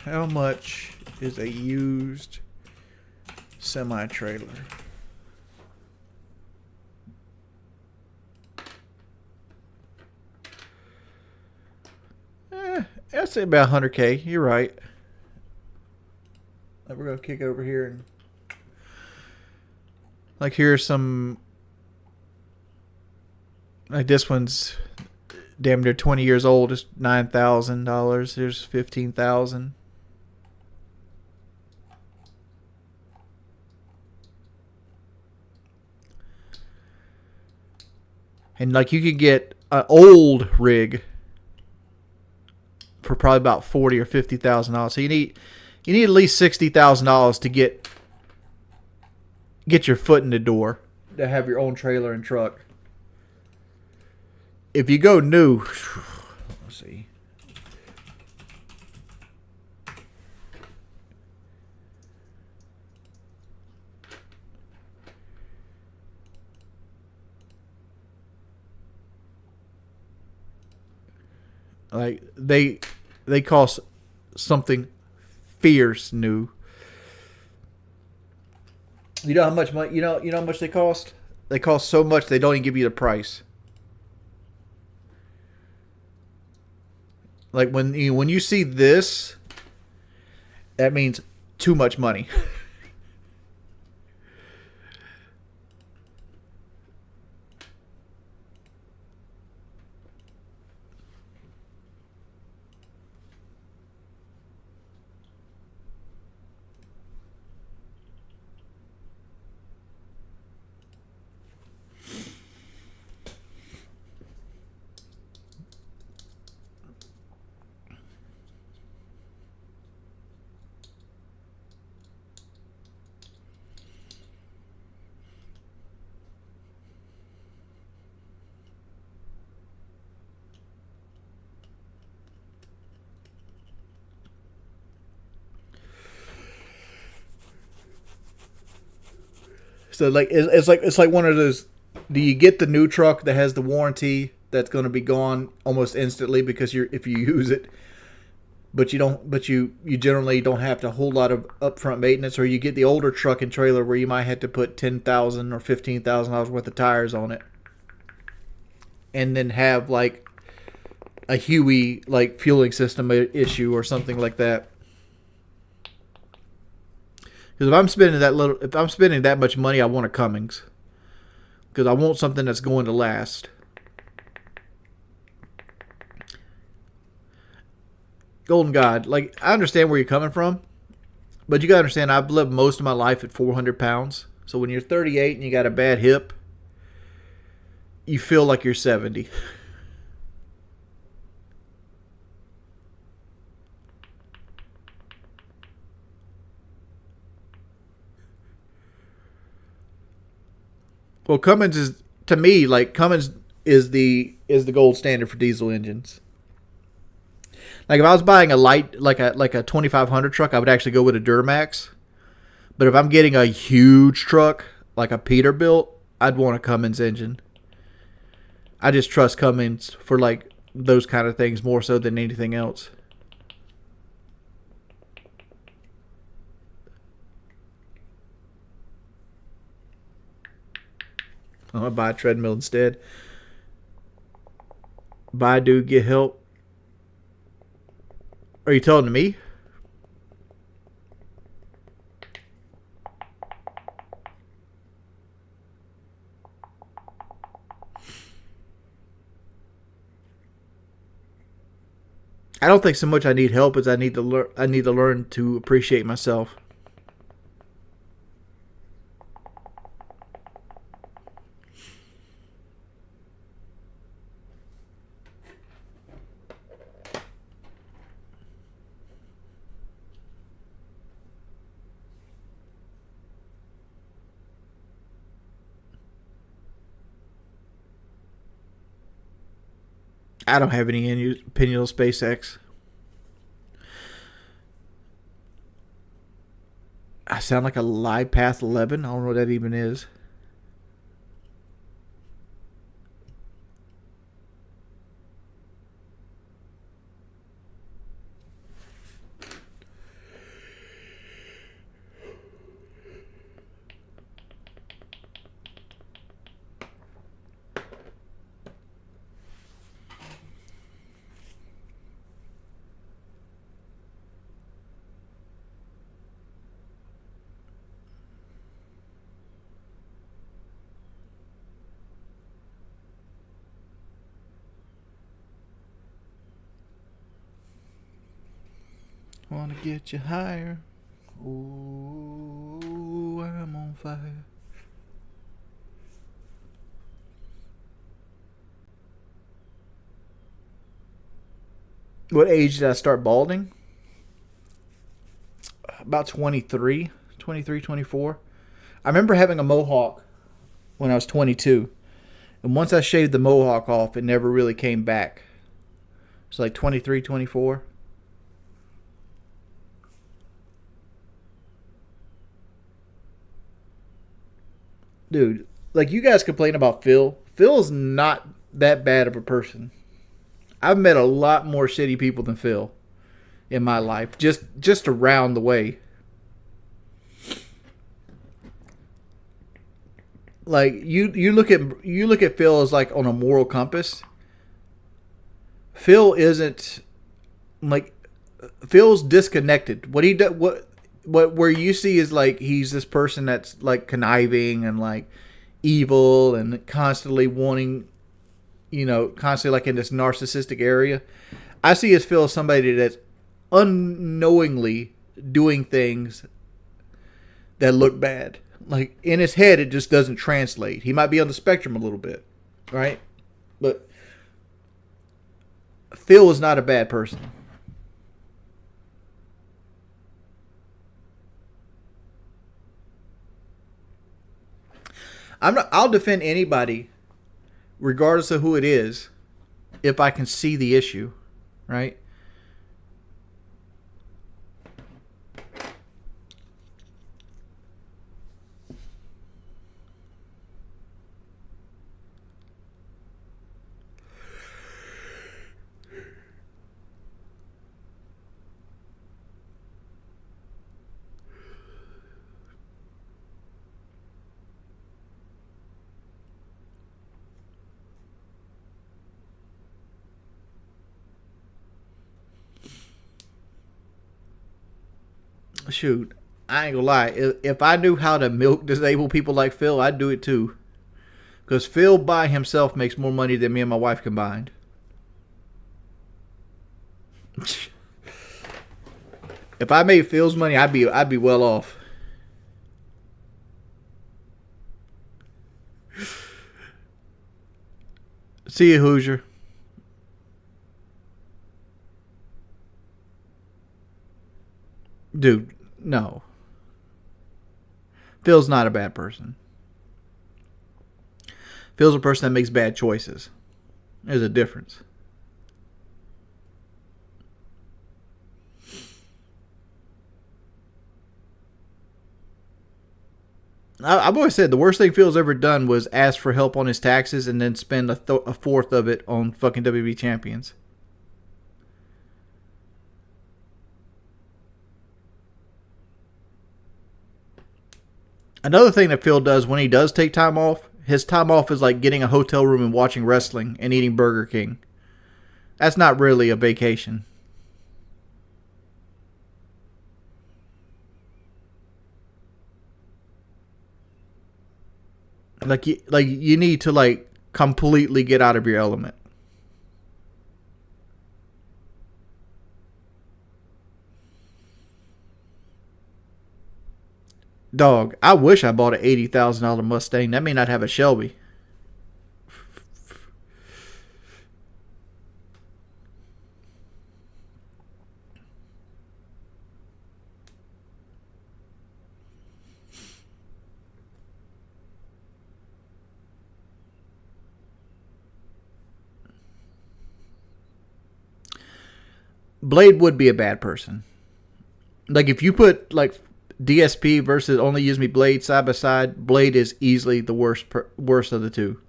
Speaker 1: How much is a used semi-trailer? I'd say about $100K. You're right. We're going to kick over here and... Like, here's some... Like, this one's damn near 20 years old. It's $9,000. There's $15,000. And, like, you could get an old rig for probably about $40,000 or $50,000. So you need at least $60,000 to get your foot in the door to have your own trailer and truck. If you go new, let's see. Like they cost something fierce new. You know how much money? You know how much they cost? They cost so much they don't even give you the price. Like when you see this, that means too much money. So like it's like one of those. Do you get the new truck that has the warranty that's going to be gone almost instantly because if you use it, but you generally don't have a whole lot of upfront maintenance, or you get the older truck and trailer where you might have to put $10,000 or $15,000 worth of tires on it, and then have like a Huey like fueling system issue or something like that. Because if I'm spending that much money, I want a Cummins. Because I want something that's going to last. Golden God, like, I understand where you're coming from, but you gotta understand I've lived most of my life at 400 pounds. So when you're 38 and you got a bad hip, you feel like you're 70. Well, Cummins is, to me, like, Cummins is the gold standard for diesel engines. Like if I was buying a light, like a 2500 truck, I would actually go with a Duramax. But if I'm getting a huge truck, like a Peterbilt, I'd want a Cummins engine. I just trust Cummins for like those kind of things more so than anything else. I'm gonna buy a treadmill instead. Baidu, get help. Are you telling me? I don't think so much I need help as I need to learn. I need to learn to appreciate myself. I don't have any opinion on SpaceX. I sound like a live path 11. I don't know what that even is. Wanna get you higher. Ooh, I'm on fire. What age did I start balding? About 23, 24. I remember having a mohawk when I was 22. And once I shaved the mohawk off, it never really came back. It's like 23, 24. Dude, like you guys complain about Phil. Phil's not that bad of a person. I've met a lot more shitty people than Phil in my life, just around the way. Like you look at Phil as like on a moral compass. Phil isn't like Phil's disconnected. What he does, what where you see is like he's this person that's like conniving and like evil and constantly wanting, constantly like in this narcissistic area. I see as Phil as somebody that's unknowingly doing things that look bad. Like in his head, it just doesn't translate. He might be on the spectrum a little bit, right? But Phil is not a bad person. I'll defend anybody, regardless of who it is, if I can see the issue, right? shoot, I ain't gonna lie. If I knew how to milk disabled people like Phil, I'd do it too. Because Phil by himself makes more money than me and my wife combined. If I made Phil's money, I'd be well off. See you, Hoosier. Dude, no. Phil's not a bad person. Phil's a person that makes bad choices. There's a difference. I've always said the worst thing Phil's ever done was ask for help on his taxes and then spend a fourth of it on fucking WB champions. Another thing that Phil does when he does take time off, his time off is like getting a hotel room and watching wrestling and eating Burger King. That's not really a vacation. Like you need to like completely get out of your element. Dog, I wish I bought an $80,000 Mustang. That mean I'd have a Shelby. Blade would be a bad person. Like if you put like DSP versus Only Use Me Blade side by side, Blade is easily the worst of the two.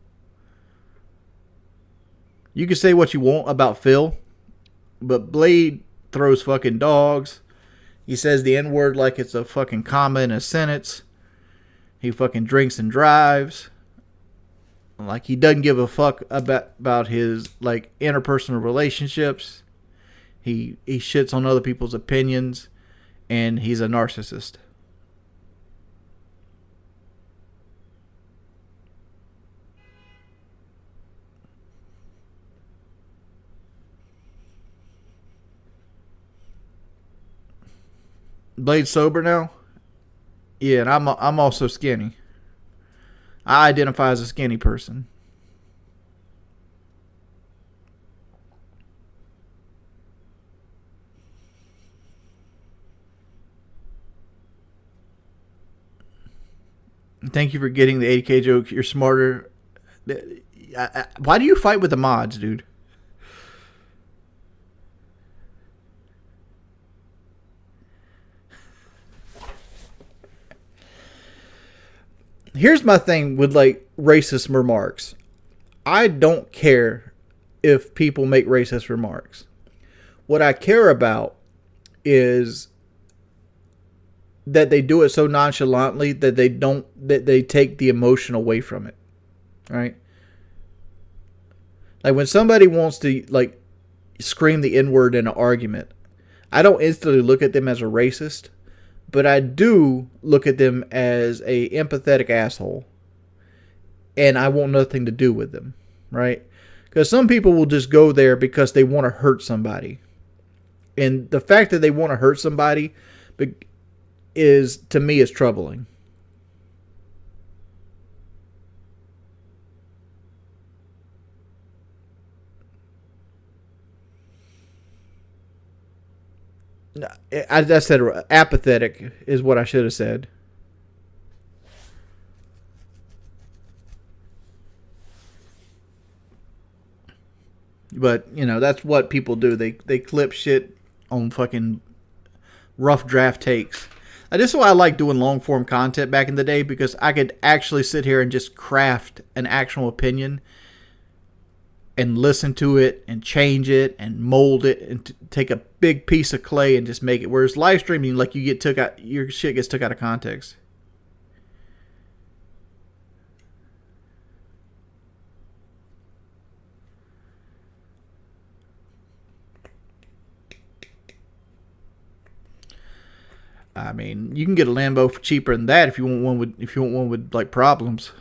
Speaker 1: You can say what you want about Phil, but Blade throws fucking dogs. He says the N-word like it's a fucking comma in a sentence. He fucking drinks and drives. Like he doesn't give a fuck about his like interpersonal relationships. He shits on other people's opinions. And he's a narcissist. Blade's sober now? Yeah, and I'm also skinny. I identify as a skinny person. Thank you for getting the 80K joke. You're smarter. Why do you fight with the mods, dude? Here's my thing with like racist remarks. I don't care if people make racist remarks. What I care about is that they do it so nonchalantly that they take the emotion away from it. Right? Like when somebody wants to like scream the N-word in an argument, I don't instantly look at them as a racist, but I do look at them as a empathetic asshole. And I want nothing to do with them, right? Because some people will just go there because they want to hurt somebody. And the fact that they want to hurt somebody is, to me, is troubling. I said apathetic is what I should have said. But, you know, that's what people do. They clip shit on fucking rough draft takes. This is why I like doing long form content back in the day, because I could actually sit here and just craft an actual opinion and listen to it and change it and mold it and take a big piece of clay and just make it. Whereas live streaming, like you get took out, your shit gets took out of context. I mean, you can get a Lambo for cheaper than that if you want one with like problems.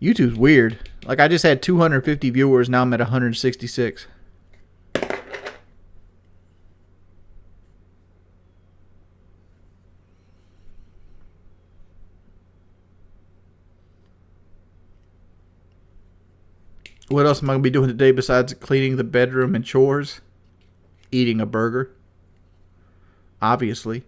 Speaker 1: YouTube's weird. Like, I just had 250 viewers, now I'm at 166. What else am I going to be doing today besides cleaning the bedroom and chores? Eating a burger. Obviously.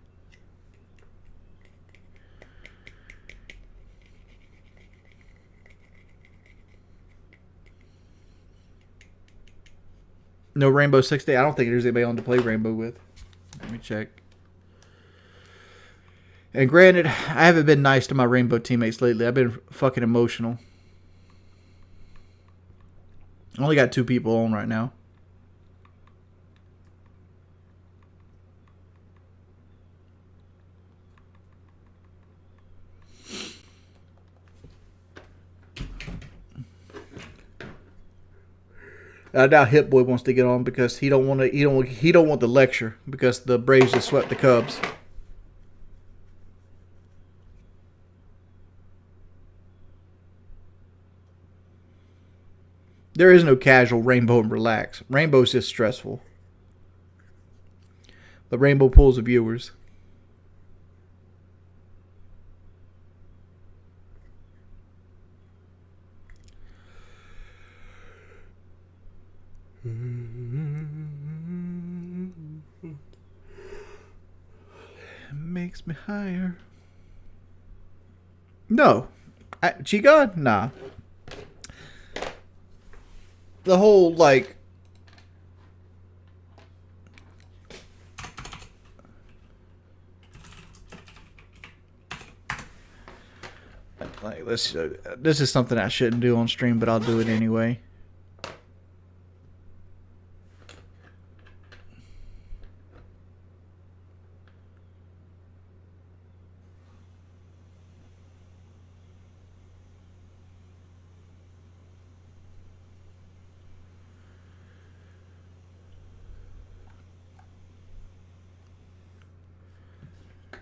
Speaker 1: No Rainbow Six Day. I don't think there's anybody on to play Rainbow with. Let me check. And granted, I haven't been nice to my Rainbow teammates lately. I've been fucking emotional. I only got 2 people on right now. I doubt Hit Boy wants to get on because he don't want to. He don't want the lecture because the Braves just swept the Cubs. There is no casual Rainbow and relax. Rainbow's just stressful. The Rainbow pulls the viewers. Makes me higher. No. Chica? Nah. The whole, like... this is something I shouldn't do on stream, but I'll do it anyway.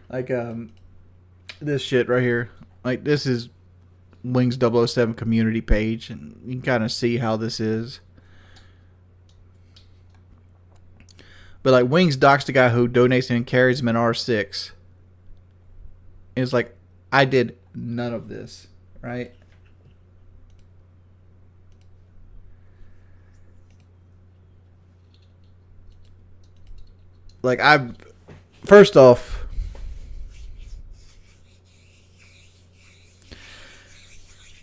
Speaker 1: Like, this shit right here. Like, this is Wings 007 community page, and you can kind of see how this is. But, like, Wings docks the guy who donates and carries him in R6. It's like, I did none of this, right? Like, first off,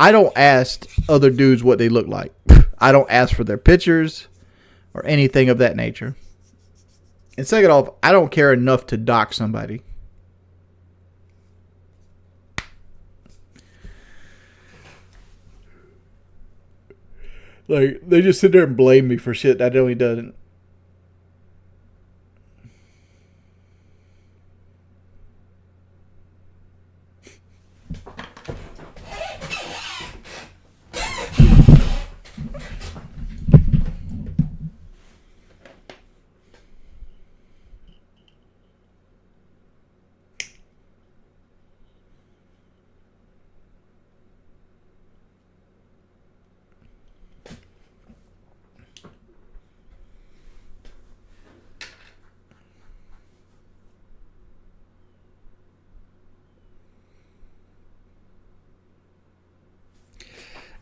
Speaker 1: I don't ask other dudes what they look like. I don't ask for their pictures or anything of that nature. And second off, I don't care enough to dock somebody. Like, they just sit there and blame me for shit that really doesn't.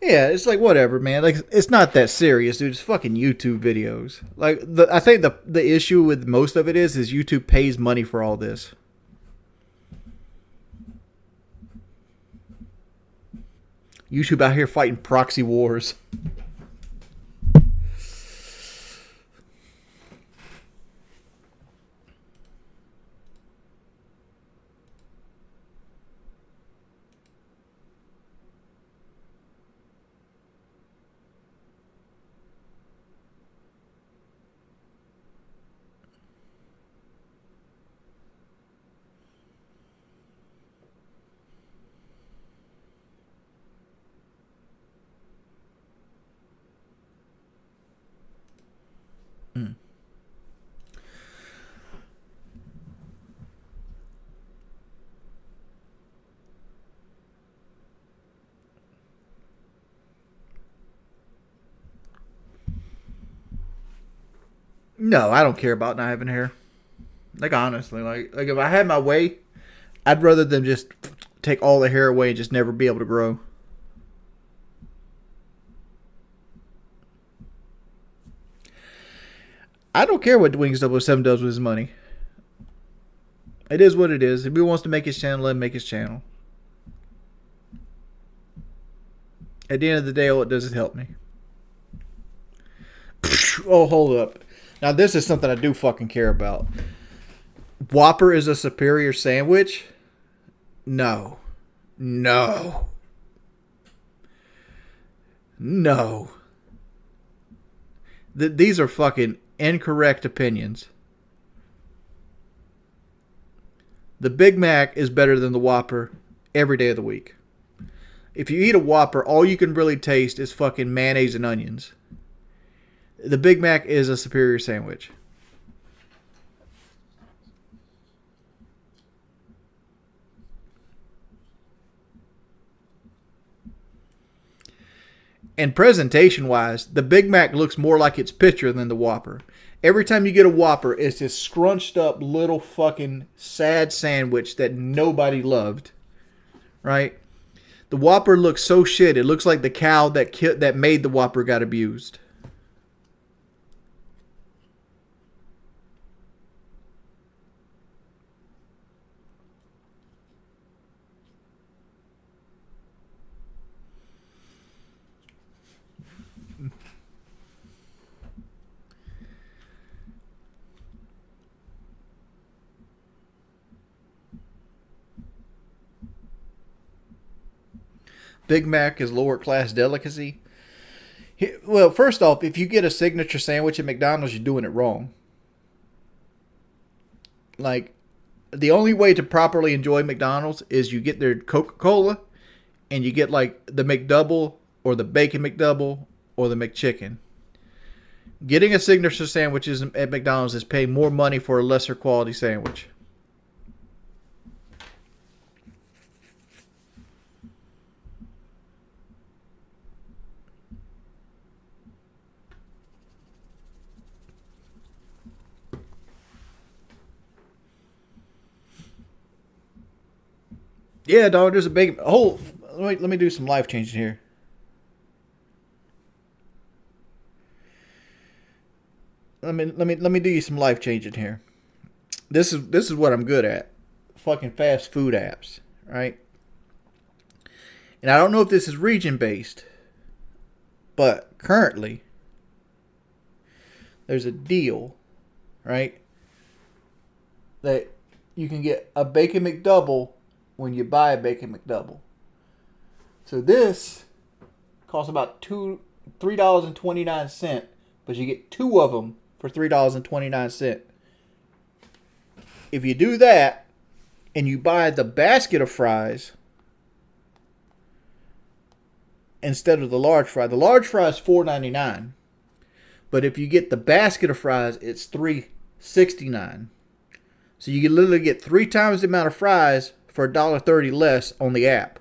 Speaker 1: Yeah, it's like whatever, man. Like, it's not that serious, dude. It's fucking YouTube videos. Like, I think the issue with most of it is YouTube pays money for all this. YouTube out here fighting proxy wars. No, I don't care about not having hair. Like honestly, like if I had my way, I'd rather them just take all the hair away and just never be able to grow. I don't care what Wings 007 does with his money. It is what it is. If he wants to make his channel, let him make his channel. At the end of the day, all it does is help me. Oh, hold up. Now, this is something I do fucking care about. Whopper is a superior sandwich? No. No. No. These are fucking incorrect opinions. The Big Mac is better than the Whopper every day of the week. If you eat a Whopper, all you can really taste is fucking mayonnaise and onions. The Big Mac is a superior sandwich. And presentation-wise, the Big Mac looks more like its picture than the Whopper. Every time you get a Whopper, it's this scrunched up little fucking sad sandwich that nobody loved. Right? The Whopper looks so shit. It looks like the cow that made the Whopper got abused. Big Mac is lower class delicacy. Well, first off, if you get a signature sandwich at McDonald's, you're doing it wrong. Like, the only way to properly enjoy McDonald's is you get their Coca-Cola and you get like the McDouble or the Bacon McDouble or the McChicken. Getting a signature sandwich at McDonald's is paying more money for a lesser quality sandwich. Yeah, dog, there's a big... Oh, let me do some life changing here. Let me do you some life changing here. This is what I'm good at. Fucking fast food apps, right? And I don't know if this is region based, but currently there's a deal, right? That you can get a Bacon McDouble when you buy a Bacon McDouble. So this costs about $3.29, but you get two of them for $3.29. If you do that and you buy the basket of fries instead of the large fry is $4.99. But if you get the basket of fries, it's $3.69. So you can literally get 3 times the amount of fries for $1.30 less on the app.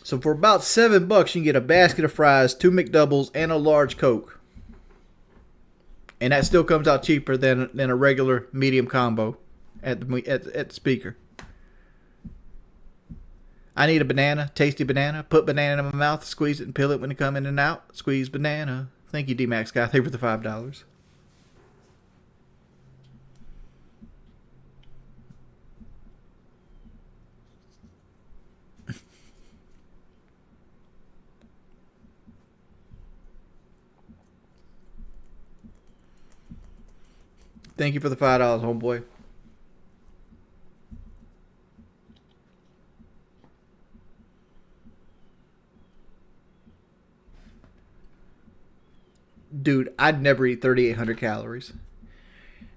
Speaker 1: So for about $7, you can get a basket of fries, 2 McDoubles, and a large Coke. And that still comes out cheaper than a regular medium combo at the speaker. I need a banana, tasty banana. Put banana in my mouth, squeeze it and peel it when it come in and out. Squeeze banana. Thank you, D-Max guy. Thank you for the $5. Thank you for the $5, homeboy. Dude, I'd never eat 3,800 calories.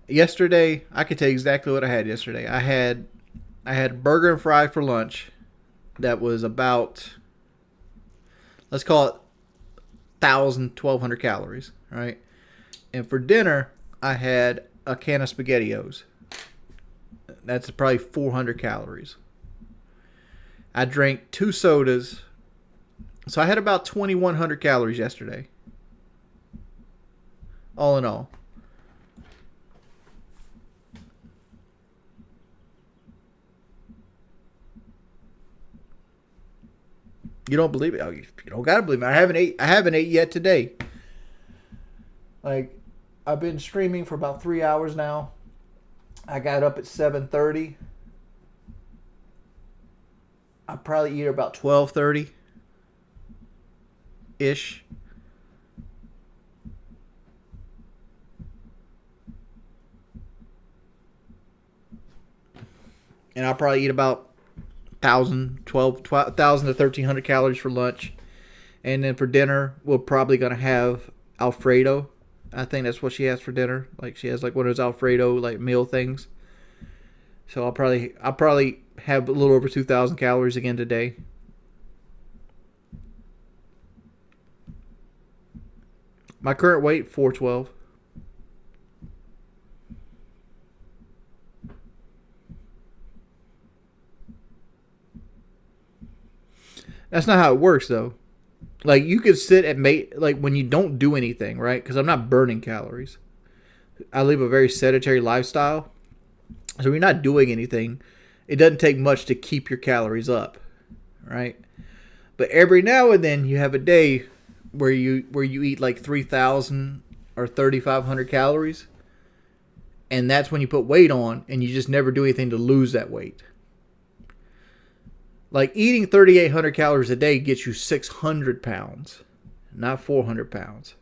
Speaker 1: Yesterday, I could tell you exactly what I had yesterday. I had a burger and fry for lunch that was about, let's call it 1,200 calories, right? And for dinner, I had a can of SpaghettiOs. That's probably 400 calories. I drank 2 sodas. So I had about 2,100 calories yesterday. All in all. You don't believe it? Oh, you don't gotta believe it. I haven't ate yet today. Like, I've been streaming for about 3 hours now. I got up at 7:30. I probably eat about 12:30 ish. And I'll probably eat about 1,000 to 1,300 calories for lunch. And then for dinner, we're probably going to have Alfredo. I think that's what she has for dinner. Like, she has like one of those Alfredo like meal things. So I'll probably have a little over 2,000 calories again today. My current weight, 412. That's not how it works, though. Like, you could sit at like when you don't do anything, right? Because I'm not burning calories. I live a very sedentary lifestyle. So when you're not doing anything, it doesn't take much to keep your calories up, right? But every now and then you have a day where you eat like 3,000 or 3,500 calories, and that's when you put weight on, and you just never do anything to lose that weight. Like, eating 3,800 calories a day gets you 600 pounds, not 400 pounds.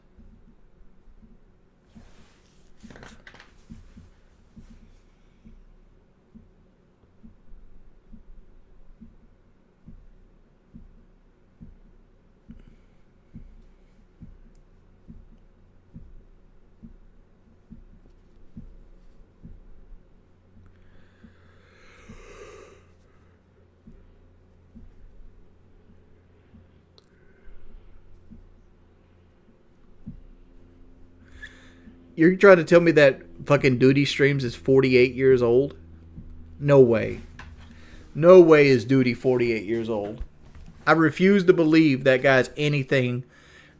Speaker 1: You're trying to tell me that fucking Duty Streams is 48 years old? No way. No way is Duty 48 years old. I refuse to believe that guy's anything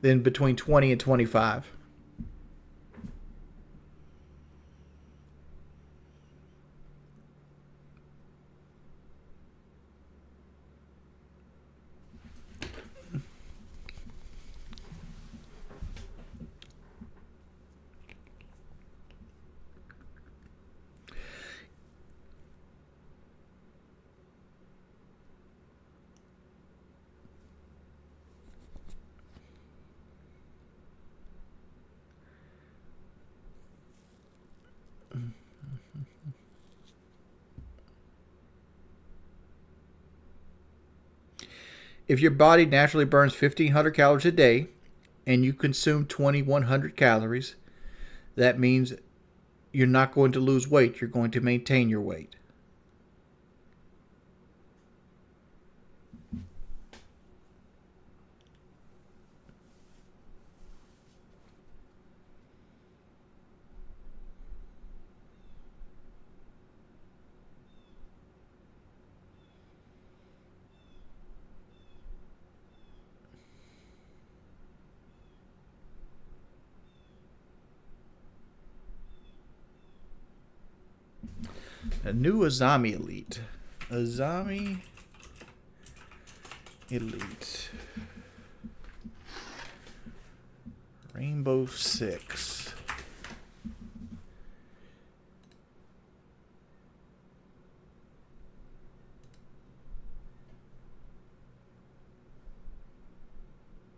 Speaker 1: than between 20 and 25. If your body naturally burns 1,500 calories a day and you consume 2,100 calories, that means you're not going to lose weight. You're going to maintain your weight. A new Azami Elite. Azami Elite. Rainbow Six.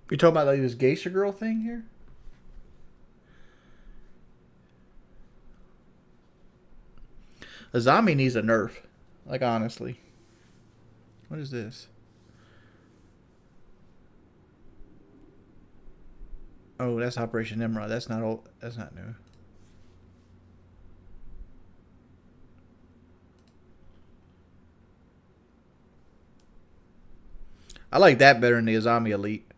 Speaker 1: You talking about like this geisha girl thing here? Azami needs a nerf. Like, honestly. What is this? Oh, that's Operation Nimrod. That's not old. That's not new. I like that better than the Azami Elite.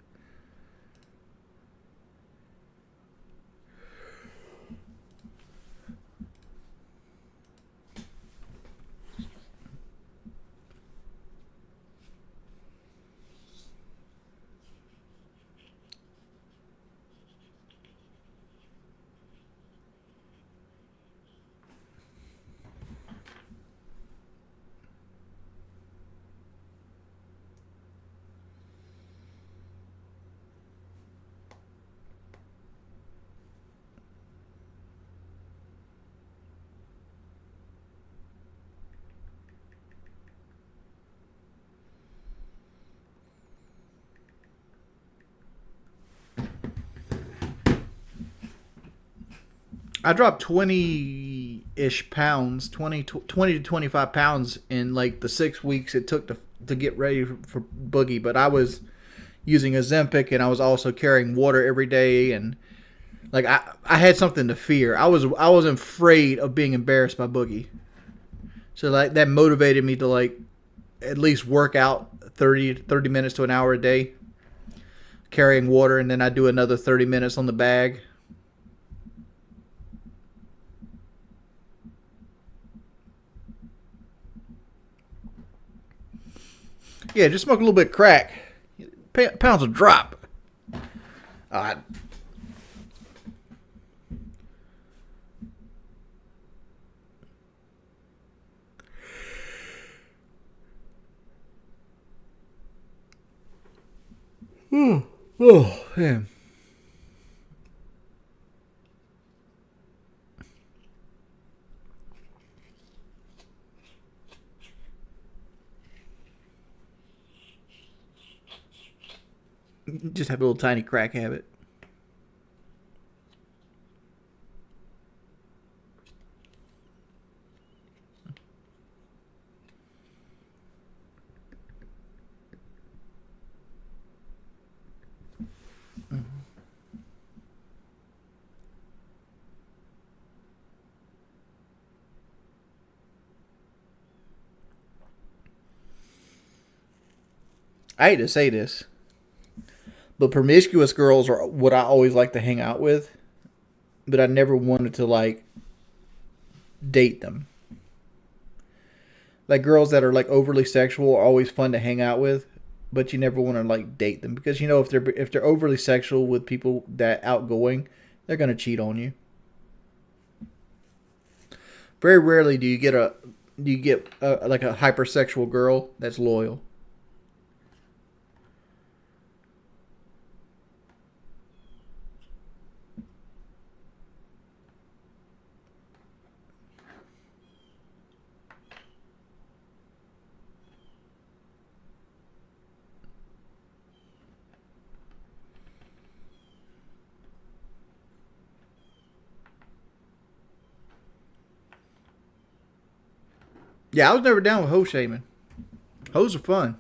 Speaker 1: I dropped 20-ish pounds, 20 to 25 pounds in like the 6 weeks it took to get ready for Boogie. But I was using Ozempic, and I was also carrying water every day, and like I had something to fear. I was afraid of being embarrassed by Boogie. So like that motivated me to like at least work out 30 minutes to an hour a day, carrying water, and then I do another 30 minutes on the bag. Yeah, just smoke a little bit of crack. Pounds will drop. Uh, oh, man. Just have a little tiny crack habit. I hate to say this, but promiscuous girls are what I always like to hang out with, but I never wanted to like date them. Like girls that are like overly sexual are always fun to hang out with, but you never want to like date them because you know if they're overly sexual with people that outgoing, they're gonna cheat on you. Very rarely do you get like a hypersexual girl that's loyal. Yeah, I was never down with hoe shaming. Hoes are fun.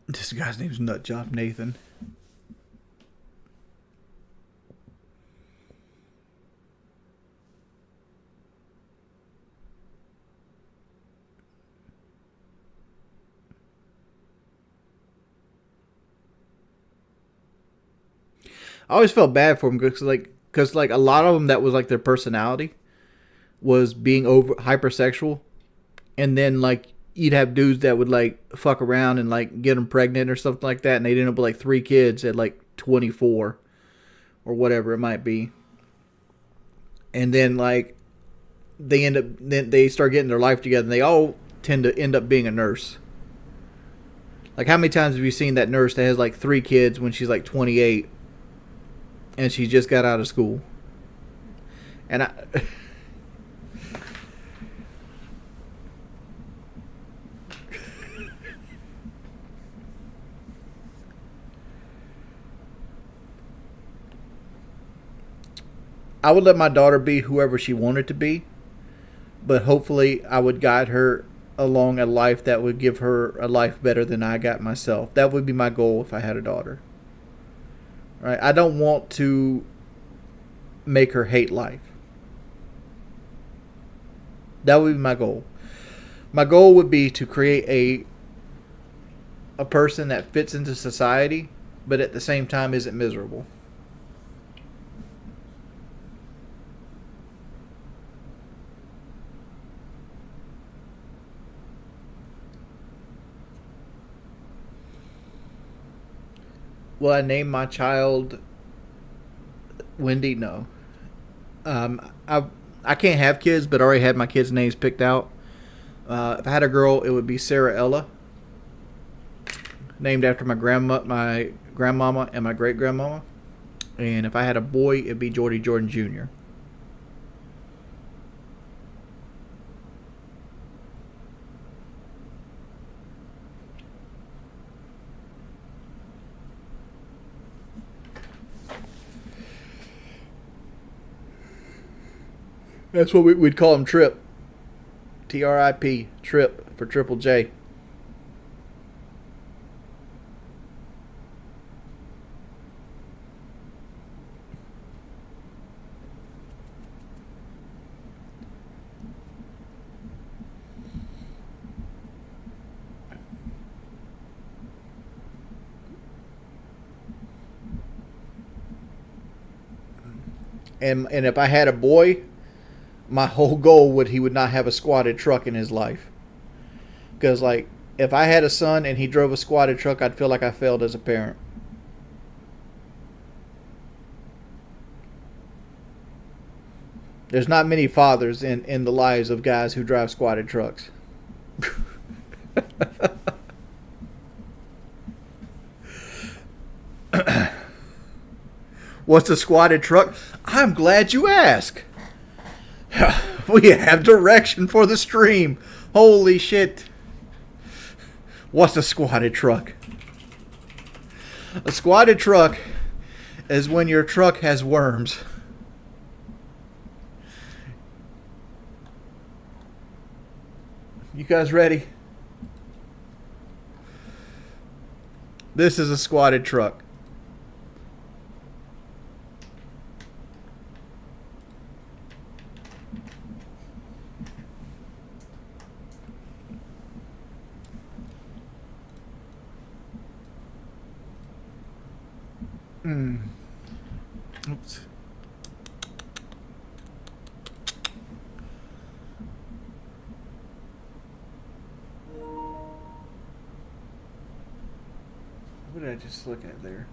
Speaker 1: This guy's name's Nutjob Nathan. I always felt bad for him because a lot of them that was like their personality was being over hypersexual, and then like you'd have dudes that would like fuck around and like get them pregnant or something like that, and they'd end up with like 3 kids at like 24 or whatever it might be, and then like they start getting their life together, and they all tend to end up being a nurse. Like how many times have you seen that nurse that has like 3 kids when she's like 28 and she just got out of school? And I would let my daughter be whoever she wanted to be, but hopefully I would guide her along a life that would give her a life better than I got myself. That would be my goal if I had a daughter. Right? I don't want to make her hate life. That would be my goal. My goal would be to create a person that fits into society, but at the same time isn't miserable. Will I name my child Wendy? No. I can't have kids, but I already had my kids' names picked out. If I had a girl, it would be Sarah Ella, named after my grandmama, and my great grandmama. And if I had a boy, it'd be Jordy Jordan Jr. That's what we'd call him, Trip. Trip, Trip for Triple J. And if I had a boy, my whole goal would he would not have a squatted truck in his life. Because, like, if I had a son and he drove a squatted truck, I'd feel like I failed as a parent. There's not many fathers in the lives of guys who drive squatted trucks. What's a squatted truck? I'm glad you asked. We have direction for the stream. Holy shit. What's a squatted truck? A squatted truck is when your truck has worms. You guys ready? This is a squatted truck. Oops. What did I just look at there?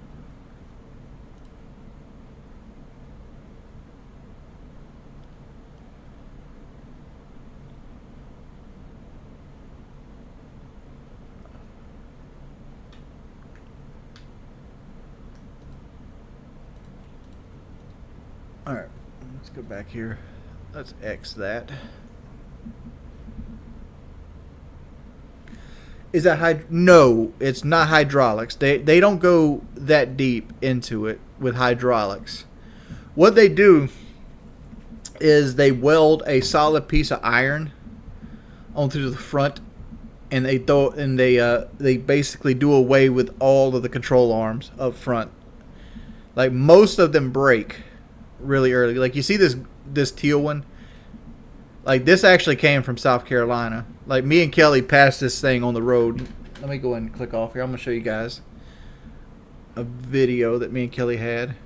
Speaker 1: Alright, let's go back here. Let's X that. Is that No, it's not hydraulics. They don't go that deep into it with hydraulics. What they do is they weld a solid piece of iron onto the front, and they basically do away with all of the control arms up front. Like, most of them break really early. Like, you see this teal one? Like, this actually came from South Carolina. Like, me and Kelly passed this thing on the road. Let me go ahead and click off here. I'm going to show you guys a video that me and Kelly had.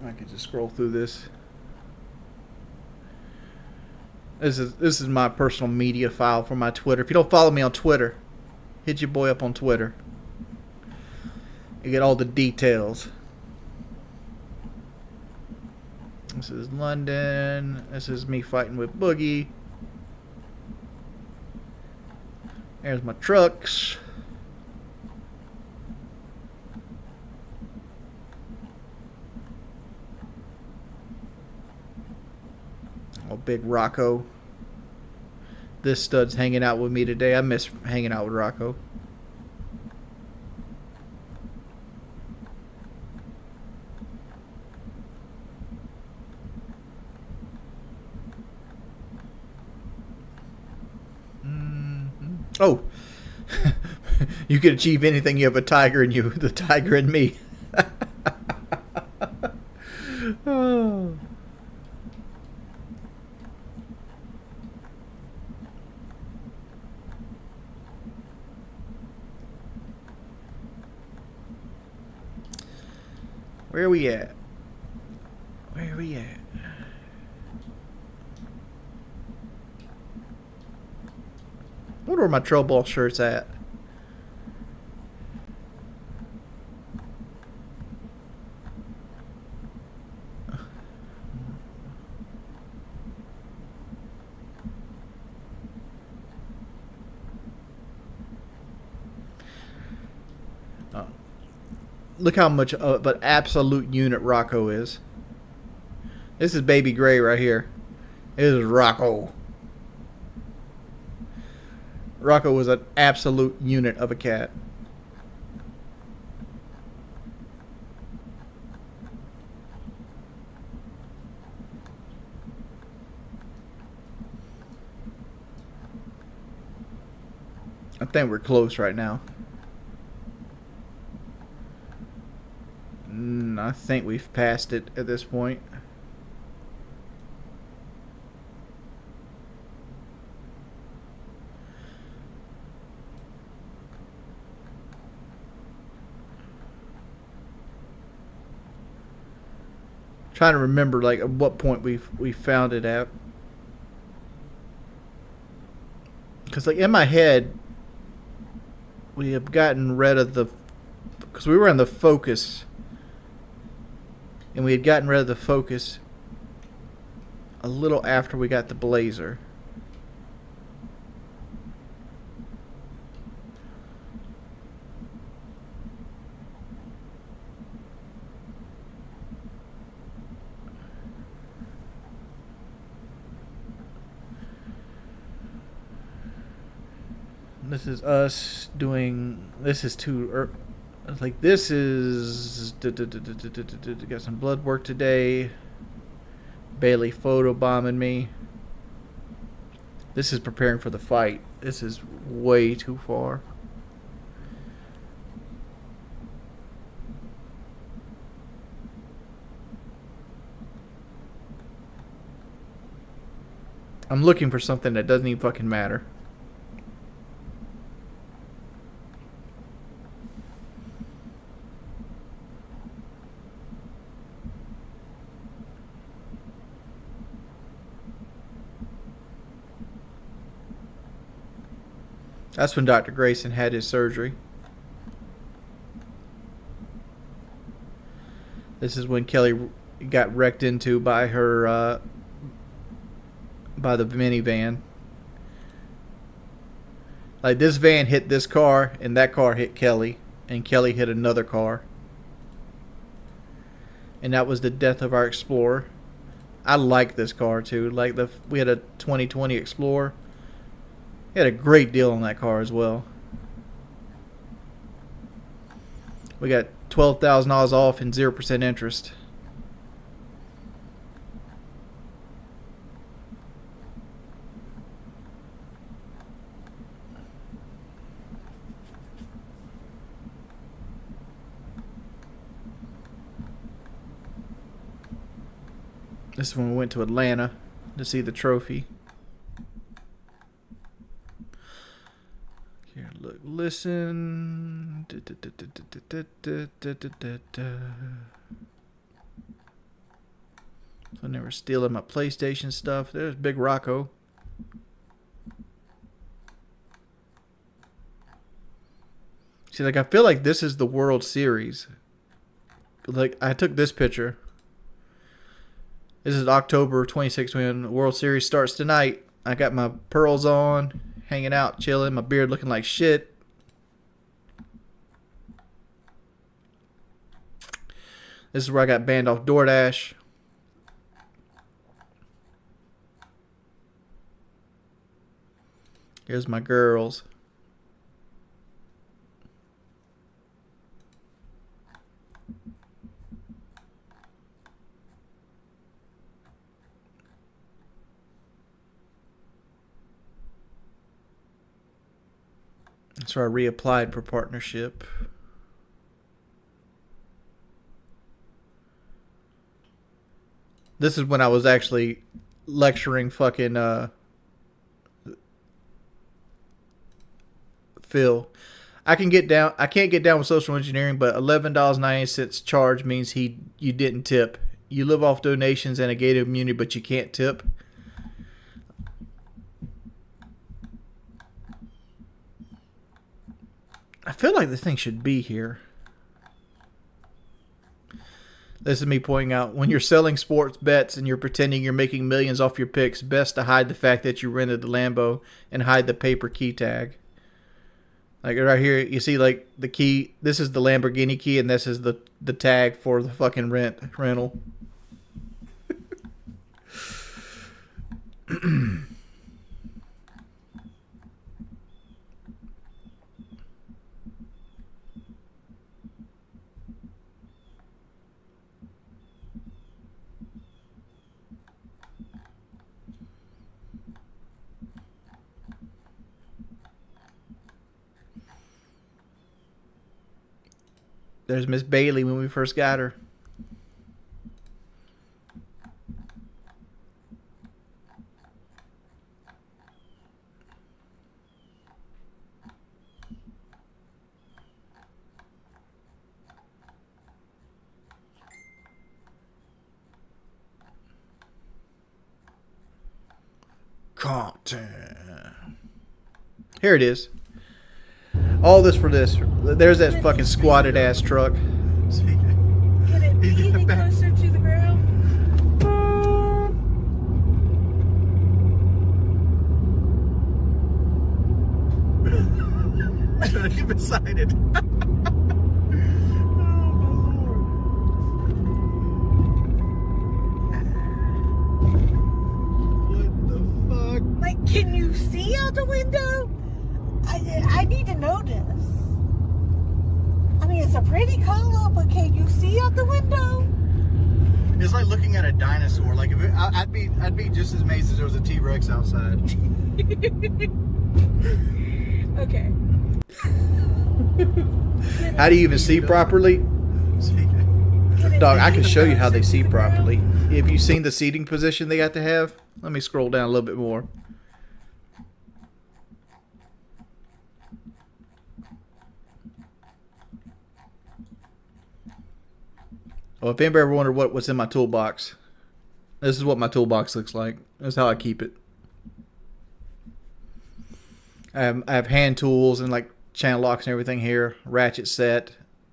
Speaker 1: I can just scroll through this. This is my personal media file for my Twitter. If you don't follow me on Twitter, hit your boy up on Twitter. You get all the details. This is London. This is me fighting with Boogie. There's my trucks. Oh, big Rocco. This stud's hanging out with me today. I miss hanging out with Rocco. Oh, you can achieve anything. You have a tiger in you. The tiger in me. Oh. Where are we at? Where are we at? wonder where my troll ball shirt's at. Look how much of an absolute unit Rocco is. This is Baby Gray right here. This is Rocco. Rocco was an absolute unit of a cat. I think we're close right now. I think we've passed it at this point. Trying to remember like at what point we found it at. Because like in my head, we have gotten rid of the, because we were in the Focus, and we had gotten rid of the Focus a little after we got the Blazer. This is us doing. This is too. Like this is. Got some blood work today. Bailey photobombing me. This is preparing for the fight. This is way too far. I'm looking for something that doesn't even fucking matter. That's when Dr. Grayson had his surgery. This is when Kelly got wrecked into by her, by the minivan. Like this van hit this car, and that car hit Kelly, and Kelly hit another car. And that was the death of our Explorer. I like this car too. Like we had a 2020 Explorer. He had a great deal on that car as well. We got $12,000 off and 0% interest. This is when we went to Atlanta to see the trophy. Here, look, listen. So they were stealing my PlayStation stuff. There's Big Rocco. See, like, I feel like this is the World Series. Like, I took this picture. This is October 26th when the World Series starts tonight. I got my pearls on, hanging out, chilling, my beard looking like shit. This is where I got banned off DoorDash. Here's my girls. So I reapplied for partnership. This is when I was actually lecturing fucking Phil. I can't get down with social engineering, but $11.98 charge means you didn't tip. You live off donations and a gated immunity, but you can't tip. I feel like this thing should be here. This is me pointing out, when you're selling sports bets and you're pretending you're making millions off your picks, best to hide the fact that you rented the Lambo and hide the paper key tag. Like right here, you see like the key. This is the Lamborghini key, and this is the tag for the fucking rental. There's Miss Bailey when we first got her. Content. Here it is. All this for this. There's that fucking squatted ass truck.
Speaker 10: Can it be any closer to the ground?
Speaker 4: I'm trying to get beside it.
Speaker 10: Like, can you see out the window? I need to know this. I mean, it's a pretty color, but can you see out the window?
Speaker 1: It's like looking at a dinosaur. Like if I'd be just as amazed if there was a T-Rex outside.
Speaker 10: Okay.
Speaker 1: How do you even see properly? Dog, I can show you how they see properly. Have you seen the seating position they got to have? Let me scroll down a little bit more. Well, if anybody ever wondered what's in my toolbox, this is what my toolbox looks like. This is how I keep it. I have hand tools and like channel locks and everything here. Ratchet set.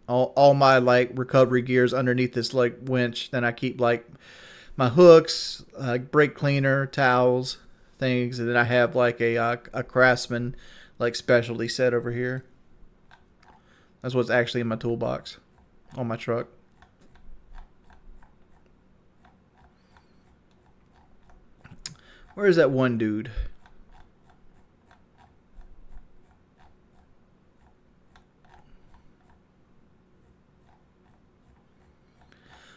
Speaker 1: All my like recovery gears underneath this like winch. Then I keep like my hooks, brake cleaner, towels, things, and then I have like a Craftsman like specialty set over here. That's what's actually in my toolbox on my truck. Where is that one dude?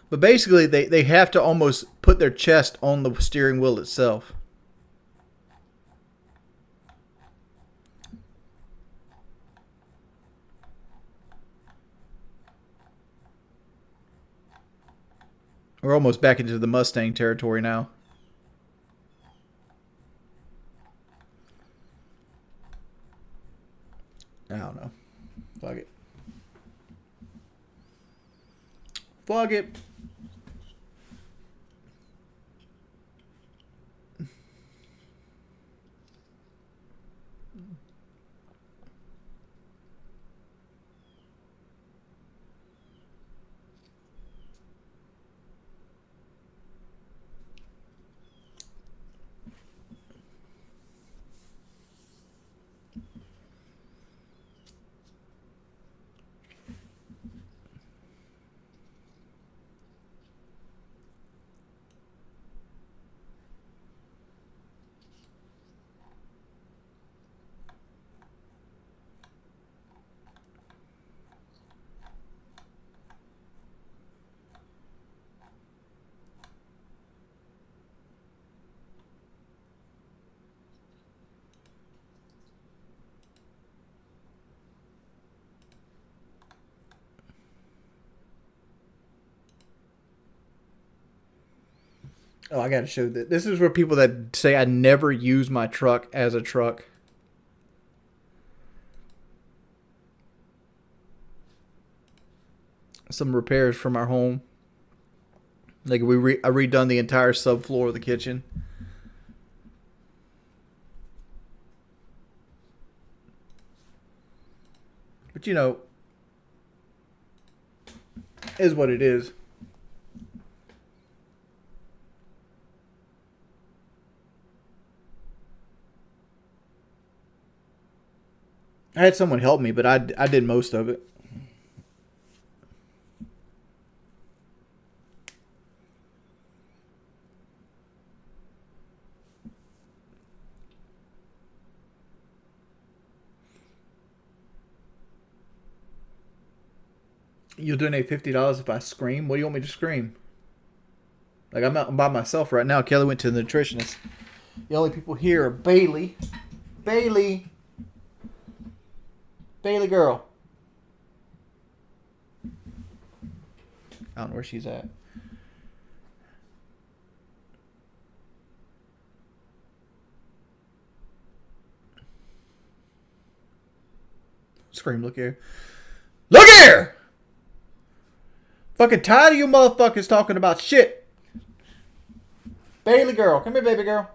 Speaker 1: But basically, they have to almost put their chest on the steering wheel itself. We're almost back into the Mustang territory now. I don't know. Fuck it. Fuck it. Oh, I gotta show that. This is for people that say I never use my truck as a truck. Some repairs from our home. Like I redone the entire subfloor of the kitchen. But you know, is what it is. I had someone help me, but I did most of it. You'll donate $50 if I scream? What do you want me to scream? Like, I'm out by myself right now. Kelly went to the nutritionist. The only people here are Bailey. Bailey girl. I don't know where she's at. Scream, look here. Look here! Fucking tired of you motherfuckers talking about shit. Bailey girl. Come here, baby girl.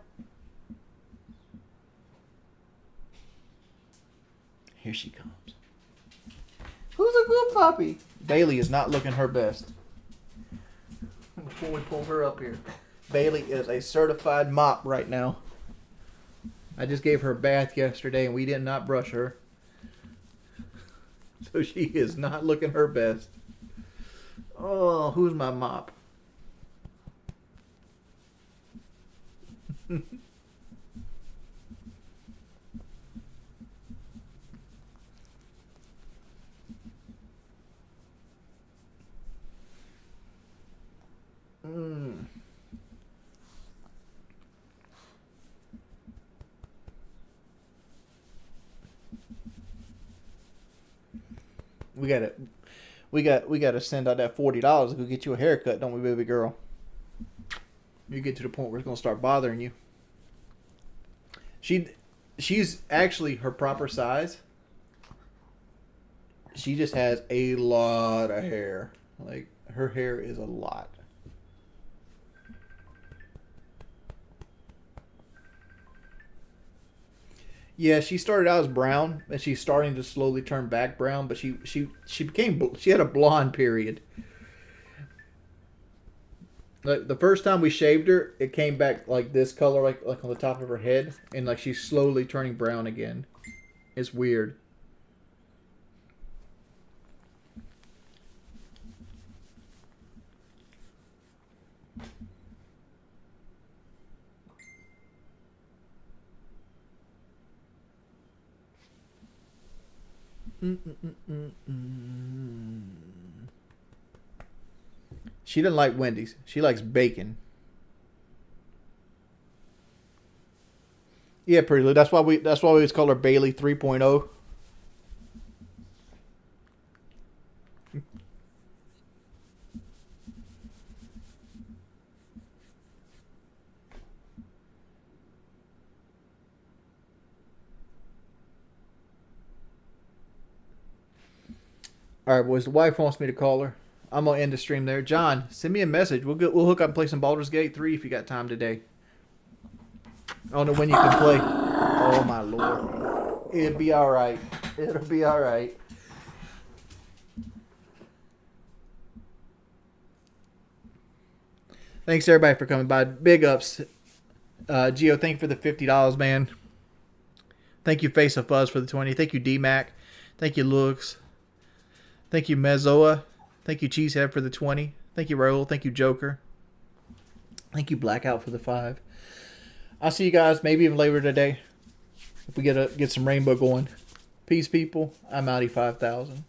Speaker 1: Here she comes. Who's a good puppy? Bailey is not looking her best. Before we pull her up here. Bailey is a certified mop right now. I just gave her a bath yesterday and we did not brush her. So she is not looking her best. Oh, who's my mop? We gotta send out that $40 to go get you a haircut, don't we, baby girl? You get to the point where it's gonna start bothering you. She's actually her proper size. She just has a lot of hair. Like, her hair is a lot. Yeah, she started out as brown, and she's starting to slowly turn back brown. But she had a blonde period. Like the first time we shaved her, it came back like this color, like on the top of her head, and like she's slowly turning brown again. It's weird. She doesn't like Wendy's. She likes bacon. Yeah, pretty little. That's why we always call her Bailey 3.0. All right, boys. The wife wants me to call her. I'm gonna end the stream there. John, send me a message. We'll hook up and play some Baldur's Gate 3 if you got time today. I don't know when you can play. Oh my lord. It'll be all right. It'll be all right. Thanks everybody for coming by. Big ups. Gio, thank you for the $50, man. Thank you, Face of Fuzz, for the 20. Thank you, D-Mac. Thank you, Lux. Thank you, Mezzoa. Thank you, Cheesehead, for the 20. Thank you, Raul. Thank you, Joker. Thank you, Blackout, for the 5. I'll see you guys maybe even later today if we get some rainbow going. Peace, people. I'm Outie 5000.